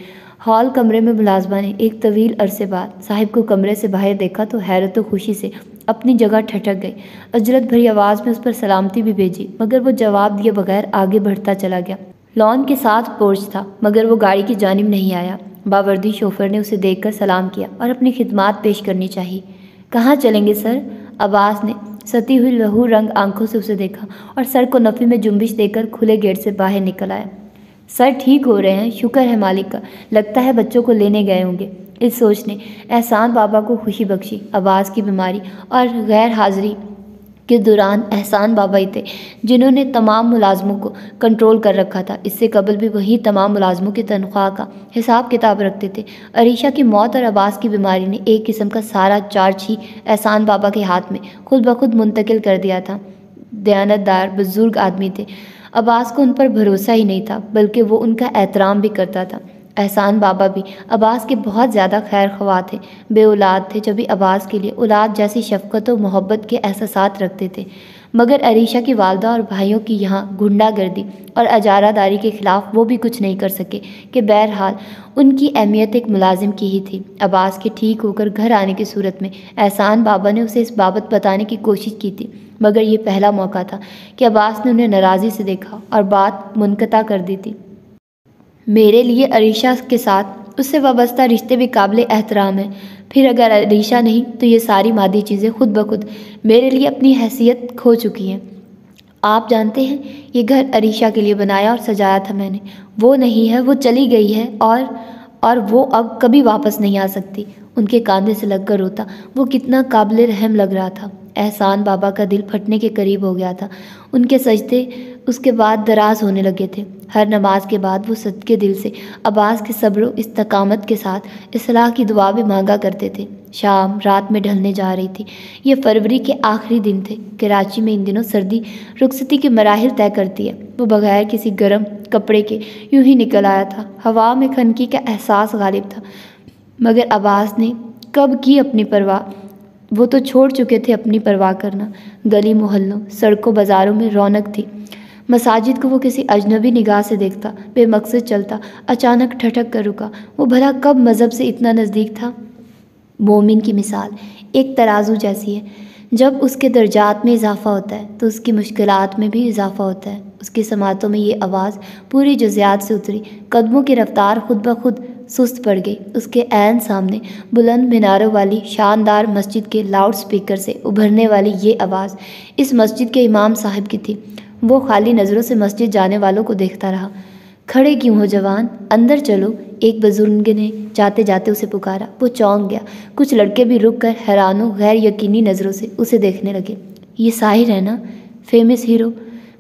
ہال کمرے میں ملازمہ نے ایک طویل عرصے بعد صاحب کو کمرے سے باہر دیکھا تو حیرت و خوشی سے اپنی جگہ ٹھٹک گئی۔ عجلت بھری آواز میں اس پر سلامتی بھی بھیجی، مگر وہ جواب دیے بغیر آگے بڑھتا چلا گیا۔ لان کے ساتھ پورچ تھا، مگر وہ گاڑی کی جانب نہیں آیا۔ باوردی شوفر نے اسے دیکھ کر سلام کیا اور اپنی خدمات پیش کرنی چاہی۔ کہاں چلیں گے سر؟ عباس نے ستی ہوئی لہو رنگ آنکھوں سے اسے دیکھا اور سر کو نفی میں جنبش دے کر کھلے گیٹ سے باہر نکل آیا۔ سر ٹھیک ہو رہے ہیں، شکر ہے مالک کا، لگتا ہے بچوں کو لینے گئے ہوں گے۔ اس سوچ نے احسان بابا کو خوشی بخشی۔ عباس کی بیماری اور غیر حاضری کے دوران احسان بابا ہی تھے جنہوں نے تمام ملازموں کو کنٹرول کر رکھا تھا۔ اس سے قبل بھی وہی تمام ملازموں کی تنخواہ کا حساب کتاب رکھتے تھے۔ عریشہ کی موت اور عباس کی بیماری نے ایک قسم کا سارا چارج ہی احسان بابا کے ہاتھ میں خود بخود منتقل کر دیا تھا۔ دیانت دار بزرگ آدمی تھے، عباس کو ان پر بھروسہ ہی نہیں تھا، بلکہ وہ ان کا احترام بھی کرتا تھا۔ احسان بابا بھی عباس کے بہت زیادہ خیر خواہ تھے، بے اولاد تھے جو بھی عباس کے لیے اولاد جیسی شفقت و محبت کے احساسات رکھتے تھے، مگر عریشہ کی والدہ اور بھائیوں کی یہاں گنڈا گردی اور اجارہ داری کے خلاف وہ بھی کچھ نہیں کر سکے کہ بہرحال ان کی اہمیت ایک ملازم کی ہی تھی۔ عباس کے ٹھیک ہو کر گھر آنے کی صورت میں احسان بابا نے اسے اس بابت بتانے کی کوشش کی تھی، مگر یہ پہلا موقع تھا کہ عباس نے انہیں ناراضی سے دیکھا اور بات منقطع کر دی تھی۔ میرے لیے عریشہ کے ساتھ اس سے وابستہ رشتے بھی قابل احترام ہیں، پھر اگر عریشہ نہیں تو یہ ساری مادی چیزیں خود بخود میرے لیے اپنی حیثیت کھو چکی ہیں۔ آپ جانتے ہیں یہ گھر عریشہ کے لیے بنایا اور سجایا تھا میں نے، وہ نہیں ہے، وہ چلی گئی ہے اور وہ اب کبھی واپس نہیں آ سکتی۔ ان کے کاندھے سے لگ کر روتا وہ کتنا قابل رحم لگ رہا تھا۔ احسان بابا کا دل پھٹنے کے قریب ہو گیا تھا۔ ان کے سجدے اس کے بعد دراز ہونے لگے تھے۔ ہر نماز کے بعد وہ صدقے دل سے عباس کے صبر و استقامت کے ساتھ اصلاح کی دعا بھی مانگا کرتے تھے۔ شام رات میں ڈھلنے جا رہی تھی۔ یہ فروری کے آخری دن تھے۔ کراچی میں ان دنوں سردی رخصتی کے مراحل طے کرتی ہے۔ وہ بغیر کسی گرم کپڑے کے یوں ہی نکل آیا تھا۔ ہوا میں خنکی کا احساس غالب تھا، مگر عباس نے کب کی اپنی پرواہ، وہ تو چھوڑ چکے تھے اپنی پرواہ کرنا۔ گلی محلوں سڑکوں بازاروں میں رونق تھی۔ مساجد کو وہ کسی اجنبی نگاہ سے دیکھتا، بے مقصد چلتا، اچانک ٹھٹک کر رکا۔ وہ بھلا کب مذہب سے اتنا نزدیک تھا؟ مومن کی مثال ایک ترازو جیسی ہے، جب اس کے درجات میں اضافہ ہوتا ہے تو اس کی مشکلات میں بھی اضافہ ہوتا ہے۔ اس کی سماعتوں میں یہ آواز پوری جزیات سے اتری، قدموں کی رفتار خود بخود سست پڑ گئی۔ اس کے عین سامنے بلند میناروں والی شاندار مسجد کے لاؤڈ سپیکر سے ابھرنے والی یہ آواز اس مسجد کے امام صاحب کی تھی۔ وہ خالی نظروں سے مسجد جانے والوں کو دیکھتا رہا۔ کھڑے کیوں ہو جوان، اندر چلو، ایک بزرگ نے جاتے جاتے اسے پکارا۔ وہ چونک گیا۔ کچھ لڑکے بھی رک کر حیران و غیر یقینی نظروں سے اسے دیکھنے لگے۔ یہ ساحر ہے نا، فیمس ہیرو؟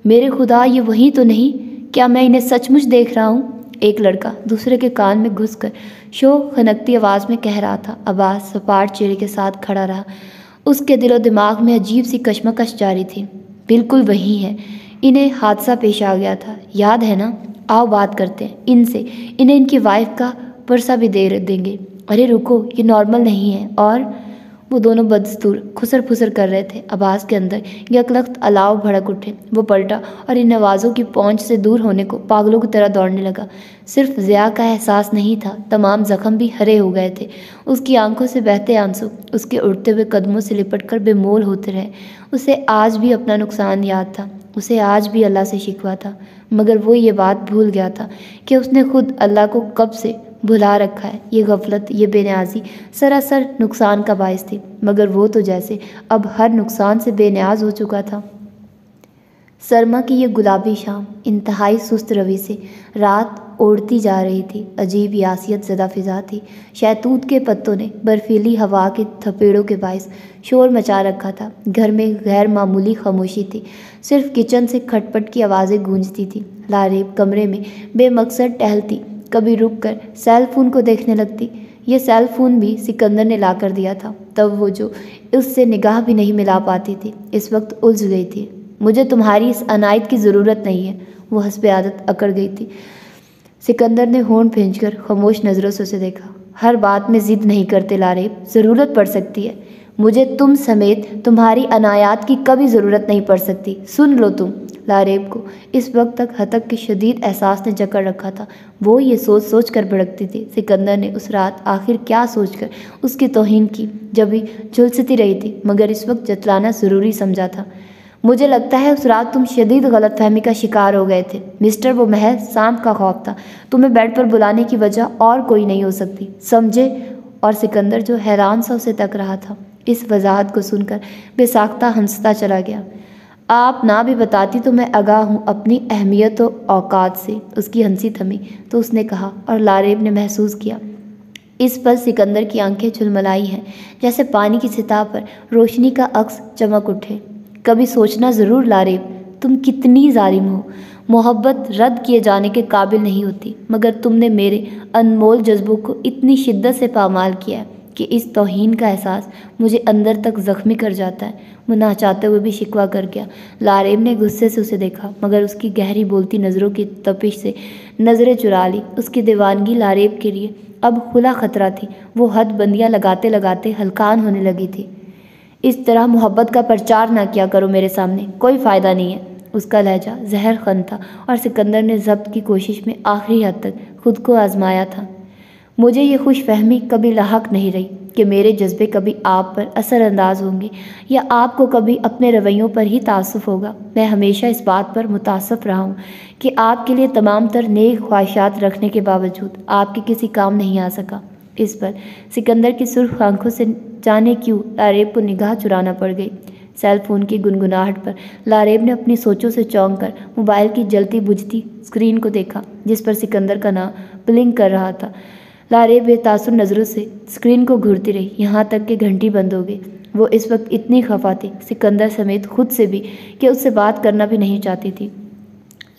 میرے خدا، یہ وہی تو نہیں؟ کیا میں انہیں سچ مچ دیکھ رہا ہوں؟ ایک لڑکا دوسرے کے کان میں گھس کر شوق خنکتی آواز میں کہہ رہا تھا۔ عباس سپاٹ چہرے کے ساتھ کھڑا رہا۔ اس کے دل و دماغ میں عجیب سی کشمکش جاری تھی۔ بالکل وہی ہے، انہیں حادثہ پیش آ گیا تھا، یاد ہے نا؟ آؤ بات کرتے ہیں ان سے، انہیں ان کی وائف کا پرسہ بھی دے دیں گے۔ ارے رکو، یہ نارمل نہیں ہے۔ اور وہ دونوں بدستور خسر پھسر کر رہے تھے۔ عباس کے اندر یکلخت الاؤ بھڑک اٹھے۔ وہ پلٹا اور ان نوازوں کی پہنچ سے دور ہونے کو پاگلوں کی طرح دوڑنے لگا۔ صرف ضیاء کا احساس نہیں تھا، تمام زخم بھی ہرے ہو گئے تھے۔ اس کی آنکھوں سے بہتے آنسو اس کے اڑتے ہوئے قدموں سے لپٹ کر بے مول ہوتے رہے۔ اسے آج بھی اپنا نقصان یاد تھا، اسے آج بھی اللہ سے شکوہ تھا، مگر وہ یہ بات بھول گیا تھا کہ اس نے خود اللہ کو کب سے بھلا رکھا ہے۔ یہ غفلت، یہ بے نیازی سراسر نقصان کا باعث تھی، مگر وہ تو جیسے اب ہر نقصان سے بے نیاز ہو چکا تھا۔ سرما کی یہ گلابی شام انتہائی سست روی سے رات اوڑھتی جا رہی تھی۔ عجیب یاسیت زدہ فضا تھی۔ شہتوت کے پتوں نے برفیلی ہوا کے تھپیڑوں کے باعث شور مچا رکھا تھا۔ گھر میں غیر معمولی خاموشی تھی، صرف کچن سے کھٹ پٹ کی آوازیں گونجتی تھیں۔ لاریب کمرے میں بے مقصد ٹہلتی، کبھی رک کر سیل فون کو دیکھنے لگتی۔ یہ سیل فون بھی سکندر نے لا کر دیا تھا، تب وہ جو اس سے نگاہ بھی نہیں ملا پاتی تھی، اس وقت الجھ گئی تھی۔ مجھے تمہاری اس عنایت کی ضرورت نہیں ہے، وہ حسب عادت اکڑ گئی تھی۔ سکندر نے ہونٹ بھینچ کر خاموش نظروں سے اسے دیکھا۔ ہر بات میں ضد نہیں کرتے لاریب، ضرورت پڑ سکتی ہے۔ مجھے تم سمیت تمہاری عنایات کی کبھی ضرورت نہیں پڑ سکتی، سن لو تم۔ لاریب کو اس وقت تک ہتک کے شدید احساس نے جکڑ رکھا تھا۔ وہ یہ سوچ سوچ کر بھڑکتی تھی، سکندر نے اس رات آخر کیا سوچ کر اس کی توہین کی، جب بھی جھلستی رہی تھی، مگر اس وقت جتلانا ضروری سمجھا تھا۔ مجھے لگتا ہے اس رات تم شدید غلط فہمی کا شکار ہو گئے تھے مسٹر، وہ محض سانپ کا خوف تھا، تمہیں بیڈ پر بلانے کی وجہ اور کوئی نہیں ہو سکتی، سمجھے؟ اور سکندر جو حیران سا اسے تک رہا تھا، اس وضاحت کو سن کر بے ساختہ ہنستا چلا گیا۔ آپ نہ بھی بتاتی تو میں آگاہ ہوں اپنی اہمیت و اوقات سے۔ اس کی ہنسی تھمی تو اس نے کہا، اور لاریب نے محسوس کیا اس پر سکندر کی آنکھیں جھلملائی ہیں، جیسے پانی کی سطح پر روشنی کا عکس چمک اٹھے۔ کبھی سوچنا ضرور لاریب، تم کتنی ظالم ہو۔ محبت رد کیے جانے کے قابل نہیں ہوتی، مگر تم نے میرے انمول جذبوں کو اتنی شدت سے پامال کیا ہے کہ اس توہین کا احساس مجھے اندر تک زخمی کر جاتا ہے۔ وہ نہ چاہتے ہوئے بھی شکوہ کر گیا۔ لاریب نے غصے سے اسے دیکھا، مگر اس کی گہری بولتی نظروں کی تپش سے نظریں چرا لی۔ اس کی دیوانگی لاریب کے لیے اب کھلا خطرہ تھی۔ وہ حد بندیاں لگاتے لگاتے ہلکان ہونے لگی تھی۔ اس طرح محبت کا پرچار نہ کیا کرو میرے سامنے، کوئی فائدہ نہیں ہے۔ اس کا لہجہ زہر خن تھا اور سکندر نے ضبط کی کوشش میں آخری حد تک خود کو آزمایا تھا۔ مجھے یہ خوش فہمی کبھی لاحق نہیں رہی کہ میرے جذبے کبھی آپ پر اثر انداز ہوں گے یا آپ کو کبھی اپنے رویوں پر ہی تعصب ہوگا۔ میں ہمیشہ اس بات پر متاسف رہا ہوں کہ آپ کے لیے تمام تر نیک خواہشات رکھنے کے باوجود آپ کے کسی کام نہیں آ سکا۔ اس پر سکندر کی سرخ آنکھوں سے جانے کیوں لاریب کو نگاہ چرانا پڑ گئی۔ سیل فون کی گنگناہٹ پر لاریب نے اپنی سوچوں سے چونک کر موبائل کی جلتی بجھتی اسکرین کو دیکھا جس پر سکندر کا نام بلنک کر رہا تھا۔ لاریب بے تاثر نظروں سے اسکرین کو گھورتی رہی یہاں تک کہ گھنٹی بند ہو گئی۔ وہ اس وقت اتنی خفا تھی، سکندر سمیت خود سے بھی، کہ اس سے بات کرنا بھی نہیں چاہتی تھی۔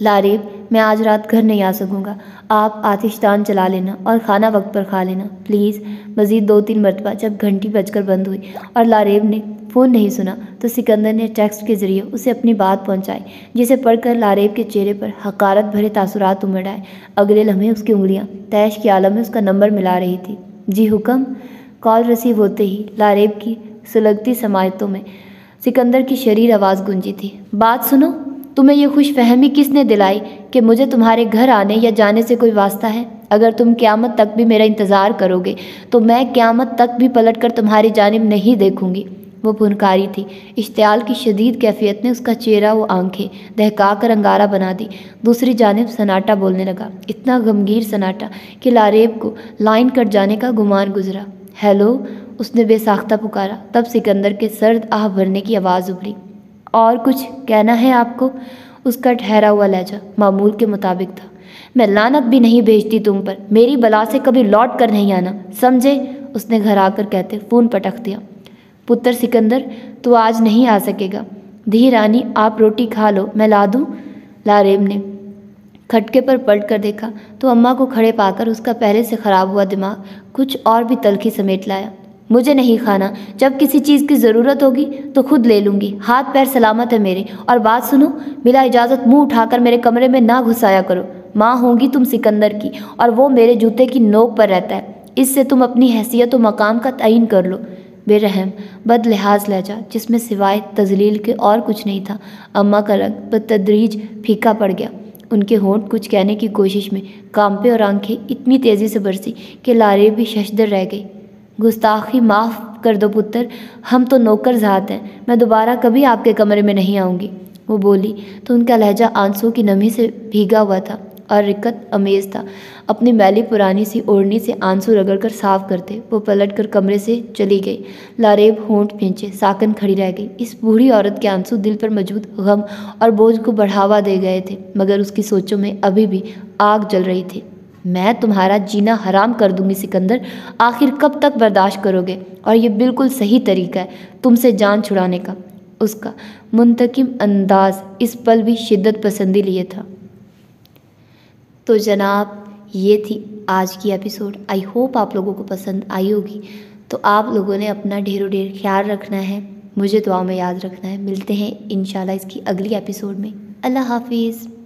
لاریب، میں آج رات گھر نہیں آ سکوں گا۔ آپ آتش دان چلا لینا اور کھانا وقت پر کھا لینا پلیز۔ مزید 2-3 مرتبہ جب گھنٹی بج کر بند ہوئی اور لاریب نے فون نہیں سنا تو سکندر نے ٹیکسٹ کے ذریعے اسے اپنی بات پہنچائی، جسے پڑھ کر لاریب کے چہرے پر حقارت بھرے تاثرات امڑ آئے۔ اگلے لمحے اس کی انگلیاں طیش کے عالم میں اس کا نمبر ملا رہی تھی۔ جی حکم۔ کال ریسیو ہوتے ہی لاریب کی سلگتی سماعتوں میں سکندر کی شریر آواز گونجی تھی۔ بات سنو، تمہیں یہ خوش فہمی کس نے دلائی کہ مجھے تمہارے گھر آنے یا جانے سے کوئی واسطہ ہے؟ اگر تم قیامت تک بھی میرا انتظار کرو گے تو میں قیامت تک بھی پلٹ کر تمہاری جانب نہیں دیکھوں گی۔ وہ پھنکاری تھی۔ اشتعال کی شدید کیفیت نے اس کا چہرہ و آنکھیں دہکا کر انگارہ بنا دی۔ دوسری جانب سناٹا بولنے لگا، اتنا غمگیر سناٹا کہ لاریب کو لائن کٹ جانے کا گمان گزرا۔ ہیلو، اس نے بے ساختہ پکارا۔ تب سکندر کے سرد آہ بھرنے کی آواز ابھری۔ اور کچھ کہنا ہے آپ کو؟ اس کا ٹھہرا ہوا لہجہ معمول کے مطابق تھا۔ میں لعنت بھی نہیں بھیجتی تم پر، میری بلا سے کبھی لوٹ کر نہیں آنا، سمجھے؟ اس نے گھر آ کر کہتے فون پٹک دیا۔ پتر سکندر، تو آج نہیں آ سکے گا۔ دھی رانی، آپ روٹی کھا لو، میں لا دوں؟ لاریب نے کھٹکے پر پلٹ کر دیکھا تو اماں کو کھڑے پا کر اس کا پہلے سے خراب ہوا دماغ کچھ اور بھی تلخی سمیٹ لایا۔ مجھے نہیں کھانا، جب کسی چیز کی ضرورت ہوگی تو خود لے لوں گی، ہاتھ پیر سلامت ہے میرے۔ اور بات سنو، بلا اجازت منہ اٹھا کر میرے کمرے میں نہ گھسایا کرو۔ ماں ہوں گی تم سکندر کی اور وہ میرے جوتے کی نوک پر رہتا ہے، اس سے تم اپنی حیثیت و مقام کا تعین کر لو۔ بے رحم بد لحاظ لہجہ جس میں سوائے تذلیل کے اور کچھ نہیں تھا۔ اماں کا رنگ بتدریج پھیکا پڑ گیا، ان کے ہونٹ کچھ کہنے کی کوشش میں کانپے اور آنکھیں اتنی تیزی سے برسی کہ لاریب بھی ششدر رہ گئی۔ گستاخی معاف کر دو پتر، ہم تو نوکر ذات ہیں، میں دوبارہ کبھی آپ کے کمرے میں نہیں آؤں گی۔ وہ بولی تو ان کا لہجہ آنسوں کی نمی سے بھیگا ہوا تھا اور رقت امیز تھا۔ اپنی میلی پرانی سی اوڑھنی سے آنسو رگڑ کر صاف کرتے وہ پلٹ کر کمرے سے چلی گئی۔ لاریب ہونٹ بھینچے ساکن کھڑی رہ گئی۔ اس بوڑھی عورت کے آنسو دل پر موجود غم اور بوجھ کو بڑھاوا دے گئے تھے، مگر اس کی سوچوں میں ابھی بھی آگ جل رہی تھی۔ میں تمہارا جینا حرام کر دوں گی سکندر، آخر کب تک برداشت کرو گے؟ اور یہ بالکل صحیح طریقہ ہے تم سے جان چھڑانے کا۔ اس کا منتقم انداز اس پل بھی شدت پسندی لیے تھا۔ تو جناب، یہ تھی آج کی ایپیسوڈ۔ آئی ہوپ آپ لوگوں کو پسند آئی ہوگی۔ تو آپ لوگوں نے اپنا ڈھیر و ڈھیر خیال رکھنا ہے، مجھے دعا میں یاد رکھنا ہے۔ ملتے ہیں انشاءاللہ اس کی اگلی ایپیسوڈ میں۔ اللہ حافظ۔